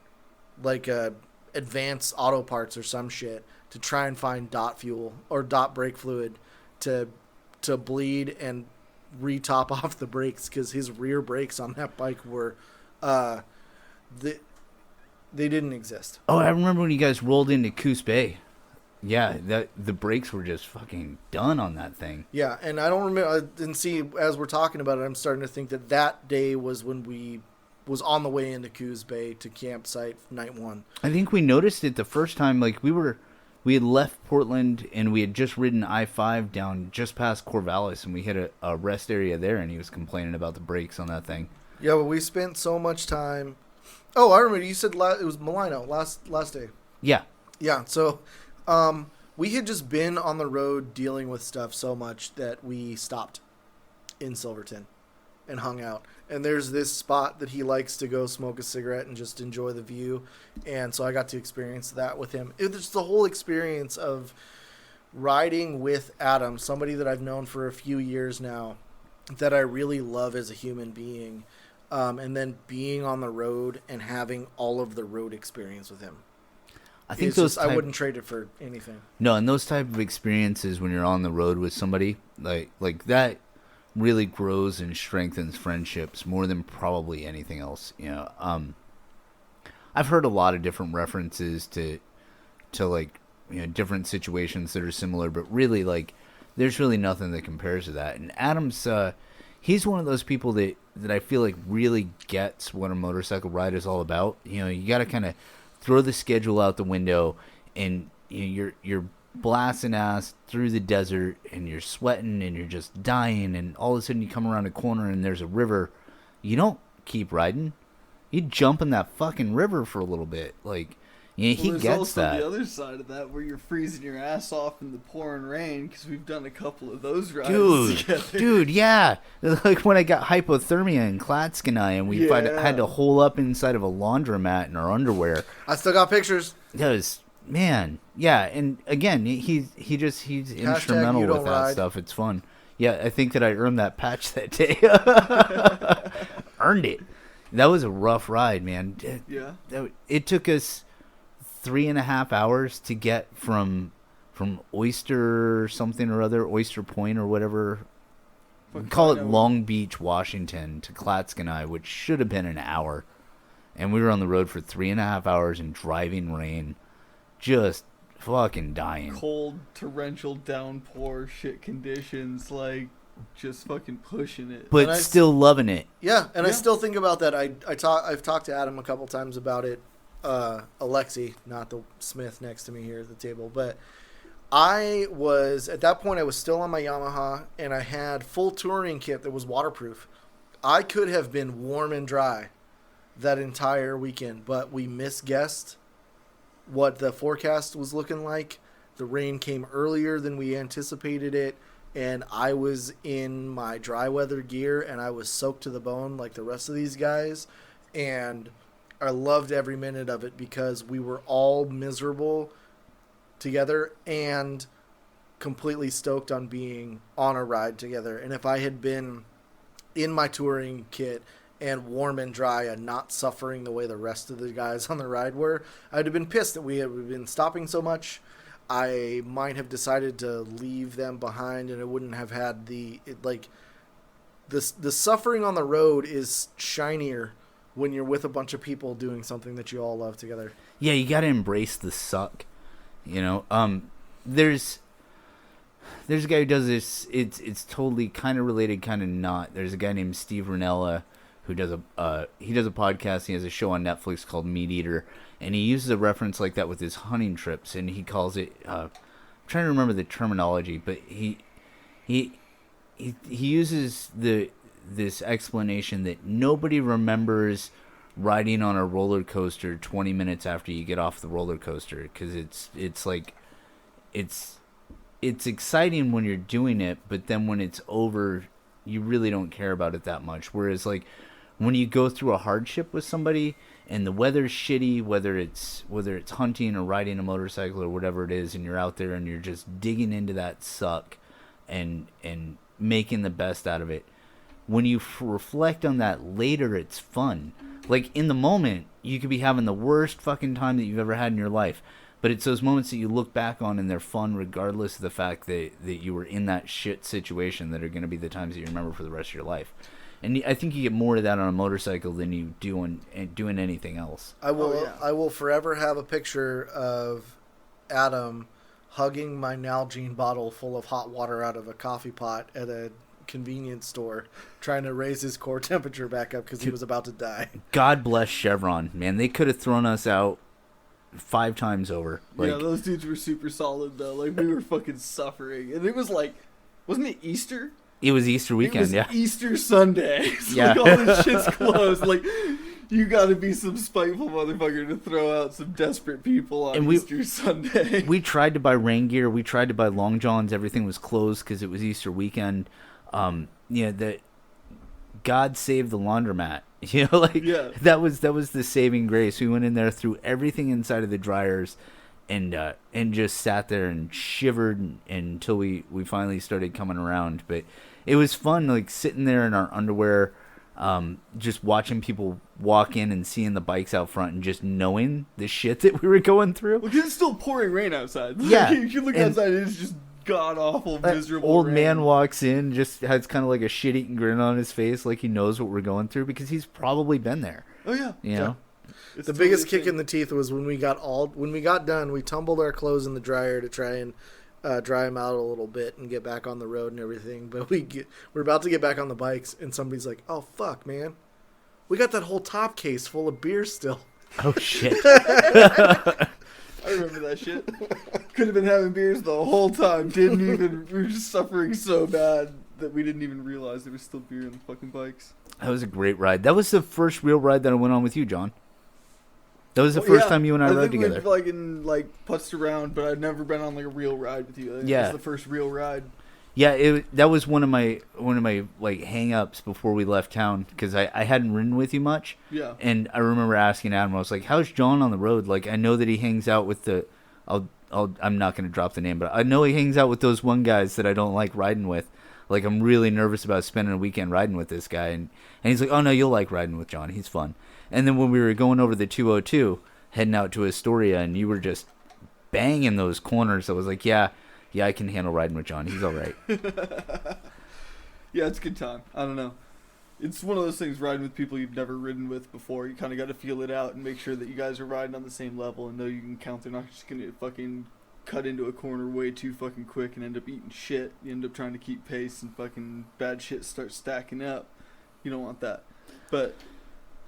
like a Advanced Auto Parts or some shit to try and find dot fuel or dot brake fluid to bleed and re-top off the brakes, because his rear brakes on that bike were they didn't exist. Oh, I remember when you guys rolled into Coos Bay. Yeah, the brakes were just fucking done on that thing. Yeah, and I don't remember. And see, as we're talking about it, I'm starting to think that day was when we was on the way into Coos Bay to campsite night one. I think we noticed it the first time. Like we had left Portland and we had just ridden I-5 down just past Corvallis, and we hit a rest area there, and he was complaining about the brakes on that thing. Yeah, but we spent so much time. Oh, I remember you said it was Milano last day. Yeah. Yeah, so we had just been on the road dealing with stuff so much that we stopped in Silverton and hung out. And there's this spot that he likes to go smoke a cigarette and just enjoy the view. And so I got to experience that with him. It was the whole experience of riding with Adam, somebody that I've known for a few years now, that I really love as a human being. And then being on the road and having all of the road experience with him. I think I wouldn't trade it for anything. No, and those type of experiences when you're on the road with somebody, like that really grows and strengthens friendships more than probably anything else. You know, I've heard a lot of different references to like, you know, different situations that are similar, but really, like, there's really nothing that compares to that. And Adam's, he's one of those people that I feel like really gets what a motorcycle ride is all about. You know, you got to kind of throw the schedule out the window, and you know, you're blasting ass through the desert, and you're sweating, and you're just dying, and all of a sudden you come around a corner and there's a river. You don't keep riding. You jump in that fucking river for a little bit. Like, yeah, he gets also that. The other side of that, where you're freezing your ass off in the pouring rain, because we've done a couple of those rides together. Dude, yeah. Like when I got hypothermia in Klatskanai, and we had to hole up inside of a laundromat in our underwear. I still got pictures. That was, man, yeah. And again, he's instrumental with that stuff. It's fun. Yeah, I think that I earned that patch that day. Earned it. That was a rough ride, man. Yeah. It took us 3.5 hours to get from Oyster something or other, Oyster Point or whatever. Call it Long Beach, Washington, to Klatskanai, which should have been an hour. And we were on the road for 3.5 hours in driving rain, just fucking dying. Cold, torrential downpour, shit conditions, like, just fucking pushing it. But still loving it. Yeah, and I still think about that. I've talked to Adam a couple times about it. Alexi, not the Smith next to me here at the table, but at that point I was still on my Yamaha, and I had full touring kit that was waterproof. I could have been warm and dry that entire weekend, but we misguessed what the forecast was looking like. The rain came earlier than we anticipated it, and I was in my dry weather gear, and I was soaked to the bone like the rest of these guys, and I loved every minute of it because we were all miserable together and completely stoked on being on a ride together. And if I had been in my touring kit and warm and dry and not suffering the way the rest of the guys on the ride were, I'd have been pissed that we had been stopping so much. I might have decided to leave them behind, and it wouldn't have had the suffering on the road is shinier when you're with a bunch of people doing something that you all love together. Yeah, you got to embrace the suck. You know, there's There's a guy who does this. It's totally kind of related, kind of not. There's a guy named Steve Ranella who does a podcast. He has a show on Netflix called Meat Eater, and he uses a reference like that with his hunting trips, and he calls it. I'm trying to remember the terminology, but he uses this explanation that nobody remembers riding on a roller coaster 20 minutes after you get off the roller coaster, because it's exciting when you're doing it, but then when it's over, you really don't care about it that much. Whereas like when you go through a hardship with somebody and the weather's shitty, whether it's hunting or riding a motorcycle or whatever it is, and you're out there and you're just digging into that suck and making the best out of it. When you reflect on that later, it's fun. Like in the moment, you could be having the worst fucking time that you've ever had in your life. But it's those moments that you look back on and they're fun regardless of the fact that you were in that shit situation that are going to be the times that you remember for the rest of your life. And I think you get more of that on a motorcycle than you do on doing anything else. I will forever have a picture of Adam hugging my Nalgene bottle full of hot water out of a coffee pot at a convenience store, trying to raise his core temperature back up because he was about to die. God bless Chevron, man. They could have thrown us out 5 times over. Like, yeah, those dudes were super solid though. Like we were fucking suffering, and it was like, wasn't it Easter? It was Easter weekend, it was Easter Sunday. So yeah, like, all this shit's closed. Like you got to be some spiteful motherfucker to throw out some desperate people on Easter Sunday. We tried to buy rain gear. We tried to buy long johns. Everything was closed because it was Easter weekend. That God saved the laundromat. You know, like that was the saving grace. We went in there, threw everything inside of the dryers, and just sat there and shivered until we finally started coming around. But it was fun, like sitting there in our underwear, just watching people walk in and seeing the bikes out front and just knowing the shit that we were going through. Well, 'cause it's still pouring rain outside. Yeah, you can look outside, it's just god awful, miserable. Old rain. Man walks in, just has kind of like a shit-eating grin on his face, like he knows what we're going through because he's probably been there. Oh yeah, you know. The totally biggest kick in the teeth was when we got done. We tumbled our clothes in the dryer to try and dry them out a little bit and get back on the road and everything. But we're about to get back on the bikes, and somebody's like, "Oh fuck, man, we got that whole top case full of beer still." Oh shit. I remember that shit. Could have been having beers the whole time. We were just suffering so bad that we didn't even realize there was still beer on the fucking bikes. That was a great ride. That was the first real ride that I went on with you, John. That was the first time you and I rode together. I think we putzed around, but I'd never been on like a real ride with you. It was the first real ride. Yeah, that was one of my like hang-ups before we left town because I hadn't ridden with you much. Yeah. And I remember asking Adam, I was like, "How's John on the road?" Like, I know that he hangs out with I'm not going to drop the name, but I know he hangs out with those one guys that I don't like riding with. Like, I'm really nervous about spending a weekend riding with this guy. And he's like, "Oh, no, you'll like riding with John. He's fun." And then when we were going over the 202, heading out to Astoria, and you were just banging those corners, I was like, yeah, I can handle riding with John. He's all right. Yeah, it's a good time. I don't know. It's one of those things, riding with people you've never ridden with before. You kind of got to feel it out and make sure that you guys are riding on the same level and know you can count. They're not just going to fucking cut into a corner way too fucking quick and end up eating shit. You end up trying to keep pace and fucking bad shit starts stacking up. You don't want that. But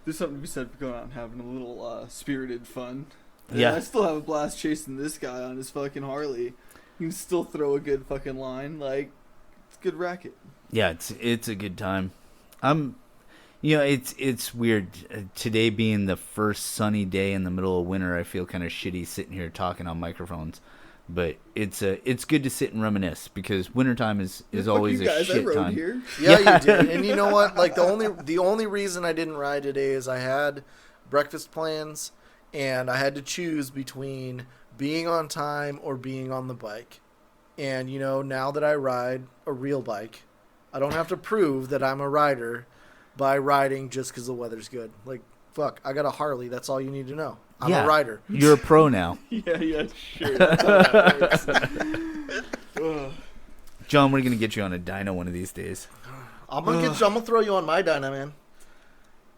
there's something to be said for going out and having a little spirited fun. Yeah. I still have a blast chasing this guy on his fucking Harley. You can still throw a good fucking line. Like, it's a good racket. Yeah, it's a good time. It's weird. Today being the first sunny day in the middle of winter, I feel kind of shitty sitting here talking on microphones. But it's good to sit and reminisce because wintertime is always a shit time. Here. Yeah, you did. And you know what? Like the only reason I didn't ride today is I had breakfast plans and I had to choose between being on time or being on the bike. And now that I ride a real bike, I don't have to prove that I'm a rider by riding just because the weather's good. Like, fuck, I got a Harley. That's all you need to know. I'm a rider. You're a pro now. Yeah, sure. John, we're gonna get you on a dyno one of these days. I'm gonna throw you on my dyno, man.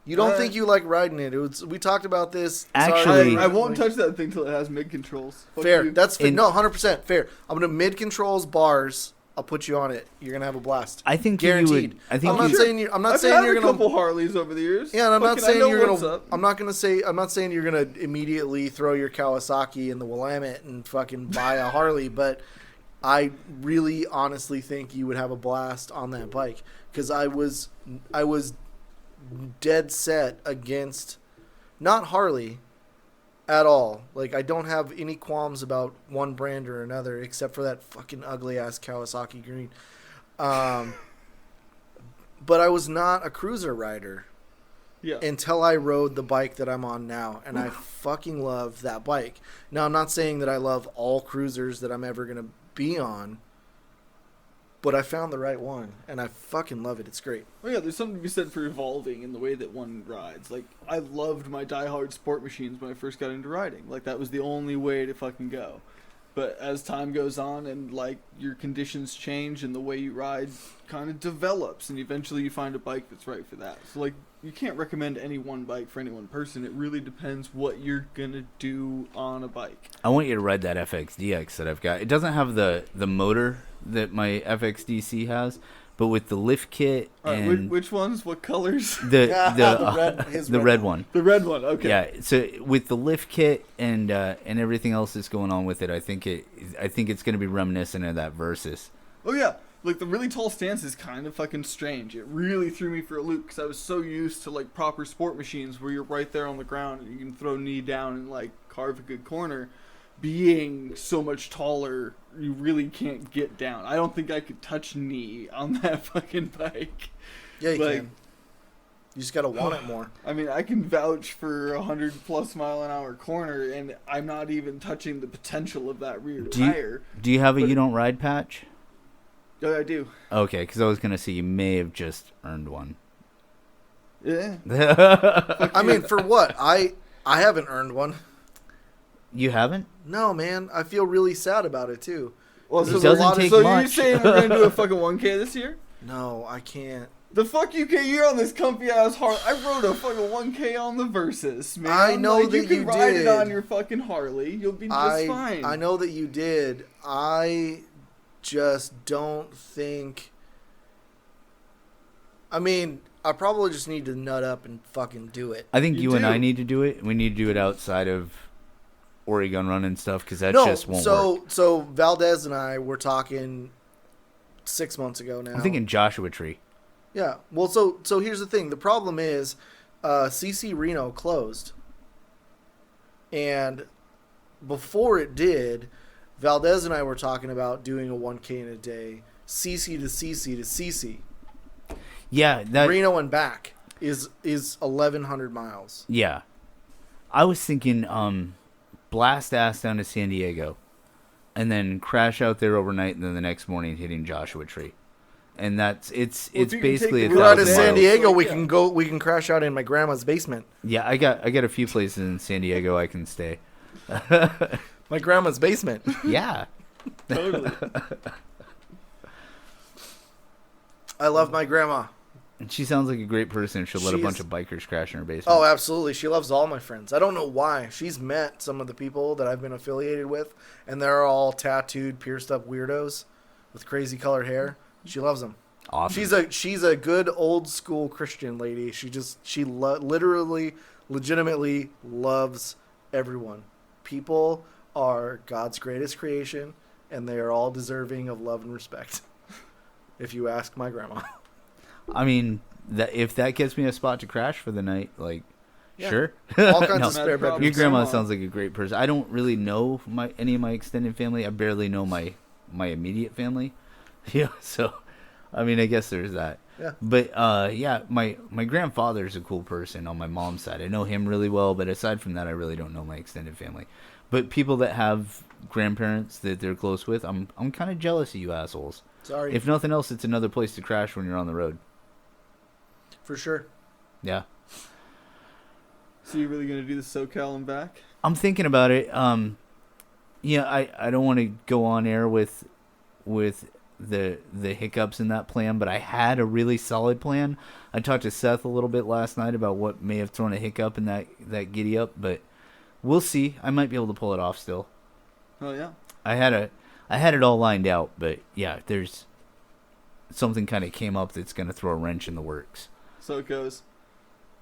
You don't think you like riding it. We talked about this. Actually- I won't touch that thing till it has mid controls. Fair. That's fair. No, 100% fair. I'm gonna mid controls bars. I'll put you on it. You're gonna have a blast. I think Guaranteed. I think I'm not saying you. I'm not I've saying had you're a gonna. couple Harleys over the years. Yeah, and I'm not Fucking, I saying know you're what's gonna. up. I'm not saying you're gonna immediately throw your Kawasaki in the Willamette and fucking buy a Harley, but I really honestly think you would have a blast on that bike because I was dead set against not Harley at all. Like I don't have any qualms about one brand or another except for that fucking ugly ass Kawasaki green. But I was not a cruiser rider until I rode the bike that I'm on now, and I fucking love that bike. Now, I'm not saying that I love all cruisers that I'm ever going to be on, but I found the right one, and I fucking love it. It's great. Oh yeah, there's something to be said for evolving in the way that one rides. Like, I loved my diehard sport machines when I first got into riding. Like, that was the only way to fucking go. But as time goes on and, like, your conditions change and the way you ride kind of develops, and eventually you find a bike that's right for that. So, like, you can't recommend any one bike for any one person. It really depends what you're gonna do on a bike. I want you to ride that FXDX that I've got. It doesn't have the motor that my FXDC has, but with the lift kit and which ones? What colors? the red red one. The red one. Okay. Yeah, so with the lift kit and everything else that's going on with it, I think it's going to be reminiscent of that Versus. Oh yeah, like the really tall stance is kind of fucking strange. It really threw me for a loop because I was so used to like proper sport machines where you're right there on the ground and you can throw knee down and like carve a good corner. Being so much taller, you really can't get down. I don't think I could touch knee on that fucking bike. Yeah, you can. You just gotta want it more. I mean, I can vouch for 100+ mile an hour corner, and I'm not even touching the potential of that rear tire. Do you have a You Don't Ride patch? Oh, I do. Okay, because I was going to say you may have just earned one. Yeah. I mean, for what? I haven't earned one. You haven't? No, man. I feel really sad about it too. Well, It so doesn't take so much. you're saying we're gonna do a fucking 1K this year? No, I can't. The fuck you can? You're on this comfy ass Harley. I rode a fucking 1K on the Versus, man. I know like, that you can you ride did. it on your fucking Harley. You'll be just fine. I know that you did. I just don't think. I mean, I probably just need to nut up and fucking do it. I think You you and do. I need to do it. We need to do it outside of Oregon Run and stuff because that just won't work. So Valdez and I were talking 6 months ago now. I'm thinking Joshua Tree. Yeah. Well, so here's the thing. The problem is CC Reno closed. And before it did, Valdez and I were talking about doing a 1K in a day, CC to CC to CC. Yeah, that. Reno and back is 1,100 miles. Yeah, I was thinking blast ass down to San Diego, and then crash out there overnight, and then the next morning hitting Joshua Tree, and it's if you can basically take a the We're out Thousand of thousand San miles. Diego. We Yeah. can go. We can crash out in my grandma's basement. Yeah, I got a few places in San Diego I can stay. My grandma's basement. Yeah, Totally. I love my grandma. and she sounds like a great person. She'll let a She's- bunch of bikers crash in her basement. Oh, absolutely. She loves all my friends. I don't know why. She's met some of the people that I've been affiliated with, and they're all tattooed, pierced up weirdos with crazy colored hair. She loves them. Awesome. She's a good old school Christian lady. She literally, legitimately loves everyone. People are God's greatest creation, and they are all deserving of love and respect. If you ask my grandma. I mean, if that gets me a spot to crash for the night, like, Yeah. sure. All kinds No, of spare problem. bedrooms. Your grandma Grandma. sounds like a great person. I don't really know any of my extended family. I barely know my immediate family. Yeah, so I mean, I guess there's that. Yeah. But yeah, my grandfather's a cool person on my mom's side. I know him really well, but aside from that, I really don't know my extended family. But people that have grandparents that they're close with, I'm kind of jealous of you assholes. Sorry. If nothing else, it's another place to crash when you're on the road. For sure. Yeah. So you're really gonna do the SoCal and back? I'm thinking about it. Yeah, I don't want to go on air with the hiccups in that plan, but I had a really solid plan. I talked to Seth a little bit last night about what may have thrown a hiccup in that giddy up, but we'll see. I might be able to pull it off still. Oh yeah. I had it all lined out, but yeah, there's something kind of came up that's going to throw a wrench in the works. So it goes.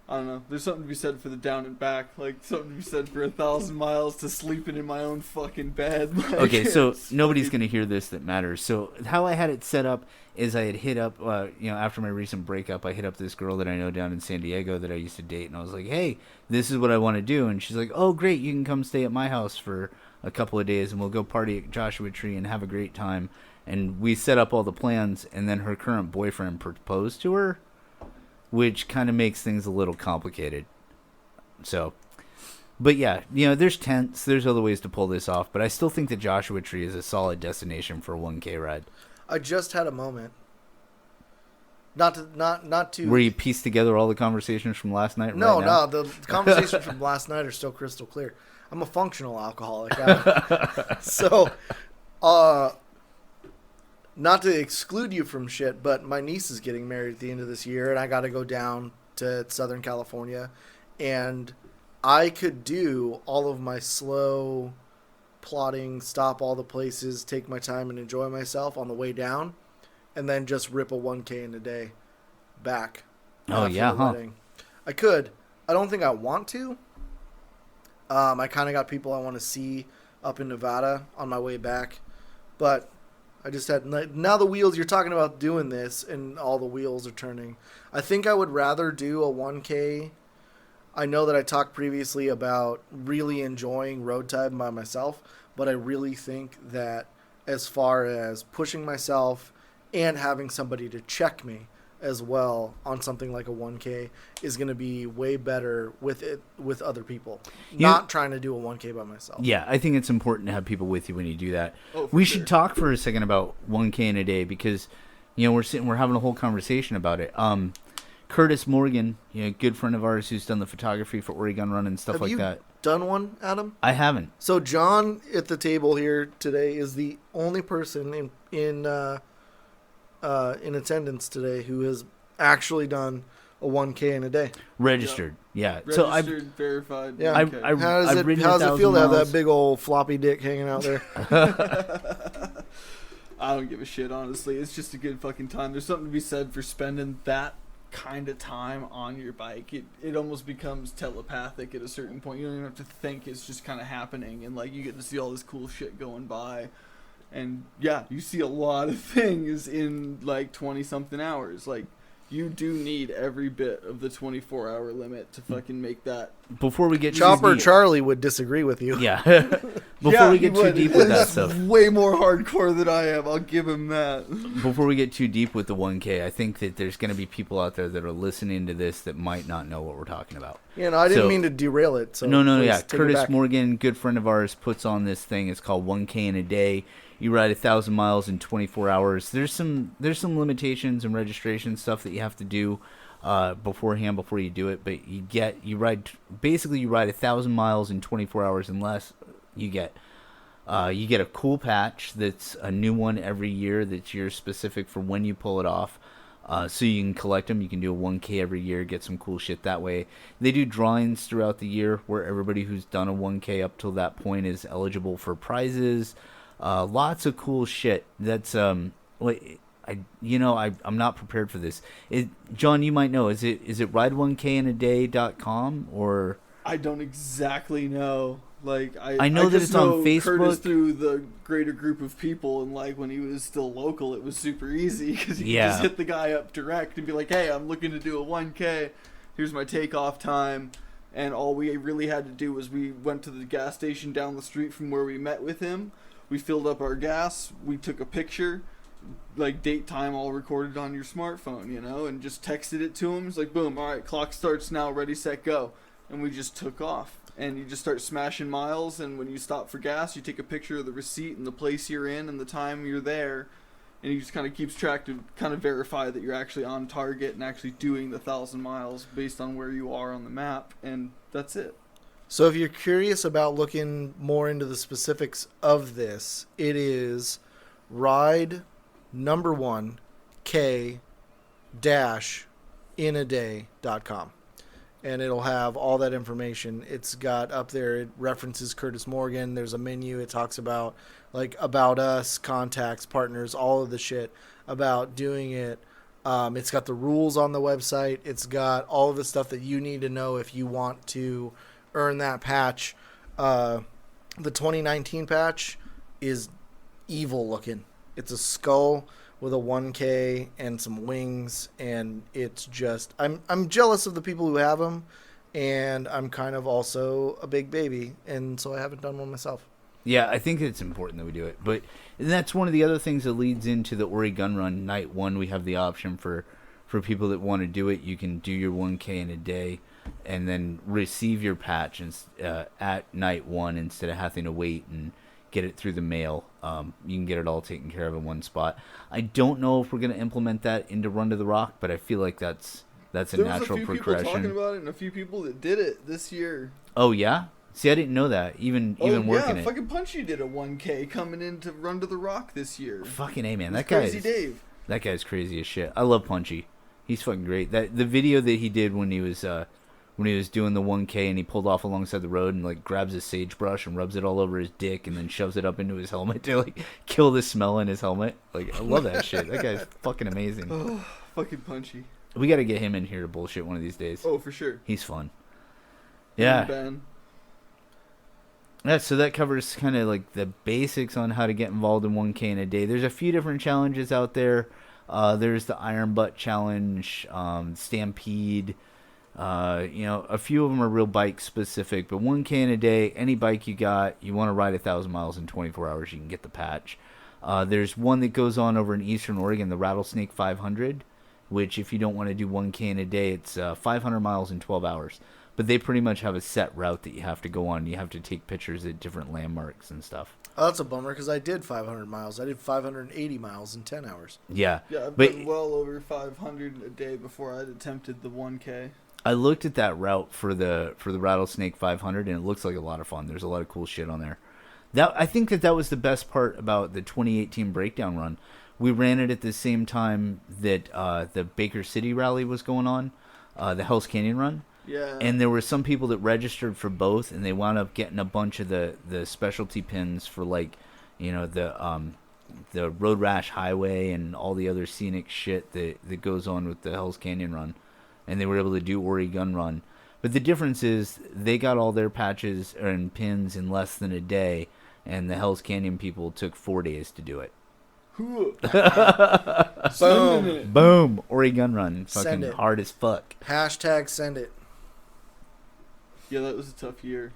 I don't know. There's something to be said for the down and back. Like, something to be said for 1,000 miles to sleeping in my own fucking bed. Like, okay, so nobody's going to hear this that matters. So how I had it set up is I had hit up, after my recent breakup, I hit up this girl that I know down in San Diego that I used to date. And I was like, hey, this is what I want to do. And she's like, oh, great. You can come stay at my house for a couple of days and we'll go party at Joshua Tree and have a great time. And we set up all the plans. And then her current boyfriend proposed to her, which kind of makes things a little complicated. So, but yeah, there's tents, there's other ways to pull this off, but I still think that Joshua Tree is a solid destination for a 1K ride. I just had a moment. Not to. Where you piece together all the conversations from last night. No, right now? the conversations from last night are still crystal clear. I'm a functional alcoholic, so, not to exclude you from shit, but my niece is getting married at the end of this year, and I got to go down to Southern California, and I could do all of my slow plotting, stop all the places, take my time, and enjoy myself on the way down, and then just rip a 1K in a day back. Oh, yeah, huh? Wedding. I could. I don't think I want to. I kind of got people I want to see up in Nevada on my way back, but I just had, now the wheels, you're talking about doing this and all the wheels are turning. I think I would rather do a 1K. I know that I talked previously about really enjoying road time by myself, but I really think that as far as pushing myself and having somebody to check me as well on something like a 1K is going to be way better with other people. Not trying to do a 1K by myself. Yeah, I think it's important to have people with you when you do that. Oh, we should talk for a second about 1K in a day because, we're having a whole conversation about it. Curtis Morgan, good friend of ours who's done the photography for Oregon Run and stuff like that. Have you done one, Adam? I haven't. So John at the table here today is the only person in attendance today who has actually done a 1K in a day. Registered, yeah. Registered, so I verified. Yeah. Okay. How does it feel to have that big old floppy dick hanging out there? I don't give a shit, honestly. It's just a good fucking time. There's something to be said for spending that kind of time on your bike. It almost becomes telepathic at a certain point. You don't even have to think. It's just kind of happening, and like you get to see all this cool shit going by. And yeah, you see a lot of things in like 20 something hours. Like you do need every bit of the 24-hour limit to fucking make that. Before we get Chopper Charlie would disagree with you. Yeah. Before we get too deep with that stuff. Way more hardcore than I am. I'll give him that. Before we get too deep with the 1K, I think that there's going to be people out there that are listening to this that might not know what we're talking about. Yeah, no, I didn't mean to derail it. So no, yeah. Curtis Morgan, good friend of ours, puts on this thing. It's called 1K in a day. You ride 1,000 miles in 24 hours. There's some limitations and registration stuff that you have to do beforehand before you do it. But you ride 1,000 miles in 24 hours and less. You get a cool patch that's a new one every year that's year specific for when you pull it off. So you can collect them. You can do a 1K every year, get some cool shit that way. They do drawings throughout the year where everybody who's done a 1K up till that point is eligible for prizes. Lots of cool shit. That's I'm not prepared for this. John, you might know. Is it ride1kinaday.com or? I don't exactly know. Like I know that it's on Facebook. Curtis through the greater group of people, and like when he was still local, it was super easy because you could just hit the guy up direct and be like, "Hey, I'm looking to do a 1K. Here's my takeoff time." And all we really had to do was we went to the gas station down the street from where we met with him. We filled up our gas. We took a picture, like date, time, all recorded on your smartphone, and just texted it to him. It's like, boom, all right, clock starts now, ready, set, go. And we just took off. And you just start smashing miles. And when you stop for gas, you take a picture of the receipt and the place you're in and the time you're there. And he just kind of keeps track to kind of verify that you're actually on target and actually doing the 1,000 miles based on where you are on the map. And that's it. So if you're curious about looking more into the specifics of this, it is ride number 1 K dash inaday.com. And it'll have all that information. It's got up there, it references Curtis Morgan. There's a menu. It talks about, like, about us, contacts, partners, all of the shit about doing it. It's got the rules on the website. It's got all of the stuff that you need to know if you want to earn that patch. The 2019 patch is evil looking. It's a skull with a 1K and some wings, and it's just I'm jealous of the people who have them, and I'm kind of also a big baby, and so I haven't done one myself. Yeah, I think it's important that we do it. But that's one of the other things that leads into the Ori Gun Run. Night 1, we have the option for people that want to do it. You can do your 1K in a day and then receive your patch at night 1 instead of having to wait and get it through the mail. You can get it all taken care of in one spot. I don't know if we're going to implement that into Run to the Rock, but I feel like that's a natural progression. There was a few people talking about it and a few people that did it this year. Oh, yeah? See, I didn't know that. Even working it. Fucking Punchy did a 1K coming in to Run to the Rock this year. Fucking A, man. That Crazy Dave. That guy's crazy as shit. I love Punchy. He's fucking great. The video that he did when he was doing the 1K and he pulled off alongside the road and like grabs his sagebrush and rubs it all over his dick and then shoves it up into his helmet to like kill the smell in his helmet. Like, I love that shit. That guy's fucking amazing. Oh, fucking Punchy. We got to get him in here to bullshit one of these days. Oh, for sure. He's fun. Yeah. Ben. Yeah, so that covers kind of like the basics on how to get involved in 1K in a day. There's a few different challenges out there. There's the Iron Butt Challenge, Stampede. A few of them are real bike specific, but 1K in a day, any bike you got, you want to ride 1,000 miles in 24 hours, you can get the patch. There's one that goes on over in Eastern Oregon, the Rattlesnake 500, which if you don't want to do 1K in a day, it's 500 miles in 12 hours. But they pretty much have a set route that you have to go on. You have to take pictures at different landmarks and stuff. Oh, that's a bummer because I did 500 miles. I did 580 miles in 10 hours. Yeah. Yeah, I've been well over 500 a day before I'd attempted the 1K. I looked at that route for the Rattlesnake 500, and it looks like a lot of fun. There's a lot of cool shit on there. I think that was the best part about the 2018 Breakdown Run. We ran it at the same time that the Baker City Rally was going on, the Hell's Canyon Run. Yeah. And there were some people that registered for both, and they wound up getting a bunch of the specialty pins for, like, the Road Rash Highway and all the other scenic shit that goes on with the Hell's Canyon Run. And they were able to do Ori Gun Run. But the difference is they got all their patches and pins in less than a day, and the Hell's Canyon people took 4 days to do it. Boom. Boom. Ori Gun Run. Send Fucking it. hard as fuck. Hashtag send it. Yeah, that was a tough year.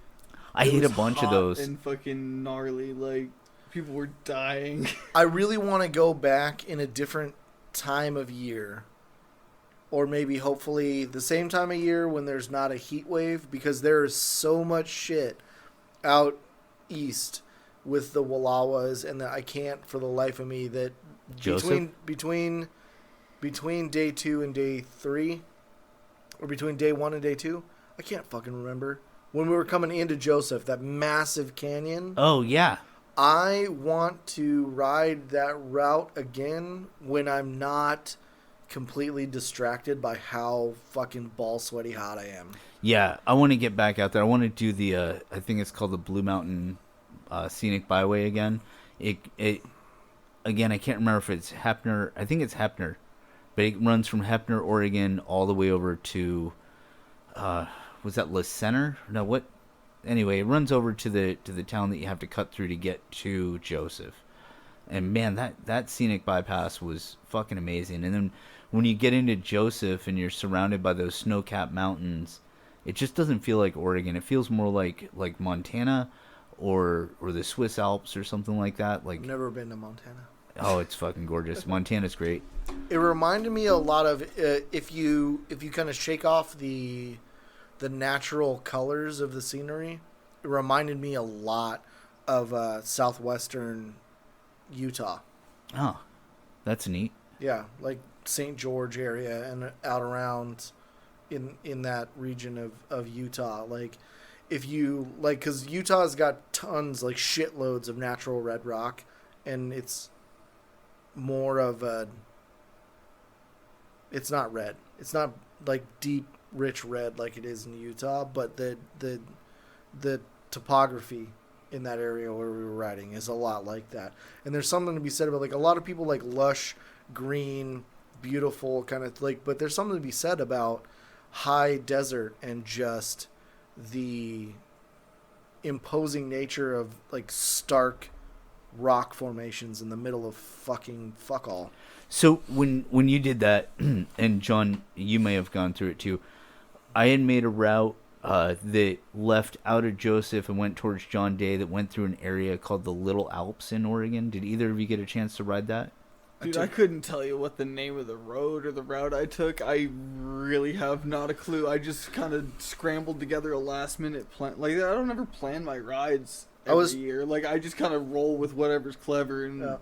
I It hate a was bunch of hot those. and fucking gnarly. Like, people were dying. I really want to go back in a different time of year. Or maybe, hopefully, the same time of year when there's not a heat wave. Because there is so much shit out east with the Wallawas. And that I can't, for the life of me, that Joseph? between day 2 and day 3, or between day 1 and day 2, I can't fucking remember. When we were coming into Joseph, that massive canyon. Oh, yeah. I want to ride that route again when I'm not completely distracted by how fucking ball sweaty hot I am. Yeah, I want to get back out there. I want to do the, I think it's called the Blue Mountain Scenic Byway again. It again, I can't remember if it's Heppner. I think it's Heppner. But it runs from Heppner, Oregon, all the way over to, was that La Center? No, what? Anyway, it runs over to the town that you have to cut through to get to Joseph. And man, that scenic bypass was fucking amazing. And then when you get into Joseph and you're surrounded by those snow-capped mountains, it just doesn't feel like Oregon. It feels more like Montana or the Swiss Alps or something like that. Like, I've never been to Montana. Oh, it's fucking gorgeous. Montana's great. It reminded me a lot of if you kind of shake off the natural colors of the scenery. It reminded me a lot of southwestern Utah. Oh, that's neat. Yeah, like St. George area and out around in that region of Utah. Like, if you like, because Utah's got tons, like shitloads of natural red rock, and it's more of a. It's not red. It's not like deep, rich red like it is in Utah, but the topography in that area where we were riding is a lot like that. And there's something to be said about, like, a lot of people like lush, green, beautiful kind of like, but there's something to be said about high desert and just the imposing nature of like stark rock formations in the middle of fucking fuck all. So when you did that, and John, you may have gone through it too. I had made a route that left out of Joseph and went towards John Day that went through an area called the Little Alps in Oregon. Did either of you get a chance to ride that? Dude, I couldn't tell you what the name of the road or the route I took. I really have not a clue. I just kind of scrambled together a last minute plan. Like, I don't ever plan my rides every year. Like, I just kind of roll with whatever's clever, and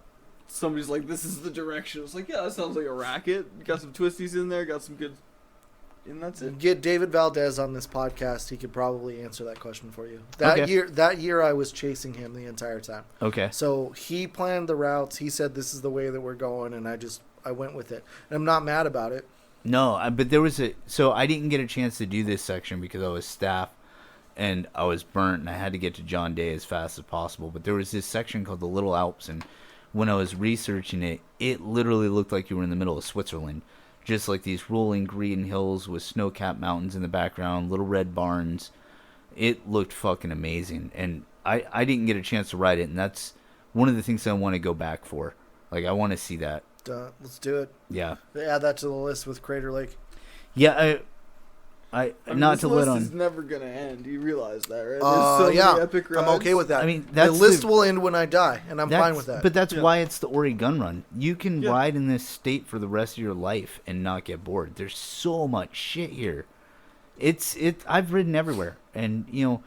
somebody's like, this is the direction. I was like, yeah, that sounds like a racket. Got some twisties in there, got some good... And that's it. Get David Valdez on this podcast. He could probably answer that question for you. That year I was chasing him the entire time. Okay. So he planned the routes. He said this is the way that we're going, and I went with it. And I'm not mad about it. No, but there was so I didn't get a chance to do this section because I was staff and I was burnt and I had to get to John Day as fast as possible. But there was this section called the Little Alps, and when I was researching it, it literally looked like you were in the middle of Switzerland. Just like these rolling green hills with snow-capped mountains in the background, little red barns. It looked fucking amazing. And I didn't get a chance to ride it, and that's one of the things I want to go back for. Like, I want to see that. Let's do it. Yeah. Add that to the list with Crater Lake. Yeah, I mean, not to let on. This list is never gonna end. You realize that, right? There's so many epic rides. I'm okay with that. I mean, the list will end when I die, and I'm fine with that. But that's why it's the Ori Gun Run. You can ride in this state for the rest of your life and not get bored. There's so much shit here. I've ridden everywhere, and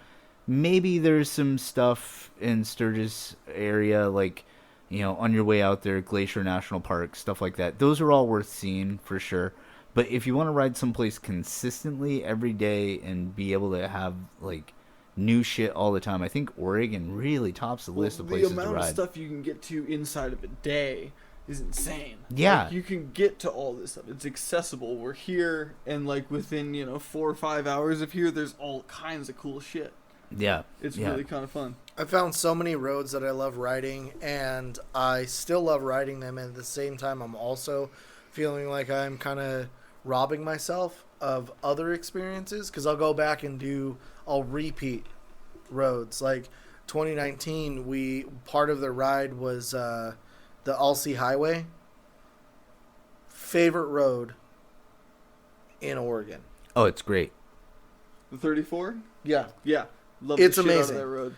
maybe there's some stuff in Sturgis area, like on your way out there, Glacier National Park, stuff like that. Those are all worth seeing for sure. But if you want to ride someplace consistently every day and be able to have like new shit all the time, I think Oregon really tops the list of places to ride. The amount of stuff you can get to inside of a day is insane. Yeah. Like, you can get to all this stuff. It's accessible. We're here, and like within 4 or 5 hours of here, there's all kinds of cool shit. Yeah. It's really kind of fun. I found so many roads that I love riding, and I still love riding them. And at the same time, I'm also feeling like I'm kind of robbing myself of other experiences, because I'll go back and I'll repeat roads. Like 2019, part of the ride was the Alsea Highway. Favorite road in Oregon. Oh, it's great. The 34? Yeah. Yeah. Love it's the shit amazing. Out of that road.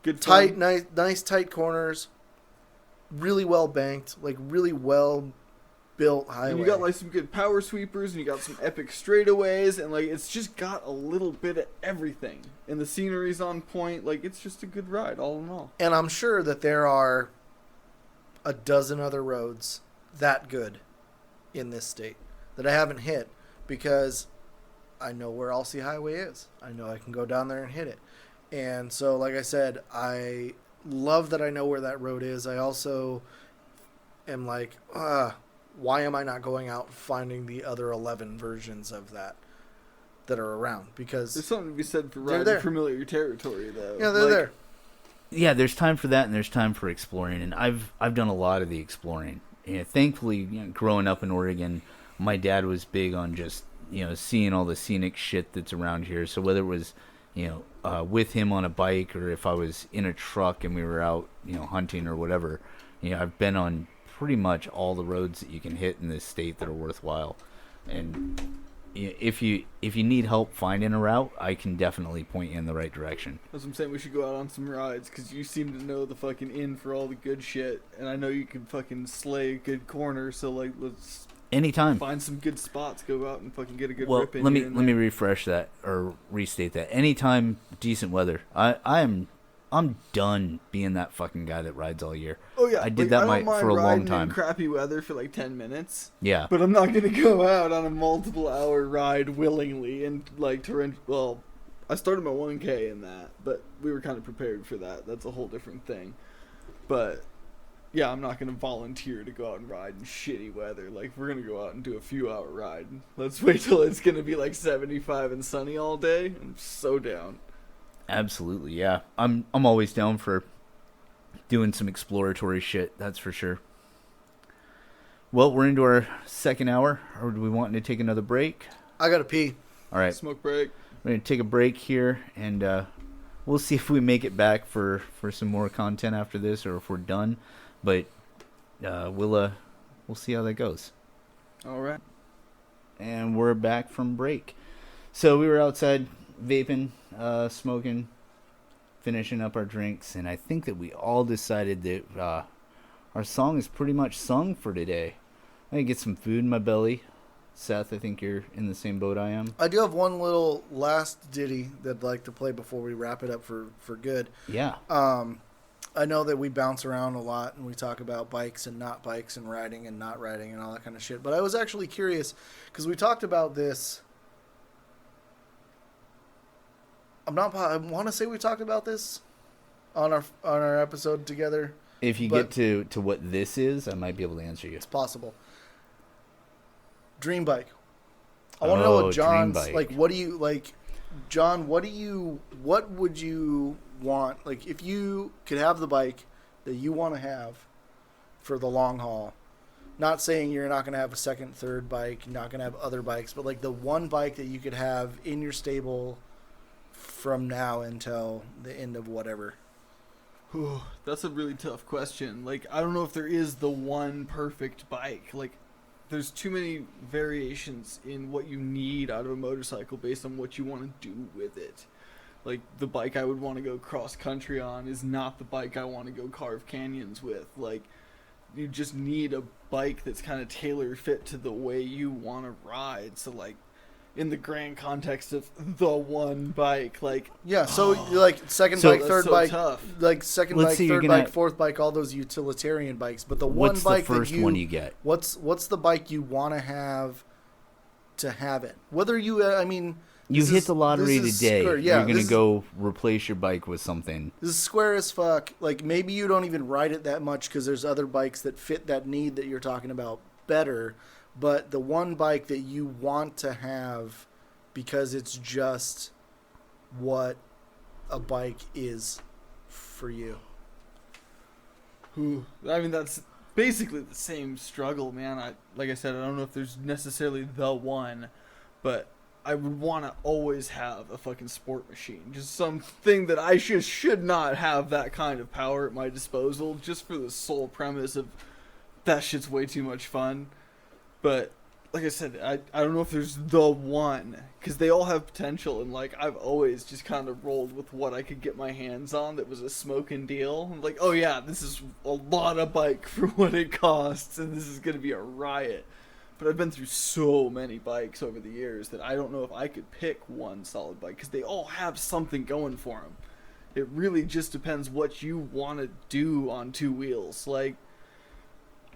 Good tight, fun. nice tight corners. Really well banked, like really well built highway. And you got like some good power sweepers, and you got some epic straightaways, and like it's just got a little bit of everything. And the scenery's on point. Like, it's just a good ride, all in all. And I'm sure that there are a dozen other roads that good in this state that I haven't hit, because I know where Alsea Highway is. I know I can go down there and hit it. And so, like I said, I love that I know where that road is. I also am like, why am I not going out finding the other 11 versions of that are around? Because there's something to be said for riding familiar territory, though. Yeah, they're there. Yeah, there's time for that, and there's time for exploring, and I've done a lot of the exploring. Thankfully, growing up in Oregon, my dad was big on just seeing all the scenic shit that's around here. So whether it was with him on a bike, or if I was in a truck and we were out hunting or whatever, I've been on pretty much all the roads that you can hit in this state that are worthwhile. And if you need help finding a route, I can definitely point you in the right direction. That's what I'm saying. We should go out on some rides, because you seem to know the fucking in for all the good shit, and I know you can fucking slay a good corner. So like, let's anytime find some good spots, go out and fucking get a good rip in. Let me refresh that or restate that. Anytime decent weather. I'm done being that fucking guy that rides all year. Oh yeah, I did that for a long time. In crappy weather for like 10 minutes. Yeah, but I'm not gonna go out on a multiple-hour ride willingly and like torrential. Well, I started my 1K in that, but we were kind of prepared for that. That's a whole different thing. But yeah, I'm not gonna volunteer to go out and ride in shitty weather. Like, we're gonna go out and do a few-hour ride. Let's wait till it's gonna be like 75 and sunny all day. I'm so down. Absolutely, yeah. I'm always down for doing some exploratory shit. That's for sure. Well, we're into our second hour. Or do we want to take another break? I gotta pee. All right, Smoke break. we're gonna take a break here, and we'll see if we make it back for some more content after this, or if we're done. But we'll see how that goes. All right. And we're back from break. So we were outside vaping, smoking, finishing up our drinks, and I think that we all decided that our song is pretty much sung for today. I can get some food in my belly. Seth, I think you're in the same boat I am. I do have one little last ditty that I'd like to play before we wrap it up for good. Yeah. I know that we bounce around a lot and we talk about bikes and not bikes and riding and not riding and all that kind of shit. But I was actually curious because we talked about this. I want to say we talked about this on our episode together. If you get to what this is, I might be able to answer you. It's possible. Dream bike. I want to know what John's like. What do you like, John? What would you want? Like, if you could have the bike that you want to have for the long haul. Not saying you're not going to have a second, third bike. You're not going to have other bikes, but like the one bike that you could have in your stable from now until the end of whatever. That's a really tough question. Like, I don't know if there is the one perfect bike. Like, there's too many variations in what you need out of a motorcycle based on what you want to do with it. Like, the bike I would want to go cross country on is not the bike I want to go carve canyons with. Like, you just need a bike that's kind of tailor fit to the way you want to ride. So, like, in the grand context of the one bike, like, yeah, so like second bike, third so bike, tough. like second Let's bike, say you're third gonna- bike, fourth bike, all those utilitarian bikes. But the one What's bike the first that one you get? What's the bike you want to have it? Whether you, I mean, You this hit is- the lottery this is today. square. Yeah, you're going this to is- go replace your bike with something. This is square as fuck. Like, maybe you don't even ride it that much because there's other bikes that fit that need that you're talking about better. But the one bike that you want to have because it's just what a bike is for you. I mean, that's basically the same struggle, man. Like I said, I don't know if there's necessarily the one, but I would want to always have a fucking sport machine. Just something that I should not have that kind of power at my disposal, just for the sole premise of that shit's way too much fun. But like I said, I don't know if there's the one, because they all have potential, and like I've always just kind of rolled with what I could get my hands on that was a smoking deal. I'm like, oh yeah, this is a lot of bike for what it costs, and this is going to be a riot. But I've been through so many bikes over the years that I don't know if I could pick one solid bike, because they all have something going for them. It really just depends what you want to do on two wheels. Like,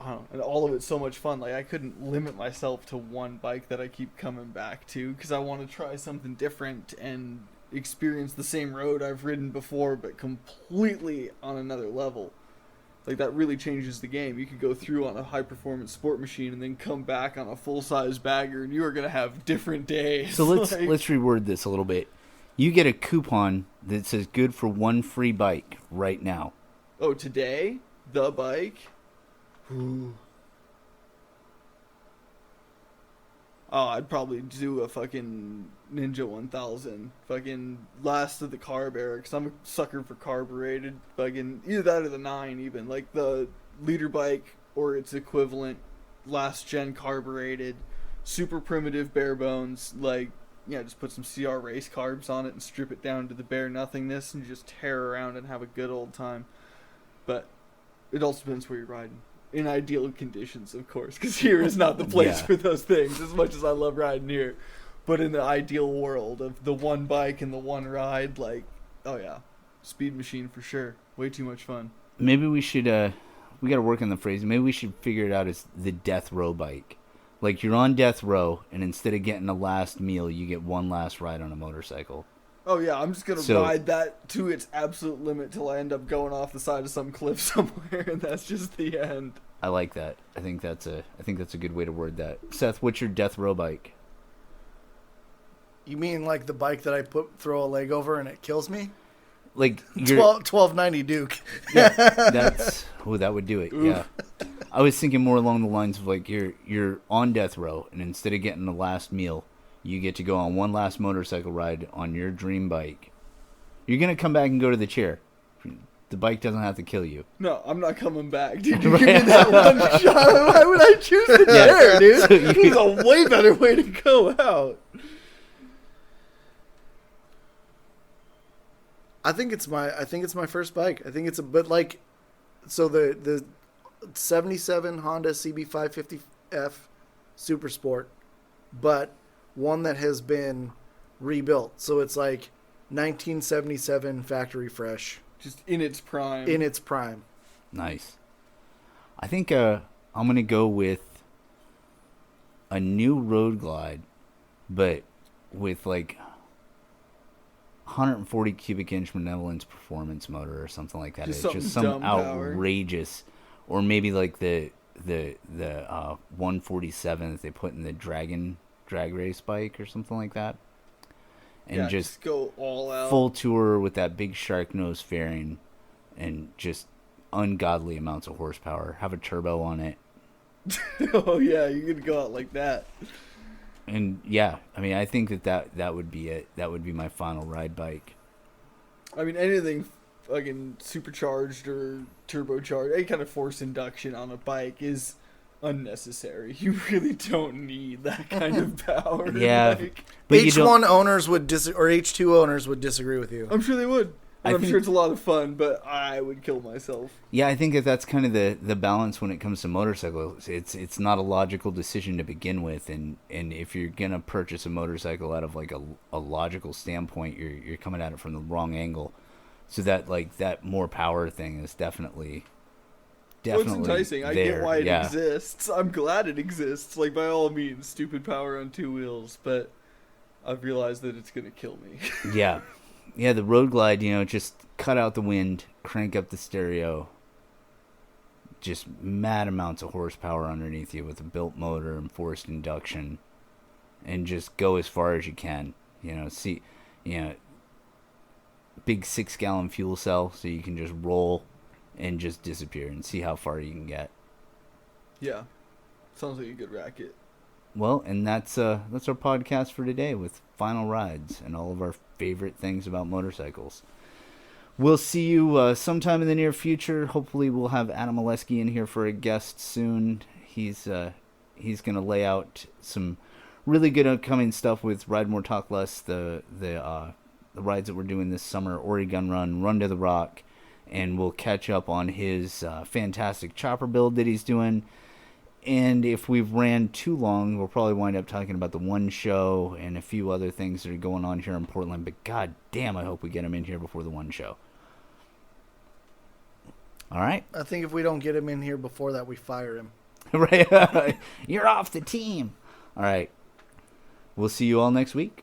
I don't know, and all of it's so much fun. Like, I couldn't limit myself to one bike that I keep coming back to, because I want to try something different and experience the same road I've ridden before, but completely on another level. Like, that really changes the game. You could go through on a high-performance sport machine and then come back on a full-size bagger, and you are going to have different days. So let's Like, let's reword this a little bit. You get a coupon that says good for one free bike right now. oh, today? The bike? Ooh. Oh, I'd probably do a fucking Ninja 1000. Fucking last of the carb era, because I'm a sucker for carbureted. Fucking either that or the 9 even. Like the leader bike or its equivalent, last gen carbureted, super primitive bare bones. Like, yeah, just put some CR race carbs on it and strip it down to the bare nothingness and just tear around and have a good old time. But it also depends where you're riding. In ideal conditions, of course, because here is not the place Yeah. for those things, as much as I love riding here. But in the ideal world of the one bike and the one ride, like, oh yeah, speed machine for sure. Way too much fun. Maybe we should we got to work on the phrase. Maybe we should figure it out as the death row bike. Like, you're on death row, and instead of getting a last meal, you get one last ride on a motorcycle. Oh yeah, I'm just gonna So- ride that to its absolute limit till I end up going off the side of some cliff somewhere, and that's just the end. I like that. I think that's a good way to word that. Seth, what's your death row bike? You mean like the bike that I throw a leg over and it kills me? Like your 1290 Duke. that would do it. Oof. Yeah. I was thinking more along the lines of like you're on death row, and instead of getting the last meal, you get to go on one last motorcycle ride on your dream bike. You're gonna come back and go to the chair. The bike doesn't have to kill you. No, I'm not coming back, dude. You give me that one shot. Why would I choose the chair, dude? So you- This is a way better way to go out. I think it's my first bike. I think it's a bit like, so the 77 Honda CB550F Super Sport, but one that has been rebuilt. So it's like 1977 factory fresh Just in its prime. in its prime. Nice. I think I'm gonna go with a new Road Glide, but with like 140 cubic inch benevolence performance motor or something like that. Just It's just some something dumb power. outrageous, or maybe like the 147 that they put in the Dragon drag race bike or something like that, and Yeah, just go all out. full tour with that big shark nose fairing and just ungodly amounts of horsepower. Have a turbo on it. Oh yeah, you're gonna go out like that. And yeah, I mean, I think that would be it. That would be my final ride bike. I mean, anything fucking supercharged or turbocharged, any kind of force induction on a bike is unnecessary. You really don't need that kind of power. Yeah. Like, But you don't- H1 owners would or H2 owners would disagree with you. I'm sure they would. And I I'm think- sure it's a lot of fun, but I would kill myself. Yeah, I think that's kind of the balance when it comes to motorcycles. It's not a logical decision to begin with, and if you're gonna purchase a motorcycle out of like a logical standpoint, you're coming at it from the wrong angle. So that like that more power thing is definitely Well, it's enticing. I get there. why it Yeah. exists. I'm glad it exists. Like, by all means, stupid power on two wheels, but I've realized that it's gonna kill me. Yeah. Yeah, the Road Glide, just cut out the wind, crank up the stereo. Just mad amounts of horsepower underneath you with a built motor and forced induction. And just go as far as you can. Big 6-gallon fuel cell so you can just roll and just disappear and see how far you can get. Yeah. Sounds like a good racket. Well, and that's our podcast for today with final rides and all of our favorite things about motorcycles. We'll see you sometime in the near future. Hopefully, we'll have Adam Oleski in here for a guest soon. He's gonna lay out some really good upcoming stuff with Ride More Talk Less, the rides that we're doing this summer, Oregon Run, Run to the Rock, and we'll catch up on his fantastic chopper build that he's doing. And if we've ran too long, we'll probably wind up talking about the one show and a few other things that are going on here in Portland. But god damn, I hope we get him in here before the one show. All right? I think if we don't get him in here before that, we fire him. Right. You're off the team. All right. We'll see you all next week.